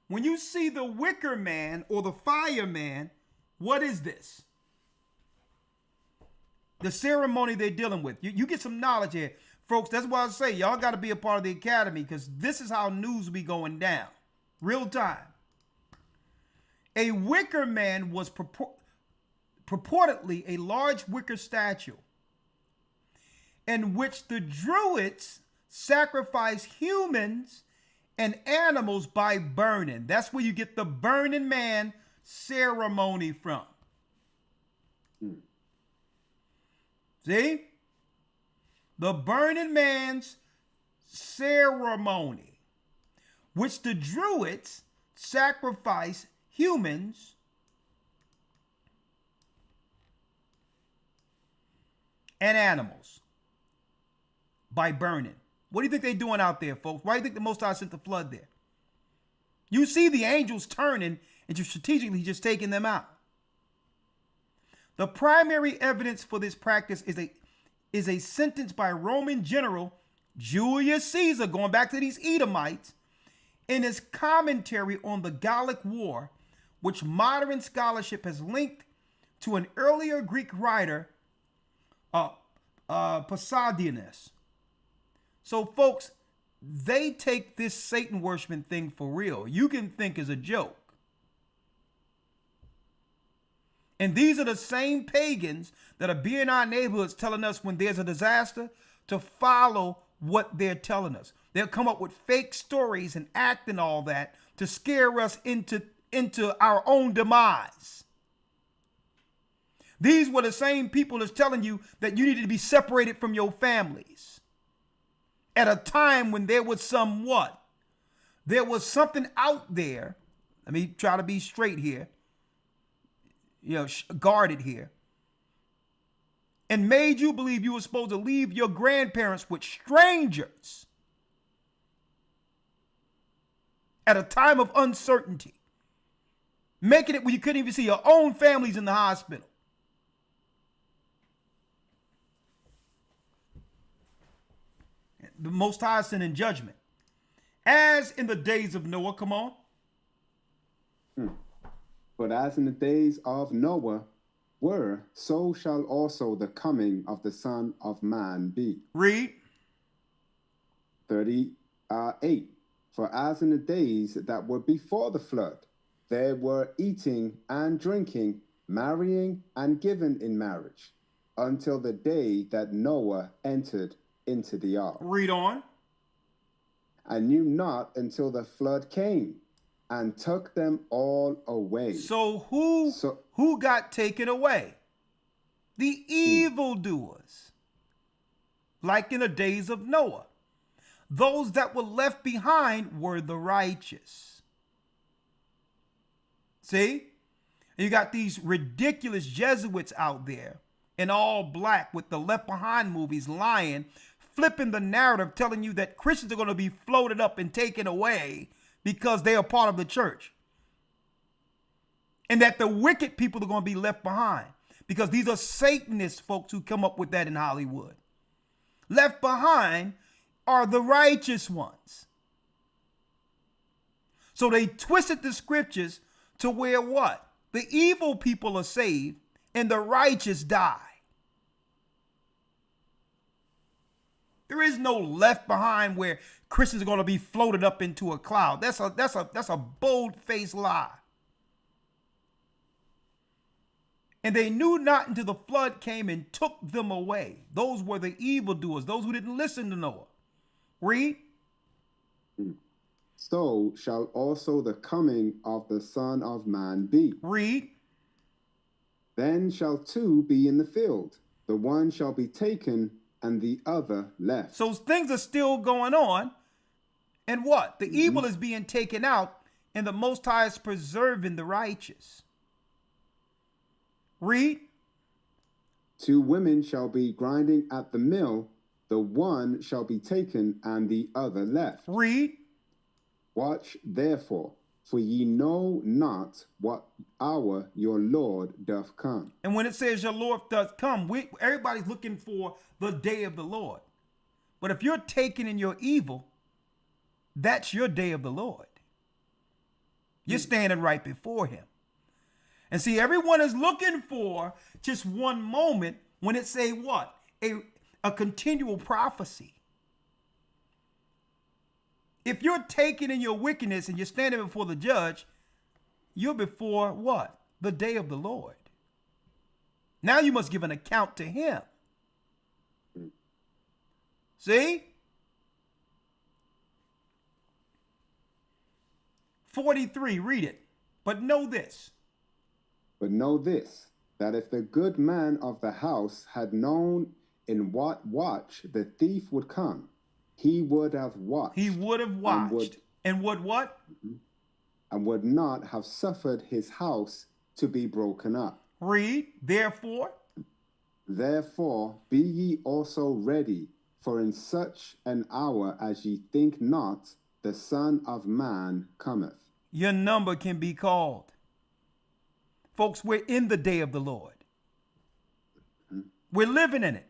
When you see the wicker man or the fireman, what is this? The ceremony they're dealing with. You get some knowledge here. Folks, that's why I say y'all got to be a part of the academy, because this is how news be going down. Real time. A wicker man was purportedly a large wicker statue in which the Druids sacrificed humans and animals by burning. That's where you get the burning man ceremony from. See? The burning man's ceremony, which the Druids sacrifice humans and animals by burning. What do you think they're doing out there, folks? Why do you think the Most High sent the flood there? You see the angels turning and just strategically just taking them out. The primary evidence for this practice is a sentence by Roman general Julius Caesar, going back to these Edomites, in his commentary on the Gallic War, which modern scholarship has linked to an earlier Greek writer, Pausanias. So, folks, they take this Satan worshiping thing for real. You can think it's a joke. And these are the same pagans that are being in our neighborhoods telling us when there's a disaster to follow what they're telling us. They'll come up with fake stories and act and all that to scare us into our own demise. These were the same people that's telling you that you needed to be separated from your families at a time when there was there was something out there. Let me try to be straight here. Guarded here, and made you believe you were supposed to leave your grandparents with strangers at a time of uncertainty, making it where you couldn't even see your own families in the hospital. The Most High sending judgment, as in the days of Noah. Come on. But as in the days of Noah were, so shall also the coming of the Son of Man be. Read. 38. For as in the days that were before the flood, they were eating and drinking, marrying and given in marriage, until the day that Noah entered into the ark. Read on. And knew not until the flood came and took them all away. So who got taken away? The evildoers. Like in the days of Noah. Those that were left behind were the righteous. See? And you got these ridiculous Jesuits out there in all black with the Left Behind movies lying, flipping the narrative, telling you that Christians are going to be floated up and taken away because they are part of the church. And that the wicked people are going to be left behind. Because these are Satanist folks who come up with that in Hollywood. Left behind are the righteous ones. So they twisted the scriptures to where what? The evil people are saved and the righteous die. There is no left behind where Christians are going to be floated up into a cloud. That's a bold-faced lie. And they knew not until the flood came and took them away. Those were the evildoers, those who didn't listen to Noah. Read. So shall also the coming of the Son of Man be. Read. Then shall two be in the field. The one shall be taken and the other left. So things are still going on. And what? The evil is being taken out, and the Most High is preserving the righteous. Read. 2 women shall be grinding at the mill, the one shall be taken and the other left. Read. Watch therefore, for ye know not what hour your Lord doth come. And when it says your Lord doth come, everybody's looking for the day of the Lord. But if you're taken in your evil, that's your day of the Lord. You're standing right before him. And see, everyone is looking for just one moment when it say what? A continual prophecy. If you're taken in your wickedness and you're standing before the judge, you're before what? The day of the Lord. Now you must give an account to him. See? 43, read it. But know this. But know this, that if the good man of the house had known in what watch the thief would come, he would have watched. He would have watched. And would what? And would not have suffered his house to be broken up. Read, therefore. Therefore be ye also ready, for in such an hour as ye think not, the Son of Man cometh. Your number can be called. Folks, we're in the day of the Lord. We're living in it.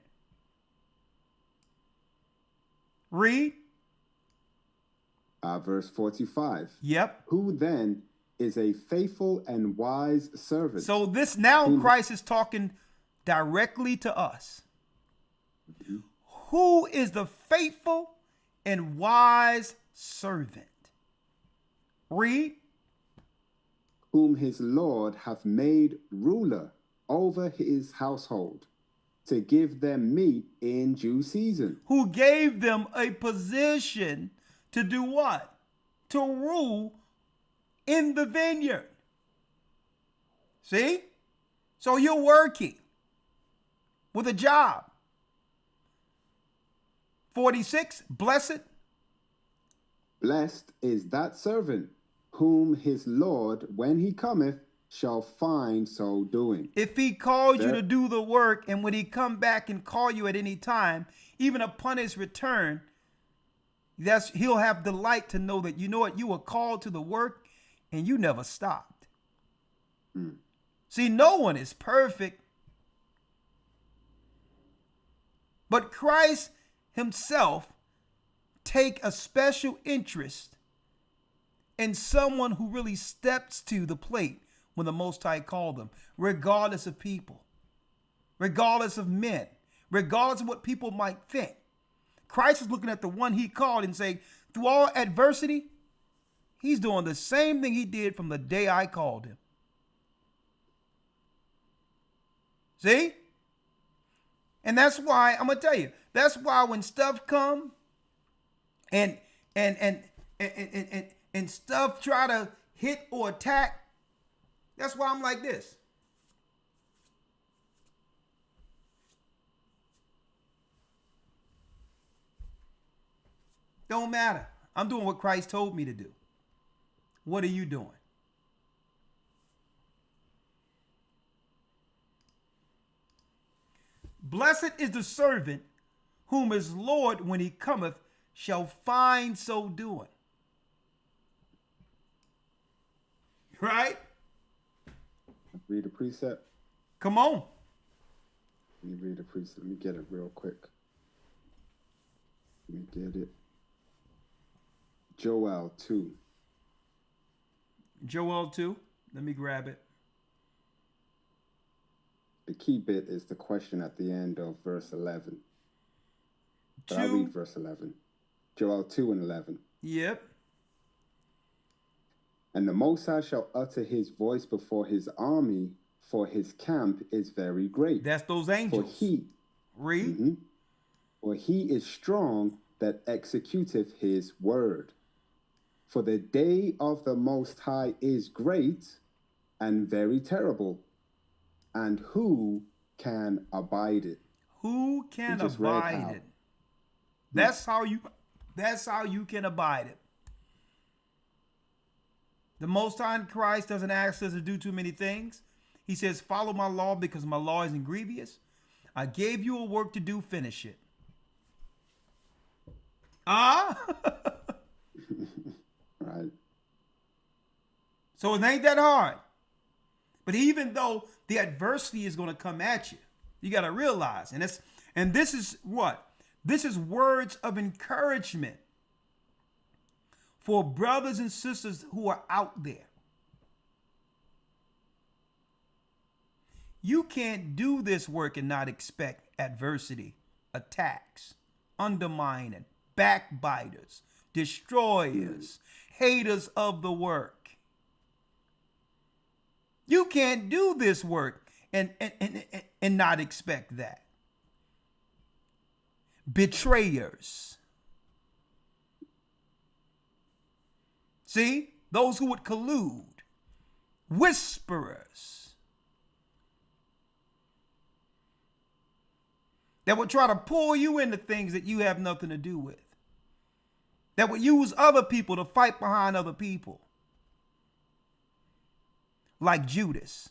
Read. Verse 45. Yep. Who then is a faithful and wise servant? So this now Christ is talking directly to us. Who is the faithful and wise servant? Read. Whom his Lord hath made ruler over his household, to give them meat in due season. Who gave them a position to do what? To rule in the vineyard. See? So you're working with a job. 46, blessed. Blessed is that servant whom his Lord, when he cometh, shall find so doing. If he calls you to do the work, and when he come back and call you at any time, even upon his return, he'll have delight to know that, you know what, you were called to the work and you never stopped. See, no one is perfect, but Christ himself take a special interest in someone who really steps to the plate when the Most High called them, regardless of people, regardless of men, regardless of what people might think. Christ is looking at the one he called and saying, through all adversity, he's doing the same thing he did from the day I called him. See? And that's why, I'm going to tell you, that's why when stuff come and stuff try to hit or attack, that's why I'm like this. Don't matter. I'm doing what Christ told me to do. What are you doing? Blessed is the servant whom his Lord, when he cometh, shall find so doing. Right? Read a precept. Come on. Let me read a precept. Let me get it real quick. Let me get it. Joel 2. Joel 2. Let me grab it. The key bit is the question at the end of verse 11. But I'll read verse 11. Joel 2 and 11. Yep. And the Most High shall utter his voice before his army, for his camp is very great. That's those angels. For he, read. For he is strong that executeth his word. For the day of the Most High is great and very terrible, and who can abide it? Who can abide it? That's how you can abide it. The Most High in Christ doesn't ask us to do too many things. He says, follow my law because my law isn't grievous. I gave you a work to do, finish it. Right. So it ain't that hard. But even though the adversity is going to come at you, you got to realize, and this is what? This is words of encouragement for brothers and sisters who are out there. You can't do this work and not expect adversity, attacks, undermining, backbiters, destroyers, haters of the work. You can't do this work and not expect that. Betrayers. See? Those who would collude. Whisperers. That would try to pull you into things that you have nothing to do with. That would use other people to fight behind other people. Like Judas.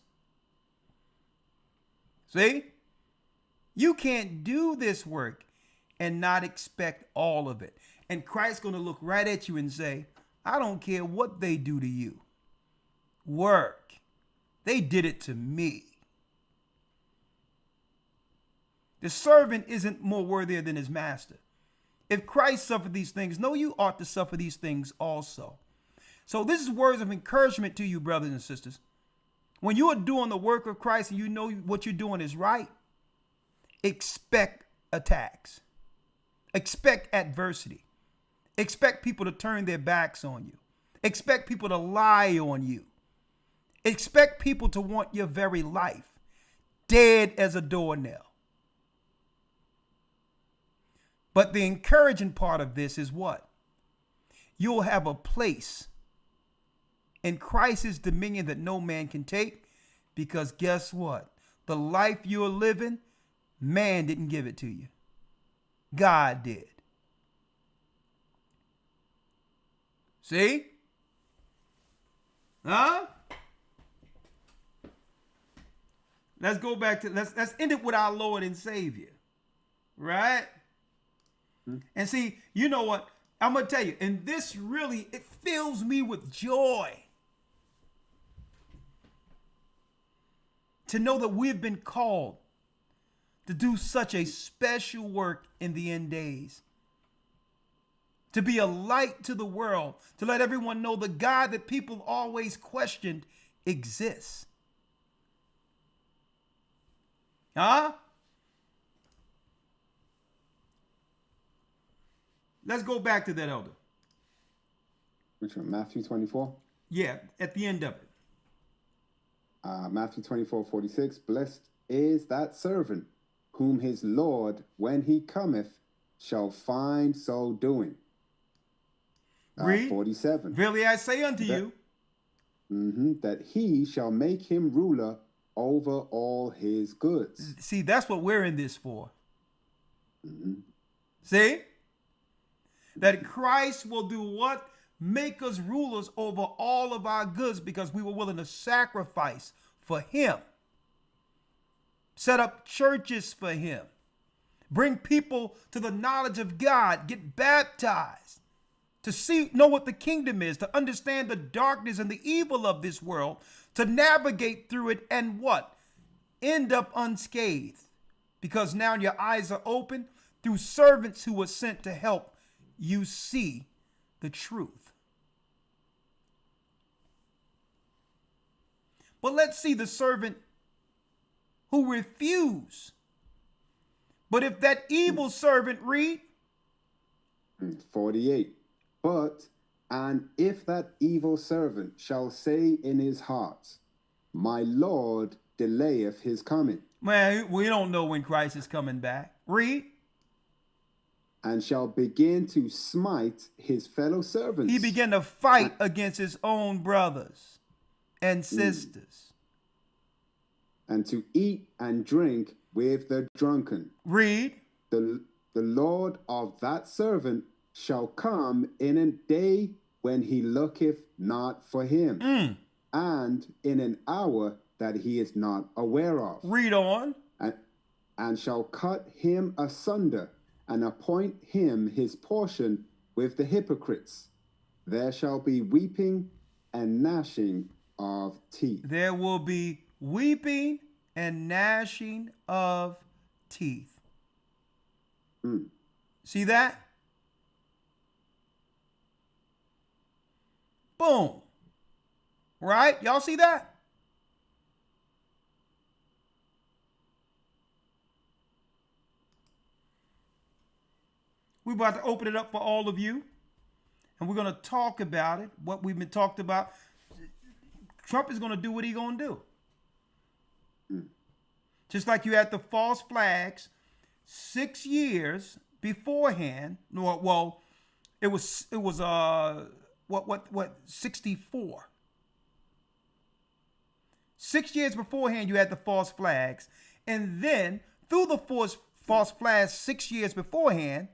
See? You can't do this work and not expect all of it. And Christ's going to look right at you and say, I don't care what they do to you. Work. They did it to me. The servant isn't more worthy than his master. If Christ suffered these things, no, you ought to suffer these things also. So this is words of encouragement to you, brothers and sisters. When you are doing the work of Christ and you know what you're doing is right, expect attacks. Expect adversity. Expect people to turn their backs on you. Expect people to lie on you. Expect people to want your very life dead as a doornail. But the encouraging part of this is what? You'll have a place in Christ's dominion that no man can take, because guess what? The life you're living, man didn't give it to you. God did. See? Huh? Let's go back to, let's end it with our Lord and Savior. Right? And see, you know what? I'm going to tell you, and this really, it fills me with joy to know that we've been called to do such a special work in the end days. To be a light to the world, to let everyone know the God that people always questioned exists. Huh? Let's go back to that, Elder. Which one? Matthew 24? Yeah, at the end of it. Matthew 24:46. Blessed is that servant whom his Lord, when he cometh, shall find so doing. Read. 47. Verily I say unto you. That he shall make him ruler over all his goods. See, that's what we're in this for. See? That Christ will do what? Make us rulers over all of our goods because we were willing to sacrifice for him. Set up churches for him. Bring people to the knowledge of God. Get baptized. To know what the kingdom is. To understand the darkness and the evil of this world. To navigate through it and what? End up unscathed. Because now your eyes are open through servants who were sent to help you see the truth. But let's see the servant who refused. But if that evil servant, read. 48. And if that evil servant shall say in his heart, my Lord delayeth his coming. Man, we don't know when Christ is coming back. Read. And shall begin to smite his fellow servants. He began to fight against his own brothers and sisters. And to eat and drink with the drunken. Read. The Lord of that servant shall come in a day when he looketh not for him, and in an hour that he is not aware of. Read on. And shall cut him asunder, and appoint him his portion with the hypocrites. There shall be weeping and gnashing of teeth. There will be weeping and gnashing of teeth. See that? Boom. Right? Y'all see that? We're about to open it up for all of you. And we're going to talk about it, what we've been talked about. Trump is going to do what he's going to do. Just like you had the false flags 6 years beforehand. Well, it was 64. 6 years beforehand, you had the false flags. And then through the false flags 6 years beforehand,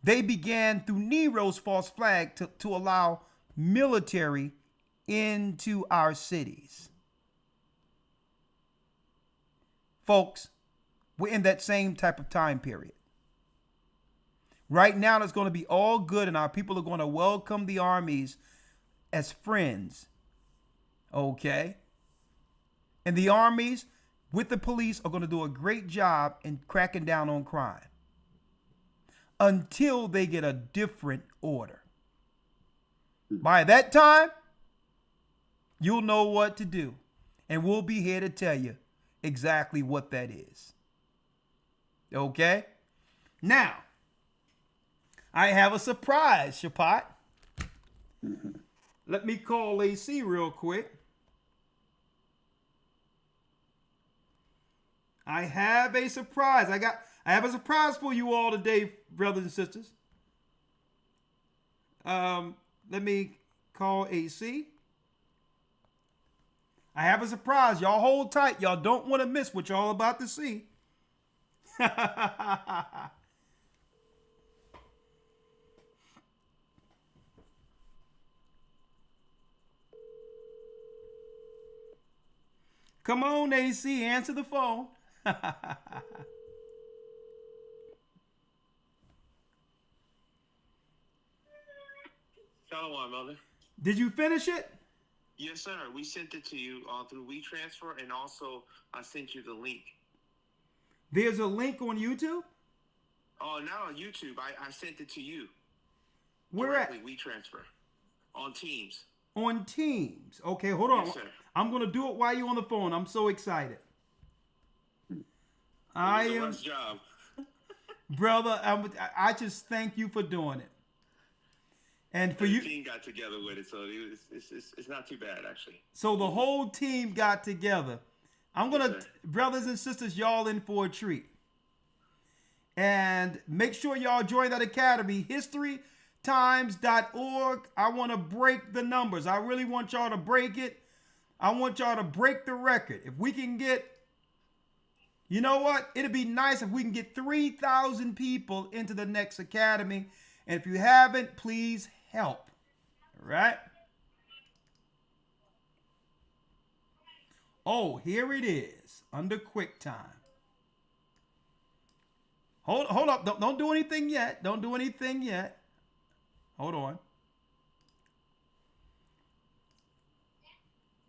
they began through Nero's false flag to allow military into our cities. Folks, we're in that same type of time period. Right now, it's going to be all good, and our people are going to welcome the armies as friends. Okay? And the armies with the police are going to do a great job in cracking down on crime until they get a different order. By that time, you'll know what to do. And we'll be here to tell you exactly what that is. Okay? Now, I have a surprise, Shapat. Let me call AC real quick. I have a surprise. I have a surprise for you all today, brothers and sisters. Let me call AC. I have a surprise. Y'all hold tight. Y'all don't want to miss what y'all about to see. Come on, AC, answer the phone. Shalom, Elder. Did you finish it? Yes, sir. We sent it to you through WeTransfer, and also I sent you the link. There's a link on YouTube? Oh, not on YouTube. I sent it to you. Where at? WeTransfer. On Teams. On Teams. Okay, hold on. Yes, sir. I'm going to do it while you're on the phone. I'm so excited. I am. Rush job. Brother, I just thank you for doing it. And for the you, team got together with it, so it's not too bad, actually. So the whole team got together. I'm going to, brothers and sisters, y'all in for a treat. And make sure y'all join that academy, historytimes.org. I want to break the numbers. I really want y'all to break it. I want y'all to break the record. If we can get, you know what? It'd be nice if we can get 3,000 people into the next academy. And if you haven't, please help. All right? Oh, here it is. Under QuickTime. Hold up. Don't do anything yet. Don't do anything yet. Hold on.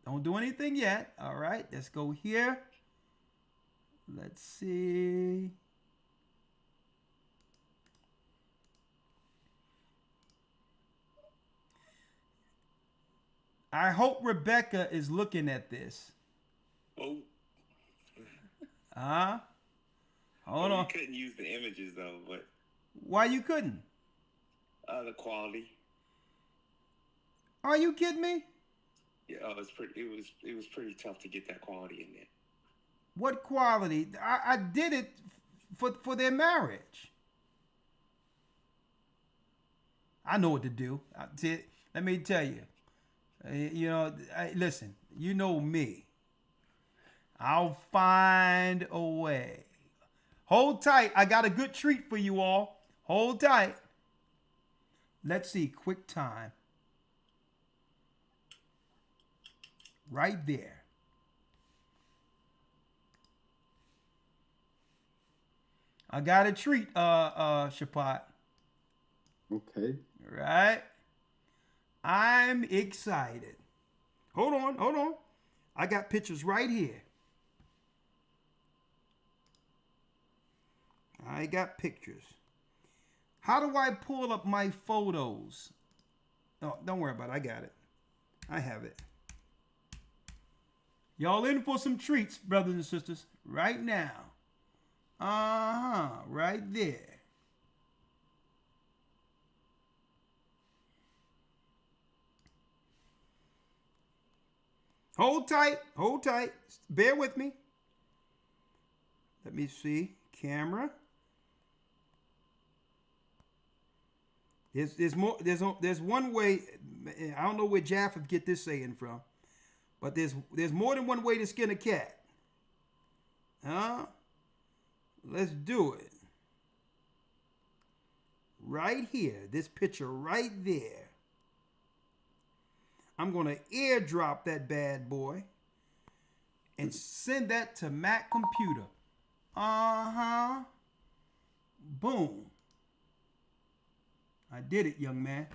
Don't do anything yet. All right. Let's go here. Let's see. I hope Rebecca is looking at this. Oh. Hold on. You couldn't use the images though, but why you couldn't? The quality. Are you kidding me? Yeah, it was pretty tough to get that quality in there. What quality? I did it for their marriage. I know what to do. Let me tell you. You know, listen, you know me. I'll find a way. Hold tight. I got a good treat for you all. Hold tight. Let's see. Quick time. Right there. I got a treat, Shapat. Okay. Right. I'm excited. Hold on. I got pictures right here. I got pictures. How do I pull up my photos? Oh, don't worry about it. I got it. I have it. Y'all in for some treats, brothers and sisters, right now. Right there. Hold tight. Bear with me. Let me see. Camera. There's more. There's one way. I don't know where Japheth get this saying from, but there's more than one way to skin a cat. Huh? Let's do it. Right here. This picture right there. I'm going to airdrop that bad boy and send that to Mac computer. Boom. I did it, young man.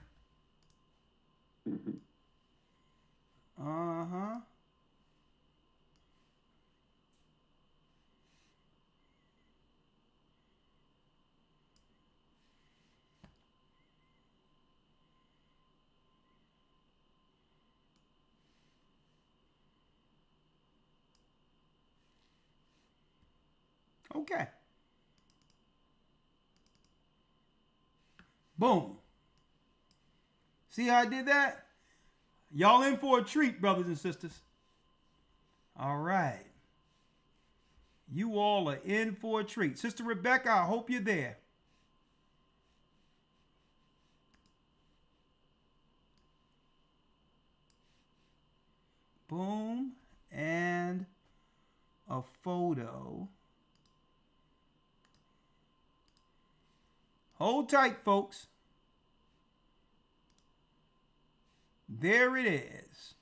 Okay. Boom. See how I did that? Y'all in for a treat, brothers and sisters. All right. You all are in for a treat. Sister Rebecca, I hope you're there. Boom. And a photo. Hold tight, folks. There it is.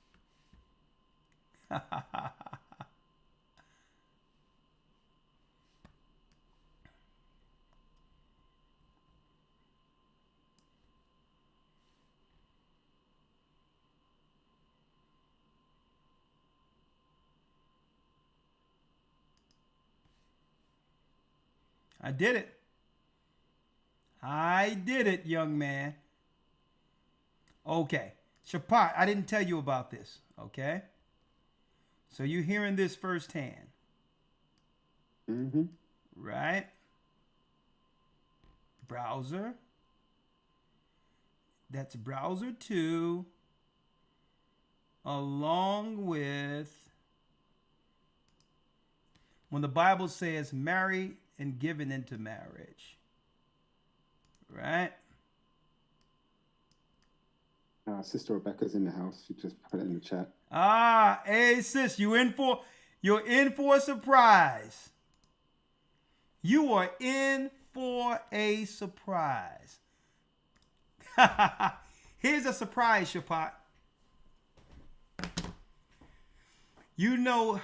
I did it. I did it, young man. Okay. Shapat, I didn't tell you about this, okay? So you're hearing this firsthand. Right? Browser. That's browser 2. Along with when the Bible says marry and given into marriage. Right? Sister Rebecca's in the house. She just put it in the chat. Hey sis, you're in for a surprise. You are in for a surprise. Here's a surprise, Shapat. You know,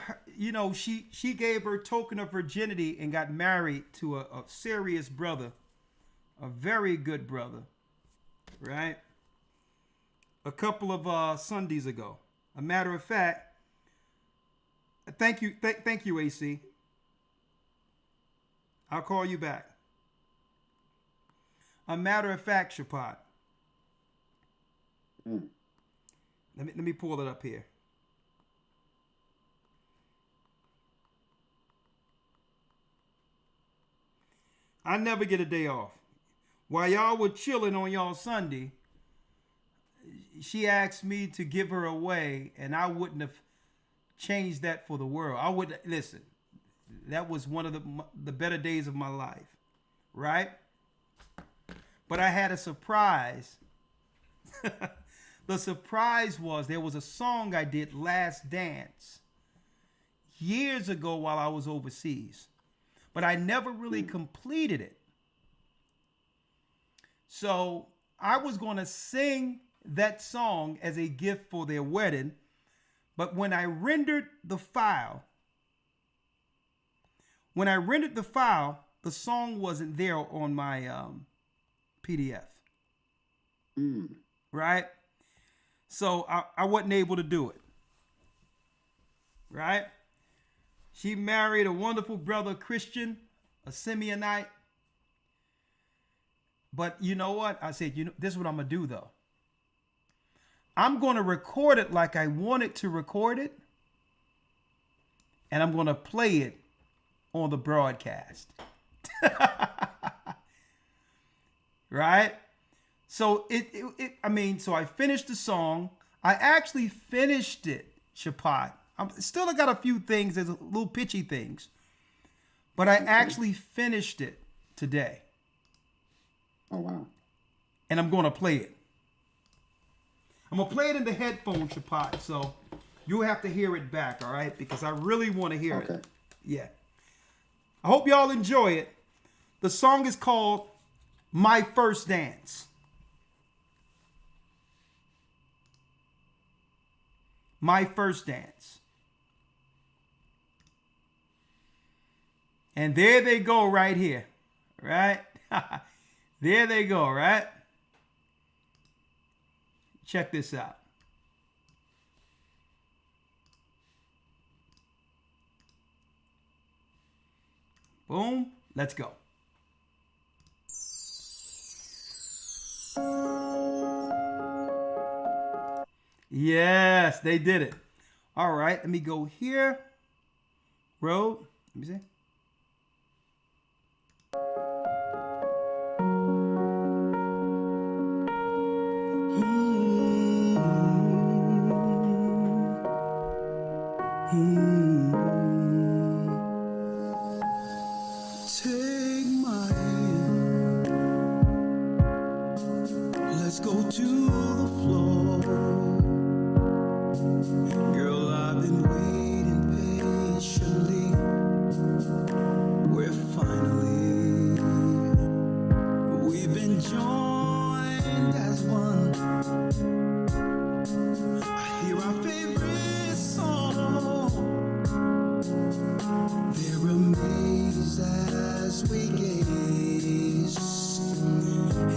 she gave her token of virginity and got married to a serious brother, a very good brother, right? A couple of Sundays ago. A matter of fact, thank you, AC. I'll call you back. A matter of fact, Shapat. Let me pull it up here. I never get a day off. While y'all were chilling on y'all Sunday, she asked me to give her away, and I wouldn't have changed that for the world. I would listen. That was one of the better days of my life, right? But I had a surprise. The surprise was there was a song I did, Last Dance, years ago while I was overseas. but I never really completed it. So I was going to sing that song as a gift for their wedding, but when I rendered the file, the song wasn't there on my PDF. Right? So I wasn't able to do it. Right? She married a wonderful brother, Christian, a Simeonite. But you know what? I said, this is what I'm going to do, though. I'm going to record it like I wanted to record it. And I'm going to play it on the broadcast. Right? So so I finished the song. I actually finished it, Shapat. I got a few things, there's a little pitchy things. But I actually finished it today. Oh, wow. And I'm going to play it. I'm going to play it in the headphone, Shapat. So you'll have to hear it back, all right? Because I really want to hear it. Yeah. I hope y'all enjoy it. The song is called My First Dance. My First Dance. And there they go right here. Right? There they go, right? Check this out. Boom. Let's go. Yes, they did it. All right, let me go here. Road. Let me see. Take my hand. Let's go to the floor. Girl, I've been waiting patiently. We've been joined as one. I hear our favorite song. They're amazed as we gaze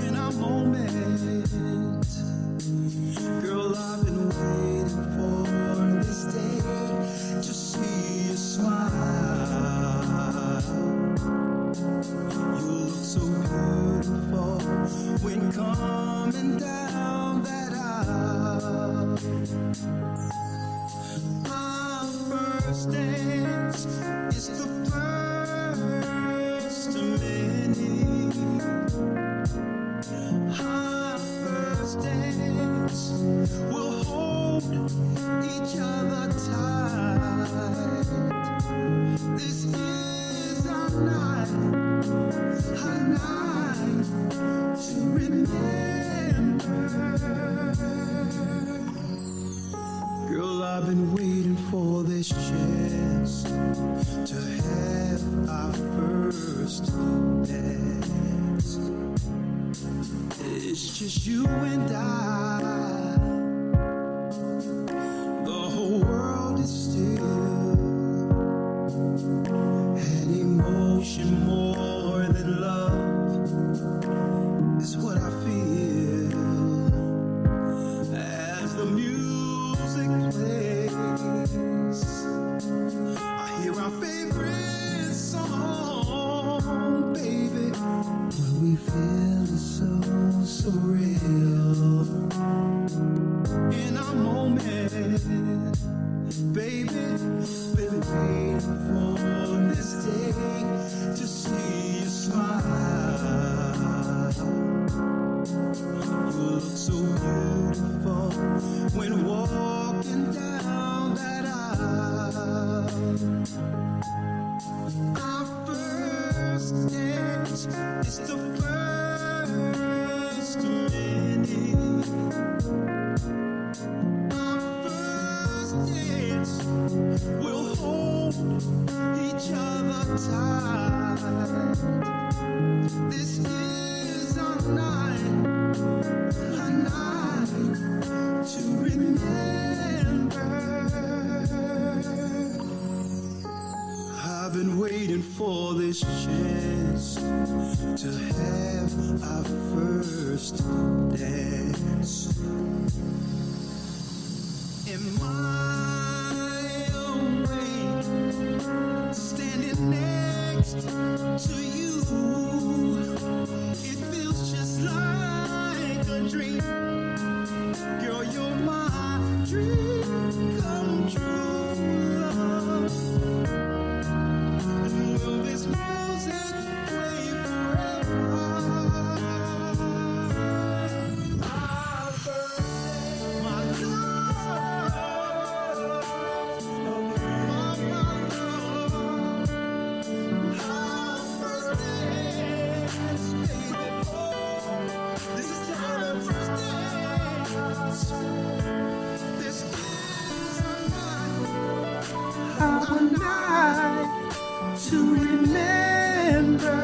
in our moment. Girl, I've been waiting for this day to see you smile. You look so beautiful when coming down that aisle. Our first dance is the first of many. Our first dance will hold each other tight. This is our night to remember. Girl, I've been waiting for this chance to have our first dance. It's just you and I. The whole world is still an emotion more than love is what I feel as the music plays. I hear our favorite song, baby, when we feel so real in our moment, baby, waiting for this day to see you smile. You look so beautiful when walking down that aisle. Our first dance is the first of many. Our first dance will hold each other tight. This is a night to remember. I've been waiting for this chance to have our first dance. Am I awake, standing next to you? It feels just like a dream. Girl, you're my dream come true, love. And will this music play forever? Our birthday, my love, my love. Our birthday, baby, oh, this is our first dance. This is our night to remember.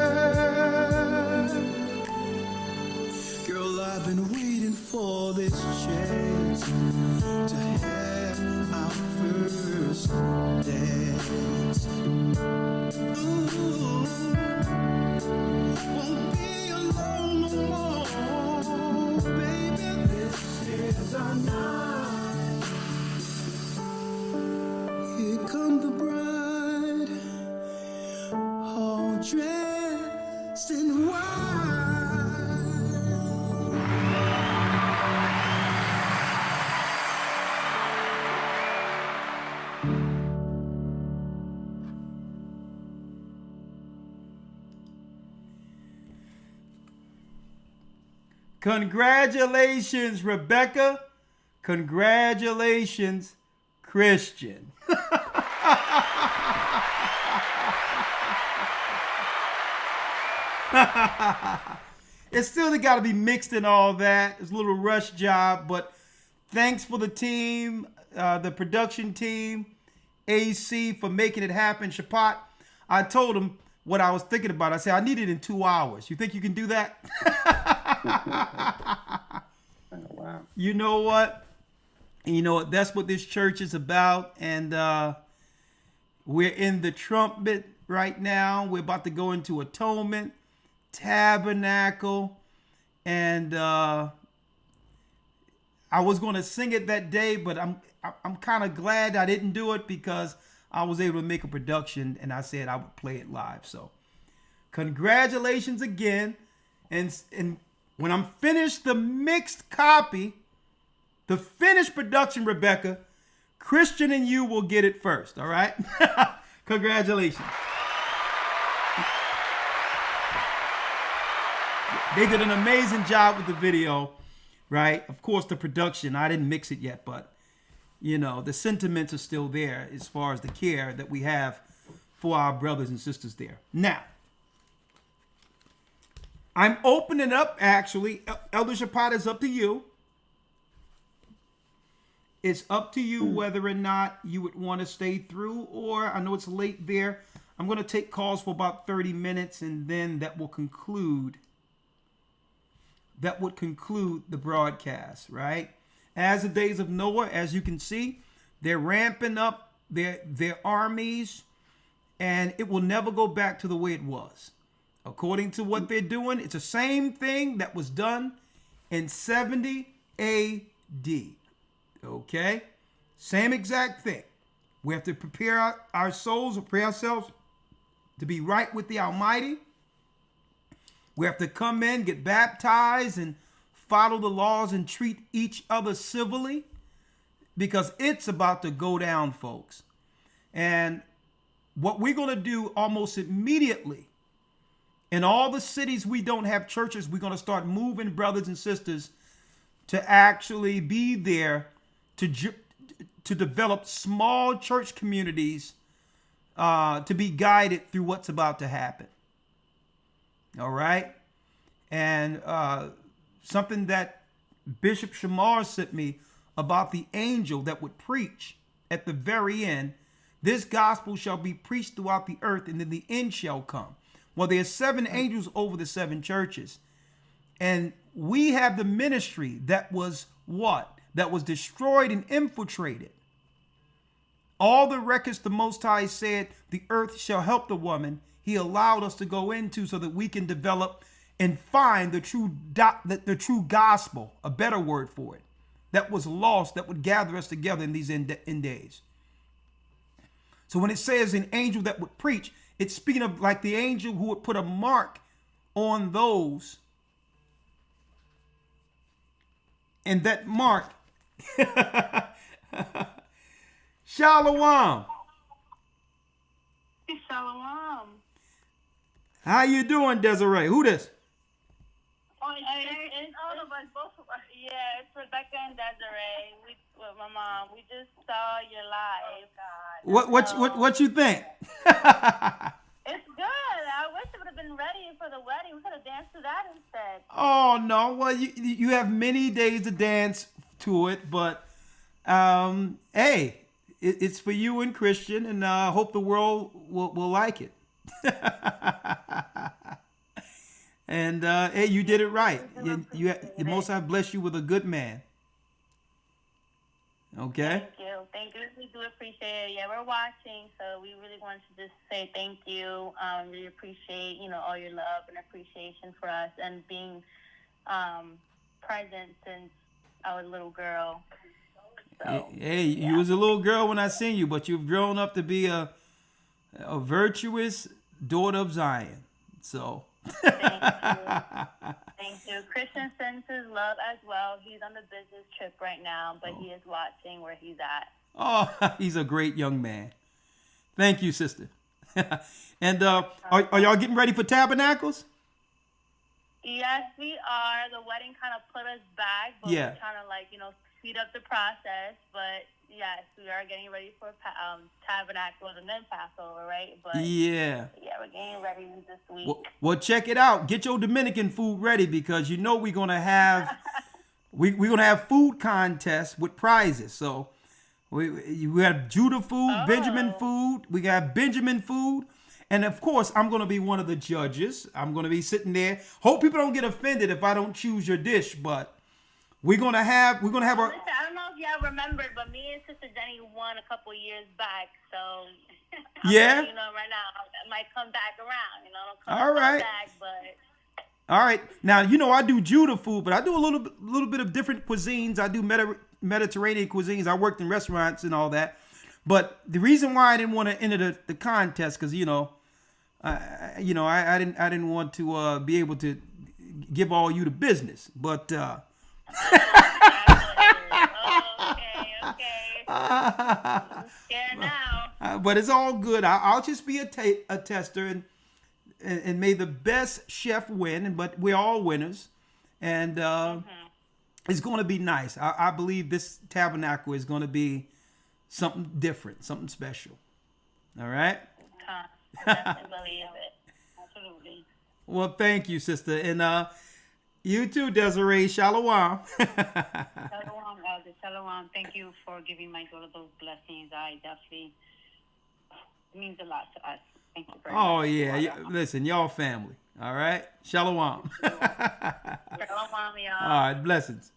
Girl, I've been waiting for this chance to have our first dance. Ooh, won't be alone no more, baby. This is our night. Here come the bride, all dressed in white. Congratulations, Rebecca. Congratulations, Christian. It's still got to be mixed and all that. It's a little rush job, but thanks for the team, the production team, AC, for making it happen. Shapat, I told him what I was thinking about. I said, I need it in 2 hours. You think you can do that? Wow. You know what? You know what? That's what this church is about. And we're in the trumpet right now. We're about to go into atonement, tabernacle. And I was going to sing it that day, but I'm kind of glad I didn't do it because I was able to make a production and I said I would play it live. So congratulations again. And when I'm finished the mixed copy, the finished production, Rebecca, Christian and you will get it first. All right. Congratulations. They did an amazing job with the video, right? Of course, the production, I didn't mix it yet, but you know, the sentiments are still there as far as the care that we have for our brothers and sisters there. Now, I'm opening up, actually. Elder Shapat, is up to you. It's up to you whether or not you would want to stay through, or I know it's late there. I'm going to take calls for about 30 minutes, and then that will conclude. That would conclude the broadcast, right? As the days of Noah, as you can see, they're ramping up their armies, and it will never go back to the way it was. According to what they're doing, it's the same thing that was done in 70 A.D. Okay? Same exact thing. We have to prepare our souls, prepare ourselves to be right with the Almighty. We have to come in, get baptized, and follow the laws and treat each other civilly, because it's about to go down, folks. And what we're going to do almost immediately, in all the cities we don't have churches, we're going to start moving brothers and sisters to actually be there to develop small church communities to be guided through what's about to happen. All right? And something that Bishop Shamar sent me about the angel that would preach at the very end, this gospel shall be preached throughout the earth, and then the end shall come. Well, there's 7 angels over the 7 churches. And we have the ministry that was what? That was destroyed and infiltrated. All the records the Most High said the earth shall help the woman, he allowed us to go into so that we can develop and find the true gospel, a better word for it, that was lost, that would gather us together in these end days. So when it says an angel that would preach, it's speaking of like the angel who would put a mark on those. And that mark, Shalom. Shalom. How you doing, Desiree? Who this? Oh, it's all of us, both of us. Yeah, it's Rebecca and Desiree. With my mom. We just saw your live. What you think? It's good. I wish it would have been ready for the wedding. We could have danced to that instead. Oh no! Well, you have many days to dance to it, but hey, it's for you and Christian, and I hope the world will like it. And hey, you did it right. The Most High bless you with a good man. Okay. Thank you. We do appreciate it. Yeah, we're watching, so we really wanted to just say thank you. Really appreciate, all your love and appreciation for us and being present since I was a little girl. So, hey, you was a little girl when I seen you, but you've grown up to be a virtuous daughter of Zion. So. Thank you. Christian sends his love as well. He's on the business trip right now, but he is watching where he's at. Oh, he's a great young man. Thank you, sister. And are y'all getting ready for tabernacles? Yes, we are. The wedding kind of put us back, but we're trying to speed up the process. But yes, we are getting ready for tabernacles and then Passover, right? But yeah, we're getting ready this week. Well, check it out. Get your Dominican food ready because we're gonna have we're gonna have food contests with prizes. So we have Judah food, Benjamin food. We got Benjamin food. And of course, I'm going to be one of the judges. I'm going to be sitting there. Hope people don't get offended if I don't choose your dish, but we're going to have our... Listen, I don't know if y'all remembered, but me and Sister Jenny won a couple years back. So, yeah. Right now, it might come back around. All right. Back, but... All right. Now, I do Judah food, but I do a little bit of different cuisines. I do Mediterranean cuisines. I worked in restaurants and all that. But the reason why I didn't want to enter the contest, because I didn't want to be able to give all you the business. But okay. Scared now. But it's all good. I'll just be a tester, and may the best chef win. But we're all winners, and it's going to be nice. I believe this tabernacle is going to be something different, something special. All right? I believe it. Absolutely. Well, thank you, sister. And you too, Desiree. Shalom. Shalom, Elder. Shalom. Thank you for giving my daughter those blessings. It means a lot to us. Thank you very much. Oh, yeah. Listen, y'all family. All right? Shalom. Shalom, y'all. All right, blessings.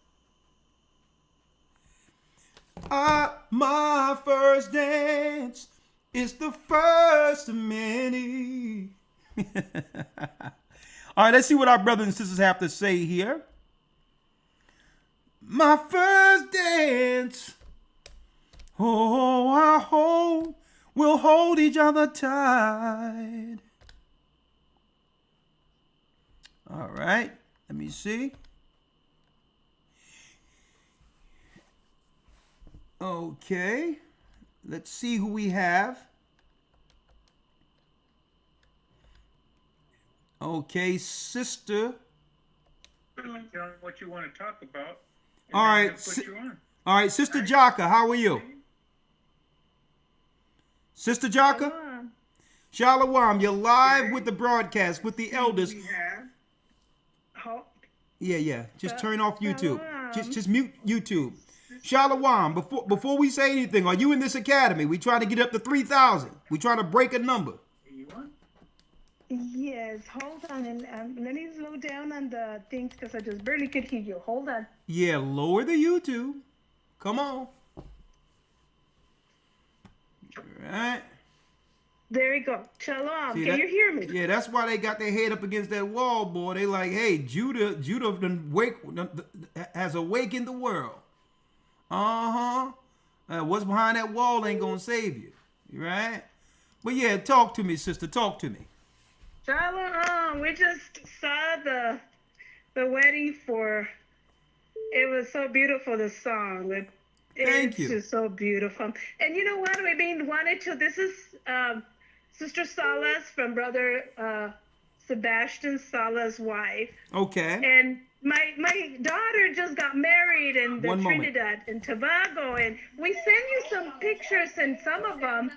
My first dance is the first of many. All right, let's see what our brothers and sisters have to say here. My first dance. Oh, I hope we'll hold each other tight. All right, let me see. Okay, let's see who we have. Okay, sister. Tell them what you want to talk about. All right, all right, Sister Jaka, how are you? Sister Jaka? Shalom, you're live with the broadcast with the elders. Yeah. Just turn off YouTube. Just mute YouTube. Shalom, before we say anything, are you in this academy? We trying to get up to 3,000. We trying to break a number. Yes, hold on, and let me slow down on the things because I just barely could hear you. Hold on. Yeah, lower the YouTube. Come on. All right. There we go. Shalom. See, Can you hear me? Yeah, that's why they got their head up against that wall, boy. They like, hey, Judah has awakened the world. What's behind that wall ain't gonna save you, right? But yeah, talk to me, sister. Talk to me. Shalom. We just saw the wedding for. It was so beautiful. The song. Thank you. It's just so beautiful. And you know what? We've been wanted to. This is Sister Sala's from Brother Sebastian Sala's wife. Okay. And my daughter just got married in Trinidad and Tobago, and we send you some pictures and some of them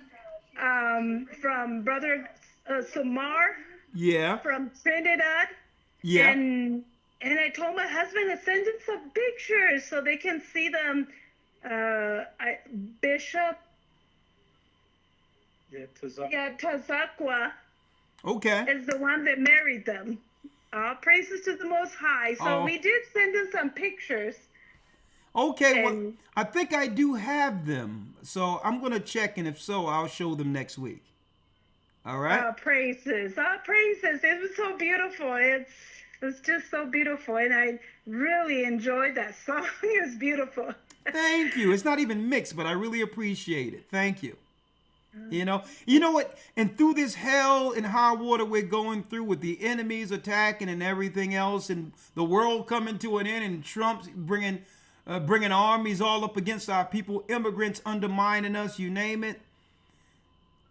from Brother Samar. Yeah. From Trinidad. Yeah. And I told my husband to send him some pictures so they can see them. Bishop. Yeah, Tazakwa. Okay. Is the one that married them. All praises to the Most High. So we did send him some pictures. Okay, well, I think I do have them. So I'm going to check, and if so, I'll show them next week. All right? All praises. All praises. It was so beautiful. It's just so beautiful. And I really enjoyed that song. It was beautiful. Thank you. It's not even mixed, but I really appreciate it. Thank you. You know what? And through this hell and high water we're going through with the enemies attacking and everything else, and the world coming to an end, and Trump's bringing armies all up against our people, immigrants undermining us, you name it.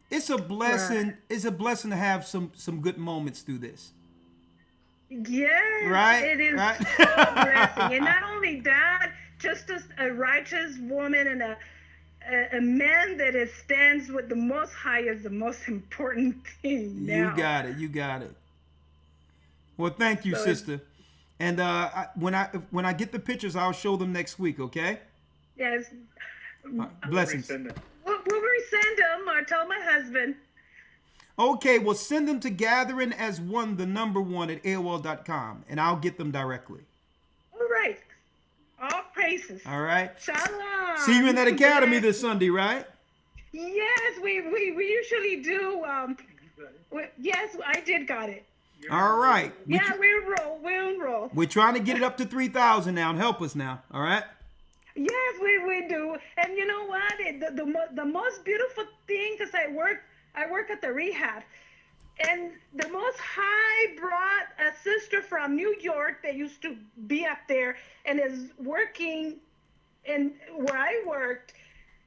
It's a blessing. Right. It's a blessing to have some good moments through this. Yeah, right. It is right? So blessing, and not only that, just as a righteous woman and a man that stands with the Most High is the most important thing now. You got it. Well, thank you, sister. And when I get the pictures, I'll show them next week, okay? Yes. Blessings. We'll resend them, or tell my husband. Okay, well, send them to gatheringasone1 at AOL.com, and I'll get them directly. All right. All praises. All right. Shalom. See you in that academy this Sunday, right? Yes, we usually do. Yes, I did got it. All right. Yeah, we'll enroll. We're trying to get it up to 3,000 now, and help us now. All right. Yes, we do. And you know what? The most beautiful thing, because I work at the rehab, and the Most High brought a sister from New York that used to be up there and is working in where I worked,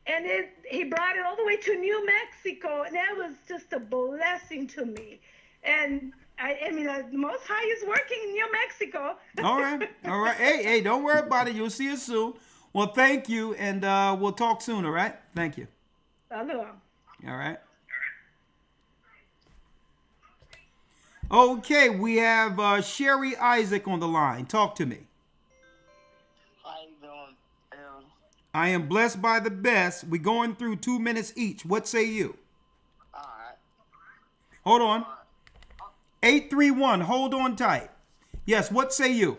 and he brought it all the way to New Mexico, and that was just a blessing to me. And I mean, the Most High is working in New Mexico. All right. Hey, don't worry about it. You'll see us soon. Well, thank you, and we'll talk soon, all right? Thank you. Hello. All right. Okay, we have Sherry Isaac on the line. Talk to me. How you doing, Elder? I am blessed by the best. We're going through 2 minutes each. What say you? All right. Hold on. 831, hold on tight. Yes, what say you?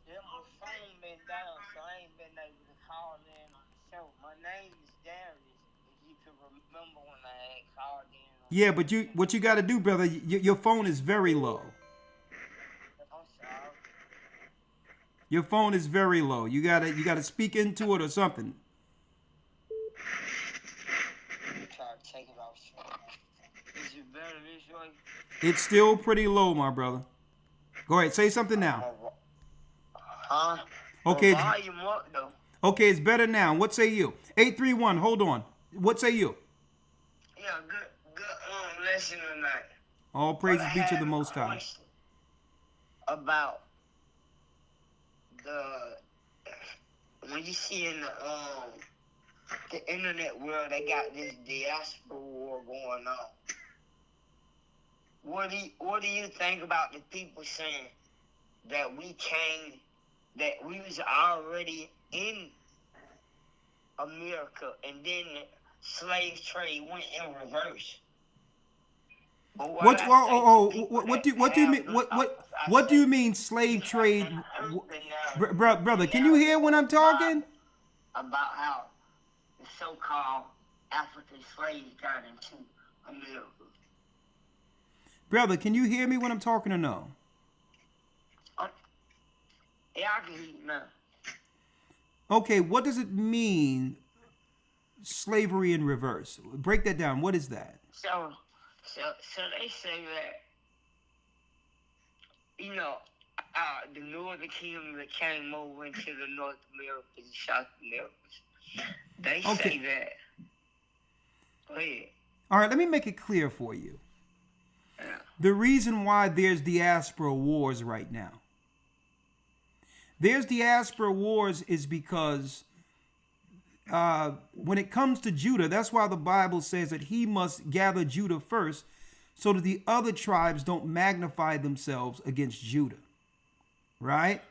Yeah, my phone been down, so I ain't been able to call in on the show. My name is Darius, if you can remember when I had called in. Yeah, but what you got to do, brother, your phone is very low. I'm sorry. Your phone is very low. You gotta speak into it or something. Try to take it off. Is it better this way? It's still pretty low, my brother. Go ahead, say something now. Huh? Okay. Volume up, though. Okay, it's better now. What say you? 831, hold on. What say you? Yeah, good lesson tonight. All praise be to the Most High. About when you see in the internet world, they got this diaspora war going on. What do you think about the people saying that we was already in America and then the slave trade went in reverse? What do you mean? What do you mean slave trade, brother? Can you hear when I'm talking? About how the so-called African slaves got into America. Brother, can you hear me when I'm talking or no? Yeah, I can hear you now. Okay, what does it mean, slavery in reverse? Break that down. What is that? So they say that, you know, the Northern Kingdom that came over into the North Americas and South Americas. They say that. Go ahead. All right, let me make it clear for you. Yeah. The reason why there's diaspora wars right now. There's diaspora wars is because when it comes to Judah, that's why the Bible says that he must gather Judah first so that the other tribes don't magnify themselves against Judah. Right?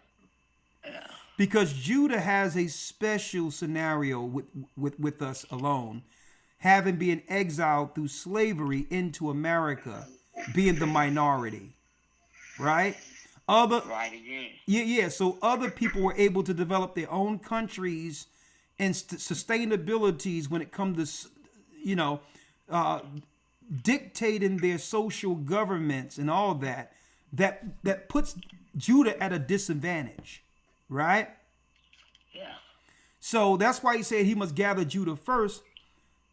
Yeah. Because Judah has a special scenario with us alone, having been exiled through slavery into America, being the minority. Right? So other people were able to develop their own countries and sustainabilities when it comes to, you know, dictating their social governments and all that puts Judah at a disadvantage, right? Yeah. So that's why he said he must gather Judah first,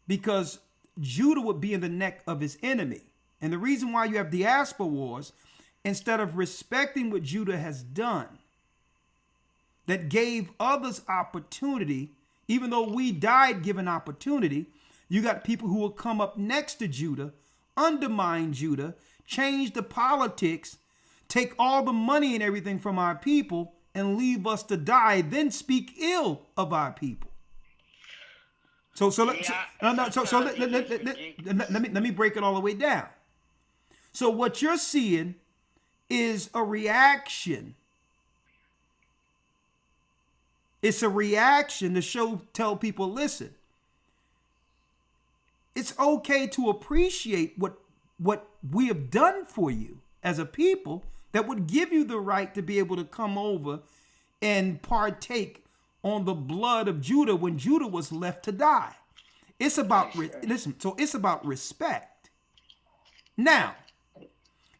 because Judah would be in the neck of his enemy. And the reason why you have diaspora wars, instead of respecting what Judah has done, that gave others opportunity, even though we died given opportunity, you got people who will come up next to Judah, undermine Judah, change the politics, take all the money and everything from our people, and leave us to die, then speak ill of our people. Let me break it all the way down. So what you're seeing is a reaction. It's a reaction to tell people, listen, it's okay to appreciate what we have done for you as a people that would give you the right to be able to come over and partake on the blood of Judah when Judah was left to die. It's about, it's about respect. Now,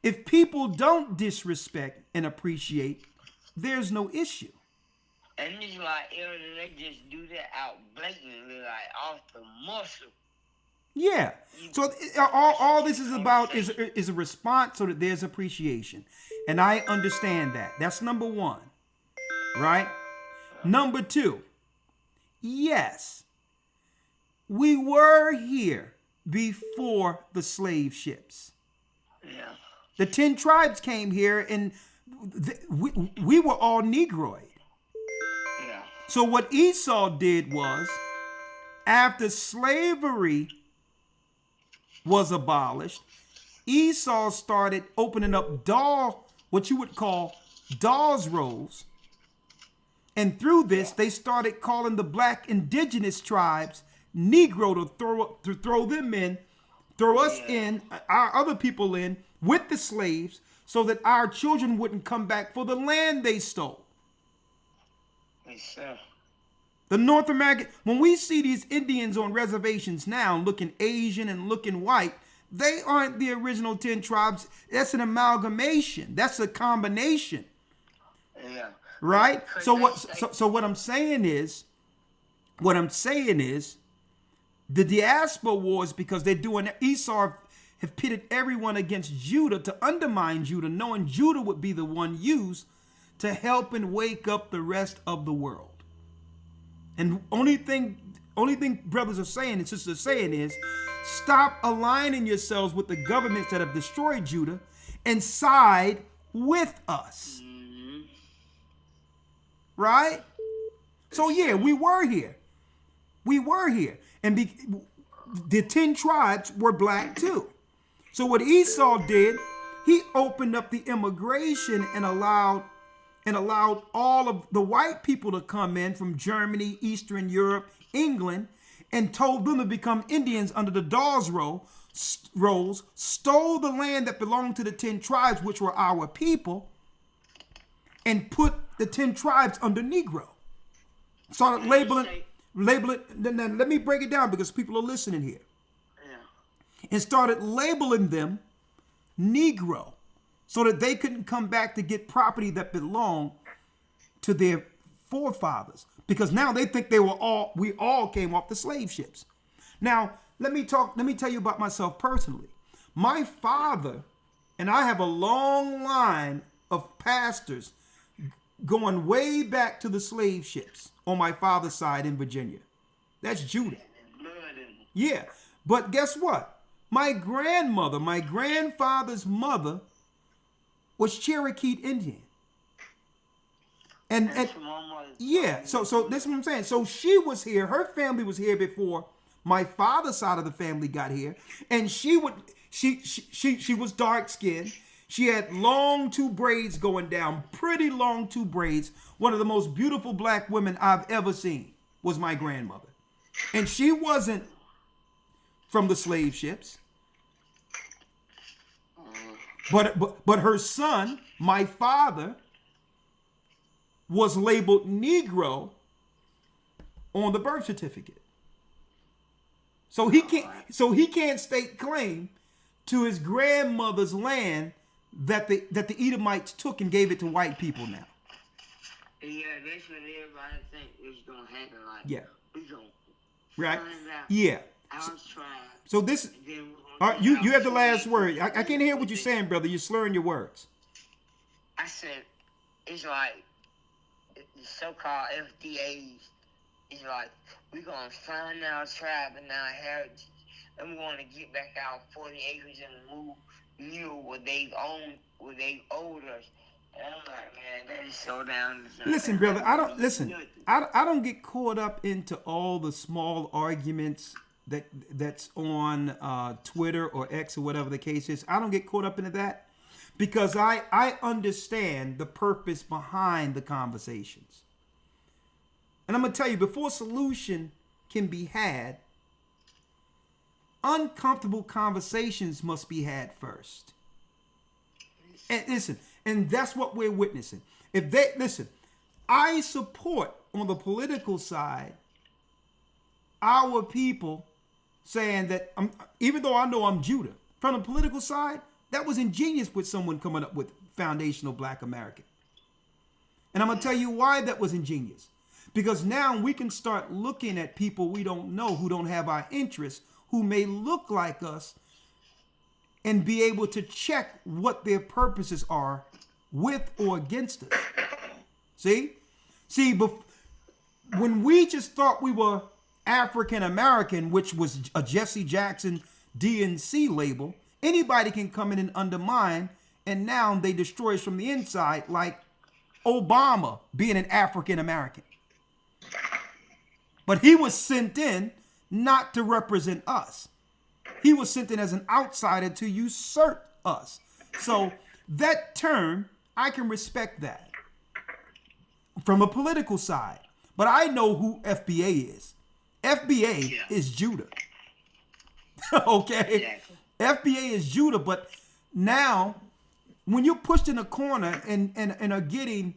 if people don't disrespect and appreciate, there's no issue. And it's like, they just do that out blatantly, like off the muscle. Yeah. So all this is about is a response so that there's appreciation. And I understand that. That's number one. Right? Number two. Yes. We were here before the slave ships. Yeah. The 10 tribes came here and we were all Negroid. Yeah. So what Esau did was, after slavery was abolished, Esau started opening up what you would call Dawes rolls. And through this, they started calling the black indigenous tribes Negro to throw them in, throw us in, our other people in with the slaves, so that our children wouldn't come back for the land they stole. The North American, when we see these Indians on reservations now looking Asian and looking white, they aren't the original 10 tribes. That's an amalgamation. That's a combination. Yeah. Right? So what I'm saying is, the diaspora wars, because they're doing, Esau have pitted everyone against Judah to undermine Judah, knowing Judah would be the one used to help and wake up the rest of the world. And only thing brothers are saying and sisters are saying is, stop aligning yourselves with the governments that have destroyed Judah and side with us. Mm-hmm. Right? So yeah, we were here. And the 10 tribes were black too. So what Esau did, he opened up the immigration and allowed all of the white people to come in from Germany, Eastern Europe, England, and told them to become Indians under the Dawes rolls, stole the land that belonged to the 10 tribes, which were our people, and put the 10 tribes under Negro. Started labeling. Then let me break it down because people are listening here. And started labeling them Negro so that they couldn't come back to get property that belonged to their forefathers, because now they think we all came off the slave ships. Now, let me tell you about myself personally. My father, and I have a long line of pastors going way back to the slave ships on my father's side in Virginia. That's Judah. Yeah, but guess what? My grandmother, my grandfather's mother, was Cherokee Indian. And yeah, so this is what I'm saying. So she was here, her family was here before my father's side of the family got here, and she was dark skinned. She had long 2 braids going down, pretty long 2 braids. One of the most beautiful black women I've ever seen was my grandmother. And she wasn't from the slave ships. But her son, my father, was labeled Negro on the birth certificate. So he can't stake claim to his grandmother's land that the Edomites took and gave it to white people now. Yeah, that's what everybody think is gonna happen. Like, yeah, we gonna right? find out Yeah. our tribe. So this, all right, you have the last word. I can't hear what you're saying, brother. You're slurring your words. I said it's like the so-called FDAs. It's like we gonna find our tribe and our heritage, and we want to get back our 40 acres and move new what they own, what they owed us. And I'm like, man, that is so down. Listen, brother, I don't get caught up into all the small arguments that's on Twitter or X or whatever the case is. I don't get caught up into that because I understand the purpose behind the conversations. And I'm gonna tell you, before solution can be had, uncomfortable conversations must be had first. And listen, and that's what we're witnessing. I support on the political side our people saying that, even though I know I'm Judah, from the political side, that was ingenious with someone coming up with foundational Black American. And I'm gonna tell you why that was ingenious. Because now we can start looking at people we don't know, who don't have our interests, who may look like us, and be able to check what their purposes are with or against us. See, when we just thought we were African American, which was a Jesse Jackson DNC label, anybody can come in and undermine, and now they destroy us from the inside, like Obama being an African American. But he was sent in not to represent us. He was sent in as an outsider to usurp us. So that term, I can respect that from a political side. But I know who FBA is. FBA is Judah. Okay? Exactly. FBA is Judah. But now, when you're pushed in a corner and are getting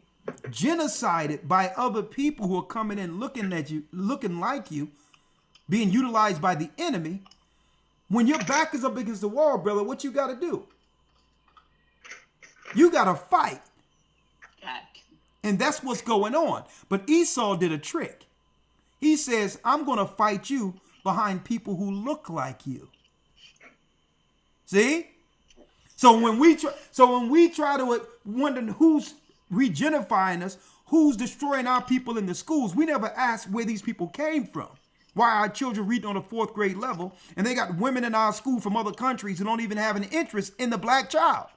genocided by other people who are coming in looking at you, looking like you, being utilized by the enemy, when your back is up against the wall, brother, what you got to do? You got to fight. And that's what's going on. But Esau did a trick. He says, I'm going to fight you behind people who look like you. See? So when we try to wonder who's regenifying us, who's destroying our people in the schools, we never ask where these people came from. Why our children read on a 4th grade level, and they got women in our school from other countries who don't even have an interest in the black child.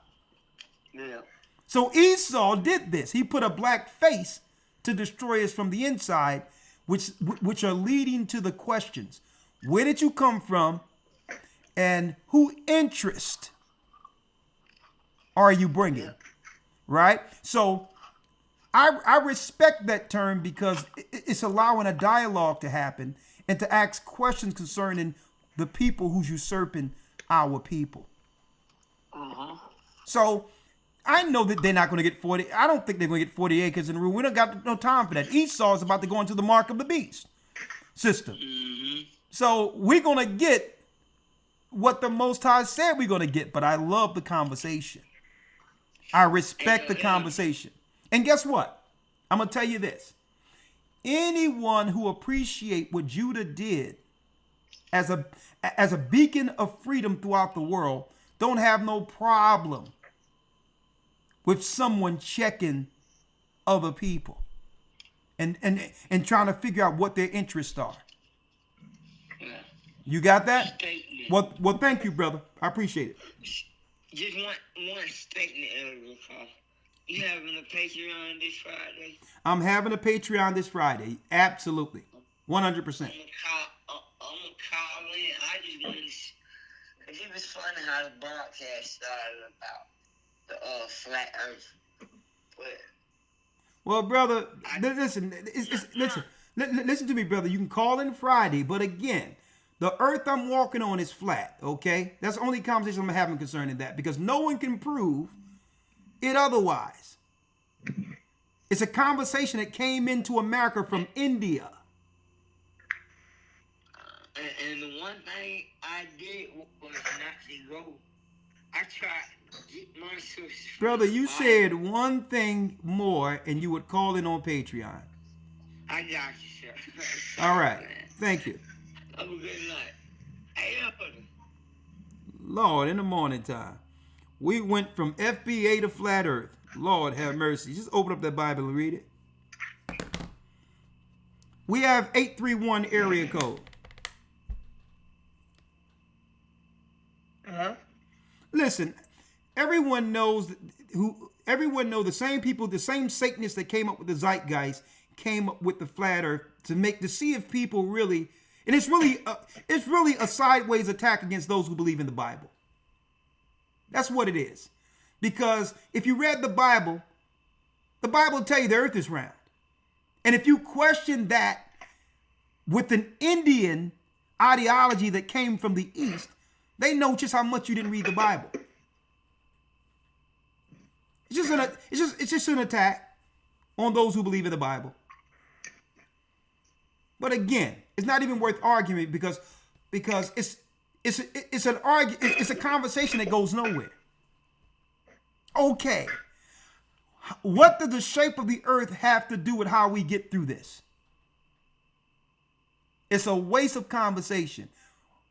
Yeah. So Esau did this. He put a black face to destroy us from the inside, which are leading to the questions. Where did you come from? And who interest are you bringing? Right? So I respect that term because it's allowing a dialogue to happen. and to ask questions concerning the people who's usurping our people. So I know that they're not going to get 40. I don't think they're going to get 40 acres in the room. We don't got no time for that. Esau is about to go into the mark of the beast system. So we're going to get what the Most High said we're going to get. But I love the conversation. I respect the conversation. And guess what? I'm going to tell you this. Anyone who appreciate what Judah did as a beacon of freedom throughout the world don't have no problem with someone checking other people and trying to figure out what their interests are. You got that? Well, thank you, brother. I appreciate it. Just one statement, Elder Rawchaa. You having a Patreon this Friday? I'm having a Patreon this Friday. Absolutely. 100%. I'm gonna call in. I just wanted to, because it was funny how the broadcast started about the flat earth. But well, brother, listen, listen to me, brother. You can call in Friday, but again, the earth I'm walking on is flat, okay? That's the only conversation I'm having concerning that, because no one can prove it otherwise. It's a conversation that came into America from India. And the one thing I did was not to go. I tried to get my sources. Brother, you said one thing more and you would call in on Patreon. I got you, sir. All right. Thank you. Have a good night. Hey, Lord, in the morning time, we went from FBA to flat earth. Lord have mercy. Just open up that Bible and read it. We have 831 area code. Listen, everyone knows the same people, the same Satanists that came up with the zeitgeist came up with the flat earth to see if people really, and it's really a sideways attack against those who believe in the Bible. That's what it is. Because if you read the Bible will tell you the earth is round. And if you question that with an Indian ideology that came from the East, they know just how much you didn't read the Bible. It's just an attack on those who believe in the Bible. But again, it's not even worth arguing because it's a conversation that goes nowhere. Okay, what does the shape of the earth have to do with how we get through this? It's a waste of conversation.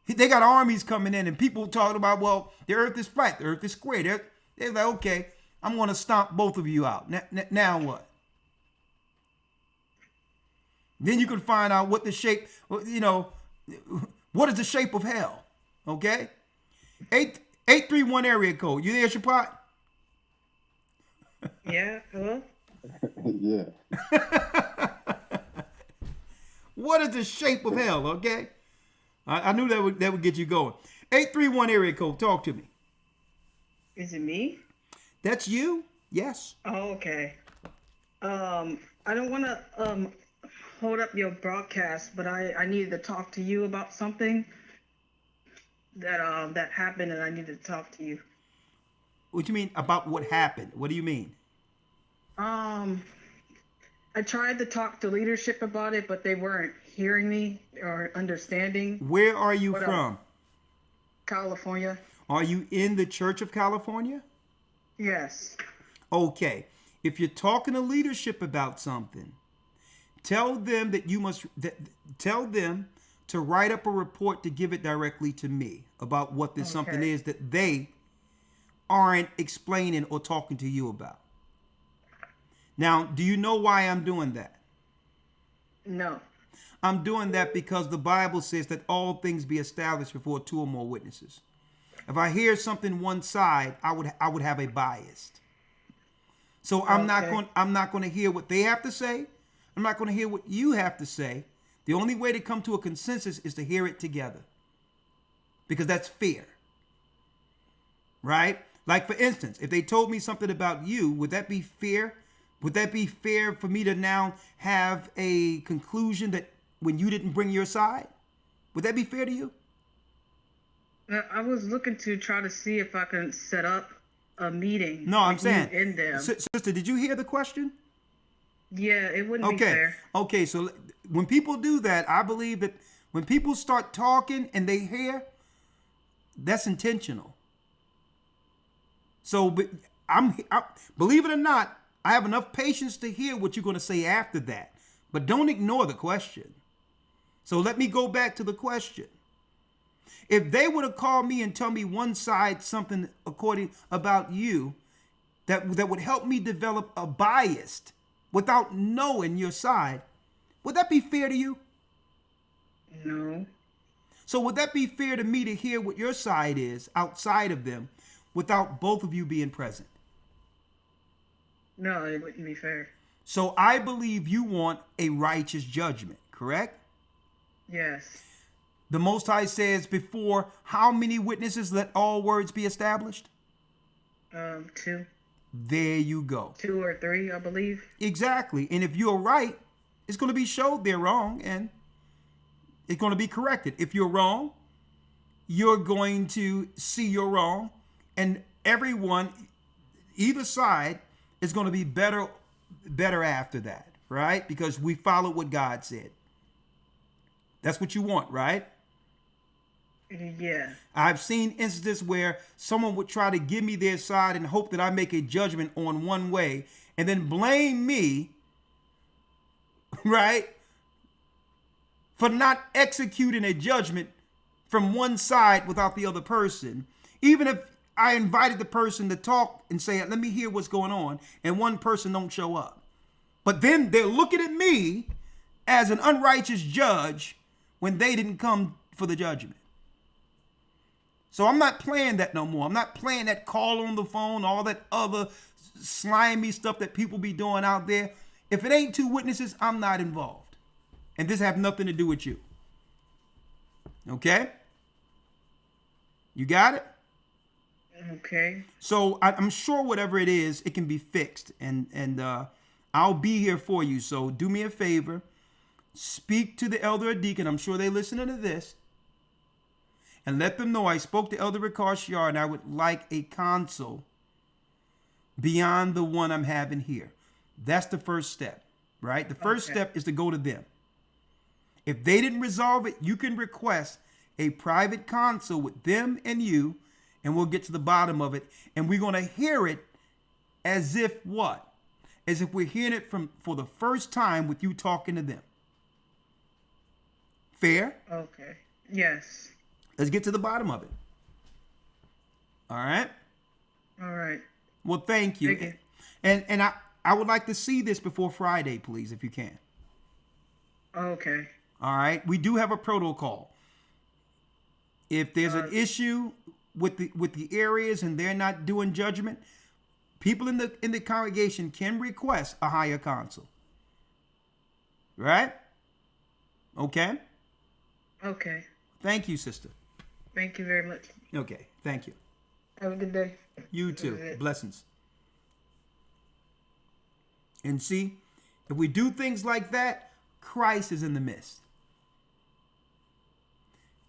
They got armies coming in and people talking about, well, the earth is flat, the earth is square. They're like, okay, I'm going to stomp both of you out. Now what? Then you can find out what the shape, what is the shape of hell? Okay? 831 area code. You there, Shapat? Yeah, hello? Yeah. What is the shape of hell, okay? I knew that would get you going. 831 area code, talk to me. Is it me? That's you? Yes. Oh, okay. I don't want to hold up your broadcast, but I needed to talk to you about something that happened, and I needed to talk to you. What do you mean about what happened? What do you mean? I tried to talk to leadership about it, but they weren't hearing me or understanding. Where are you from? California. Are you in the Church of California? Yes. Okay. If you're talking to leadership about something, tell them tell them to write up a report to give it directly to me about what this something is that they aren't explaining or talking to you about. Now, do you know why I'm doing that? No. I'm doing that because the Bible says that all things be established before 2 or more witnesses. If I hear something one side, I would have a bias. So I'm not going to hear what they have to say. I'm not going to hear what you have to say. The only way to come to a consensus is to hear it together. Because that's fair. Right? Like, for instance, if they told me something about you, would that be fair? Would that be fair for me to now have a conclusion that when you didn't bring your side? Would that be fair to you? I was looking to try to see if I can set up a meeting. No, I'm with you saying, and them. sister, did you hear the question? Yeah, it wouldn't be fair. Okay, so when people do that, I believe that when people start talking and they hear, that's intentional. So believe it or not, I have enough patience to hear what you're going to say after that. But don't ignore the question. So let me go back to the question. If they would have called me and tell me one side something about you that would help me develop a bias without knowing your side, would that be fair to you? No. So would that be fair to me to hear what your side is outside of them without both of you being present? No, it wouldn't be fair. So I believe you want a righteous judgment, correct? Yes. The Most High says, before how many witnesses let all words be established? 2. There you go. 2 or 3, I believe. Exactly. And if you're right, it's going to be showed they're wrong and it's going to be corrected. If you're wrong, you're going to see you're wrong, and everyone, either side, is going to be better after that, right? Because we followed what God said. That's what you want, right? Yeah. I've seen instances where someone would try to give me their side and hope that I make a judgment on one way and then blame me, right, for not executing a judgment from one side without the other person. Even if I invited the person to talk and say, let me hear what's going on, and one person don't show up. But then they're looking at me as an unrighteous judge when they didn't come for the judgment. So I'm not playing that no more. I'm not playing that call on the phone, all that other slimy stuff that people be doing out there. If it ain't 2 witnesses, I'm not involved. And this have nothing to do with you. Okay? You got it? Okay. So I'm sure whatever it is, it can be fixed. And I'll be here for you. So do me a favor. Speak to the elder or deacon. I'm sure they're listening to this. And let them know I spoke to Elder Rawchaa and I would like a counsel beyond the one I'm having here. That's the first step, right? The first step is to go to them. If they didn't resolve it, you can request a private counsel with them and you, and we'll get to the bottom of it. And we're going to hear it as if what? As if we're hearing it for the first time with you talking to them. Fair? Okay. Yes. Let's get to the bottom of it. All right? All right. Well, thank you. Thank you. And I would like to see this before Friday, please, if you can. Okay. All right? We do have a protocol. If there's an issue with the areas and they're not doing judgment, people in the congregation can request a higher counsel. Right? Okay? Okay. Thank you, sister. Thank you very much. Okay. Thank you. Have a good day. You too. Blessings. And see, if we do things like that, Christ is in the midst.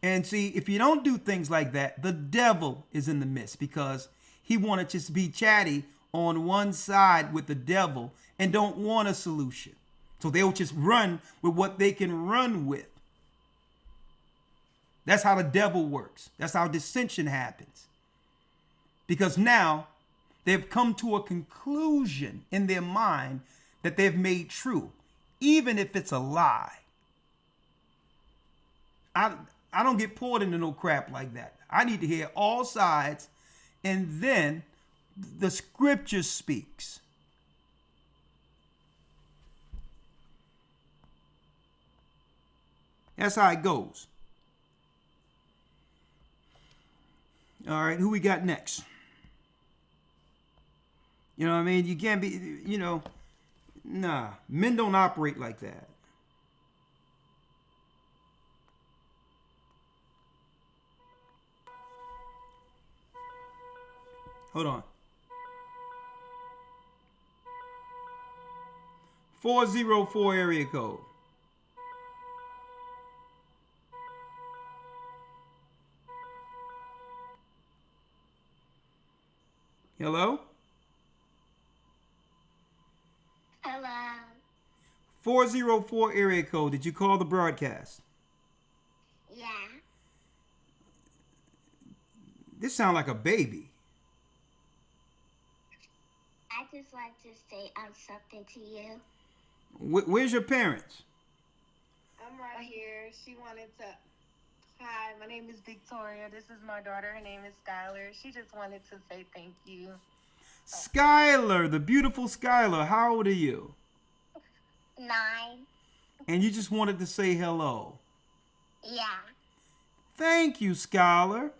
And see, if you don't do things like that, the devil is in the midst because he wanted to just be chatty on one side with the devil and don't want a solution. So they'll just run with what they can run with. That's how the devil works. That's how dissension happens. Because now they've come to a conclusion in their mind that they've made true, even if it's a lie. I don't get poured into no crap like that. I need to hear all sides, and then the scripture speaks. That's how it goes. All right, who we got next? You know what I mean? You can't be, nah, men don't operate like that. Hold on. 404 area code. Hello? Hello. 404 area code. Did you call the broadcast? Yeah. This sounds like a baby. I just want to say something to you. Where's your parents? I'm right here. She wanted to. Hi, my name is Victoria. This is my daughter. Her name is Skylar. She just wanted to say thank you. Skylar, the beautiful Skylar. How old are you? 9. And you just wanted to say hello. Yeah. Thank you, Skylar.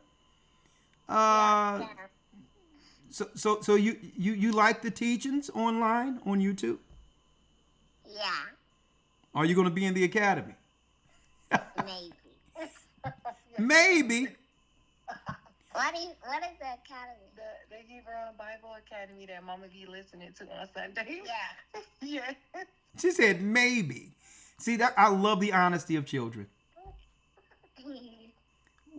So you like the teachings online on YouTube? Yeah. Are you going to be in the academy? Maybe. Maybe. What is the academy? The Hebrew Bible Academy that Mama be listening to on Sunday. Yeah. Yeah. She said maybe. See, that I love the honesty of children.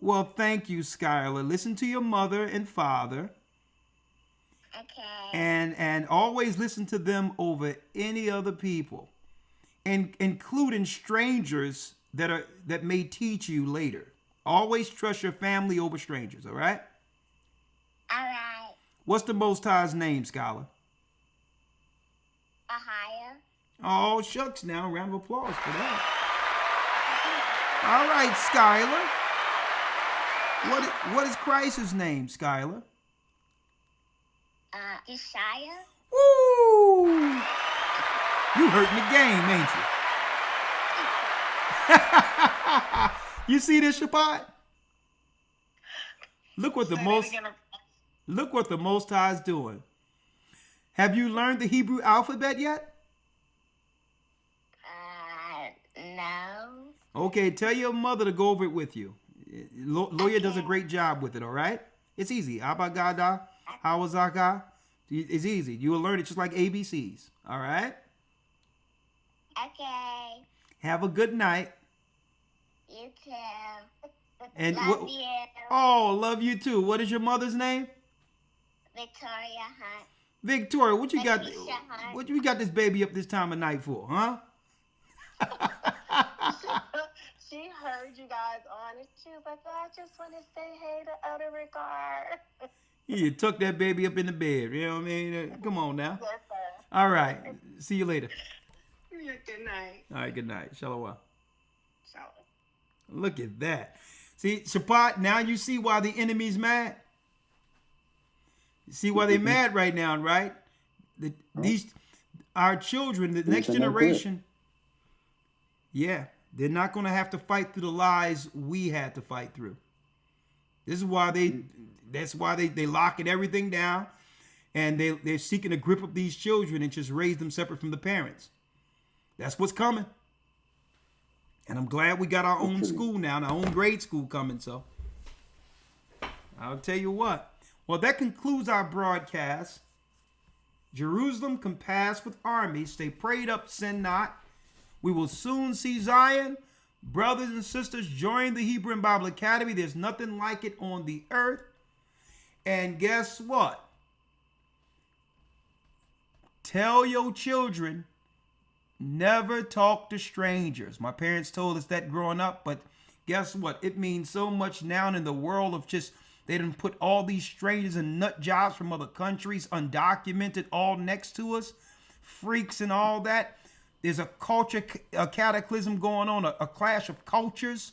Well, thank you, Skylar. Listen to your mother and father. Okay. And always listen to them over any other people, and including strangers that may teach you later. Always trust your family over strangers. All right. All right. What's the Most High's name, Skylar? Ahia. Oh, shucks! Now, round of applause for that. All right, Skylar. What is Christ's name, Skylar? Isaiah. Woo! You hurting the game, ain't you? You see this, Shabbat? Look what the Most High is doing. Have you learned the Hebrew alphabet yet? No. Okay, tell your mother to go over it with you. Lawya does a great job with it, all right? It's easy. Abagada, Hawazaka. It's easy. You will learn it just like ABCs, all right? Okay. Have a good night. You too. And love you. Oh, love you too. What is your mother's name? Victoria Hunt. Victoria, what you got? Hunt. What you got this baby up this time of night for, huh? She heard you guys on it. She was like, I just want to say hey to Elder Rawchaa. You tuck that baby up in the bed. You know what I mean? Come on now. Yes, sir. All right. See you later. Yeah, good night. All right. Good night. Shalom. Shalom. Look at that. See, Shabbat, now you see why the enemy's mad? You see why they're mad right now, right? Our children, the next generation, yeah, they're not going to have to fight through the lies we had to fight through. This is why that's why they locking everything down, and they're seeking to grip up these children and just raise them separate from the parents. That's what's coming. And I'm glad we got our own school now, and our own grade school coming. So I'll tell you what. Well, that concludes our broadcast. Jerusalem compassed with armies. Stay prayed up, sin not. We will soon see Zion. Brothers and sisters, join the Hebrew and Bible Academy. There's nothing like it on the earth. And guess what? Tell your children, never talk to strangers. My parents told us that growing up, but guess what? It means so much now in the world of just, they done put all these strangers and nut jobs from other countries, undocumented, all next to us, freaks and all that. There's a culture, a cataclysm going on, a clash of cultures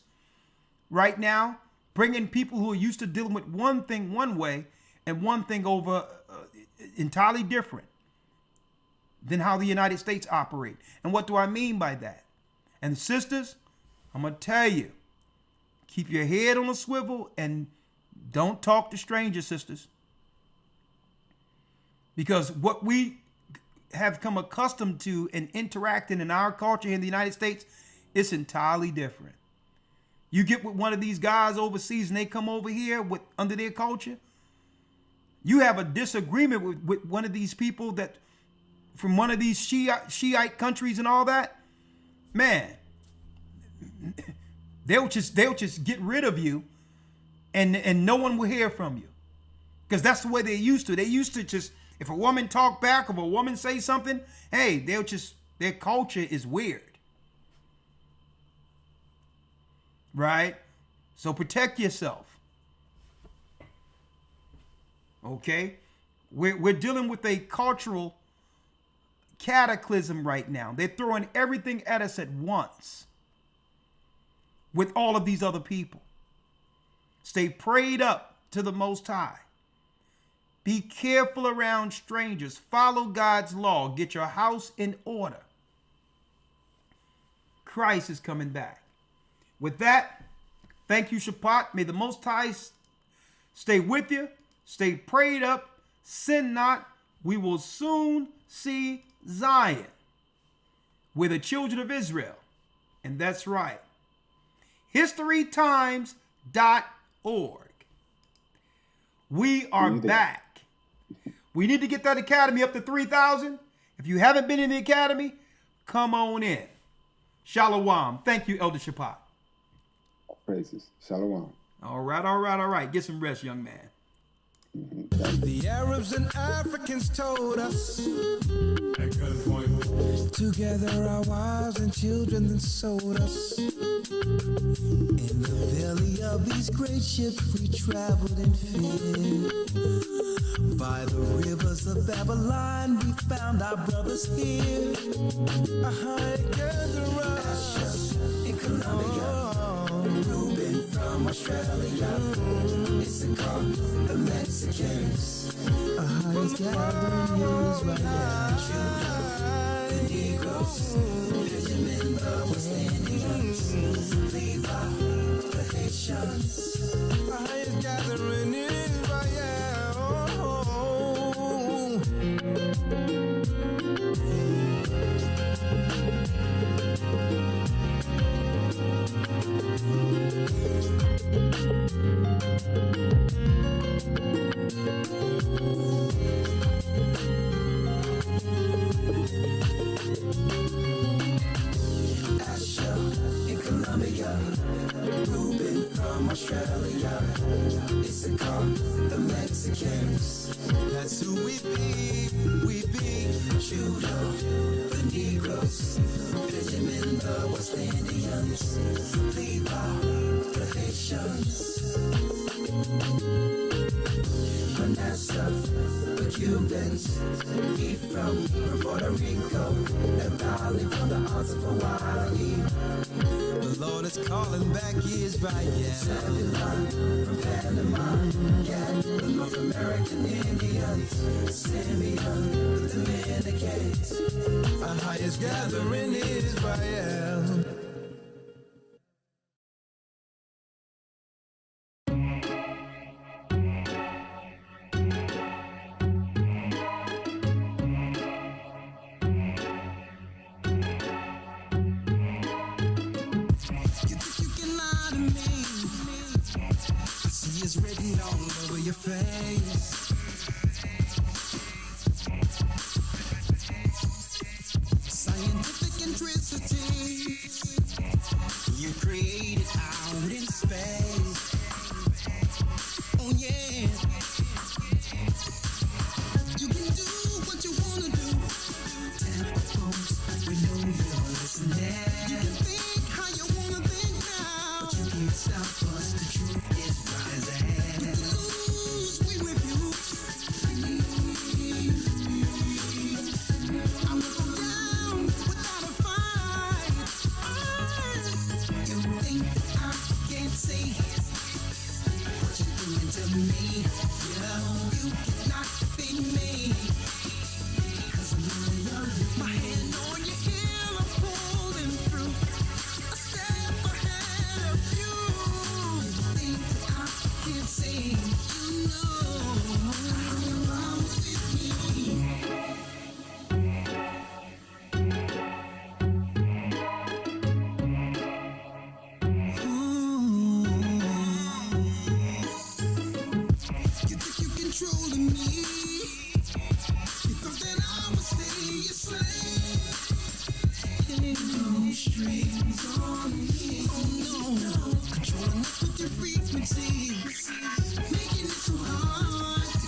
right now, bringing people who are used to dealing with one thing one way and one thing over entirely different than how the United States operate. And what do I mean by that? And sisters, I'm going to tell you, keep your head on a swivel and don't talk to strangers, sisters. Because what we have come accustomed to and interacting in our culture in the United States, it's entirely different. You get with one of these guys overseas and they come over here with under their culture, you have a disagreement with one of these people that from one of these Shiite countries and all that, man, they'll just get rid of you and no one will hear from you. Because that's the way they used to. They used to just, if a woman talk back, if a woman say something, hey, they'll just, their culture is weird. Right? So protect yourself. Okay? We're dealing with a cultural cataclysm right now. They're throwing everything at us at once with all of these other people. Stay prayed up to the Most High. Be careful around strangers. Follow God's law. Get your house in order. Christ is coming back. With that, thank you, Shabbat. May the Most High stay with you. Stay prayed up. Sin not. We will soon see Zion. We're the children of Israel. And that's right. HistoryTimes.org. We are back. We need to get that academy up to 3,000. If you haven't been in the academy, come on in. Shalom. Thank you, Elder Shabbat. Praises. Shalom. All right. Get some rest, young man. The Arabs and Africans told us to gather our wives and children and sold us. In the belly of these great ships we traveled in fear. By the rivers of Babylon we found our brothers here. Gather us in Colombia, Reuben from Australia, Issachar, the Mexicans, Ohio's gathering Israel, the Negroes, Benjamin, the West Indians, Levi, the Haitians, Ohio's gathering Israel. Asher in Colombia, Reuben from Australia, Issachar, the Mexicans. That's who we be. We be Judah, the Negroes, Benjamin, the West Indians, Levi, the Haitians, Manasseh, the Cubans, Ephraim from Puerto Rico, Naphtali from the Isles of Hawaii. The Lord is calling back Israel. Zebulun from Panama, Gad, the North American Indians, Simeon, the Dominicans. Our highest gathering Israel. Is written all over your face. Scientific intricity you created out in space. Oh yeah. You can do what you wanna do. Tap the phones, we know you're listening. You can think how you wanna think now, but you can't stop us. The truth is rising. We with you. I will go down without a fight. You think that I can't see what you're doing to me? Yeah, you cannot beat me. 'Cause I'm my hand on your heel, I'm pulling through. A step ahead of you. You think that I can't see? You know I'm with me. You think you're controlling me? You thought that I would stay your slave? Ain't no strings on me. Oh no, controlling us with your frequencies, making it so hard to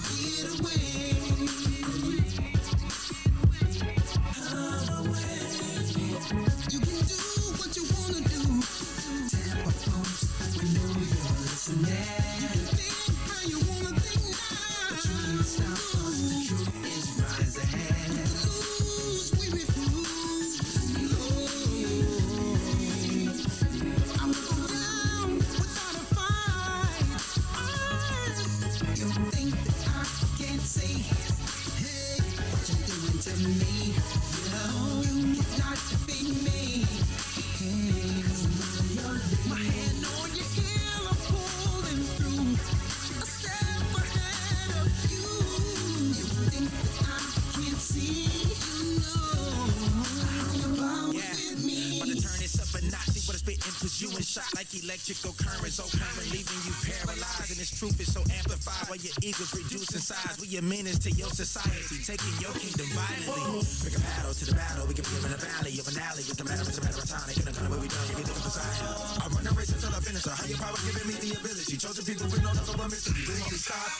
electrical current so current, leaving you paralyzed. And this truth is so amplified while your ego's reduced in size. We a menace to your society, taking your kingdom violently. Bring a paddle to the battle, we can be in the valley of an alley. If the matter is a matter of time, they gonna come where we done, you be looking for Zion. I run a race until I finish, a higher power giving me the ability. Chosen people with no other mystery, we won't be stopped.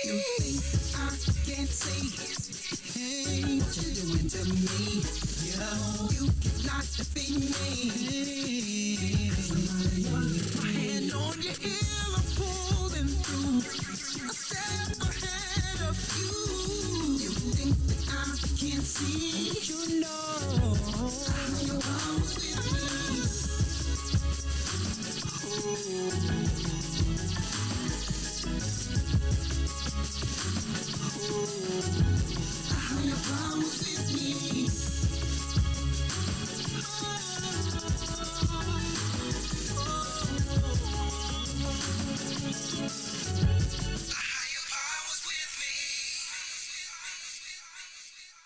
You think I can't see, hey, what you doing to me? You cannot defeat me. My hand on your heel, I'm pulling through. A step ahead of you. You think that I can't see? You know I was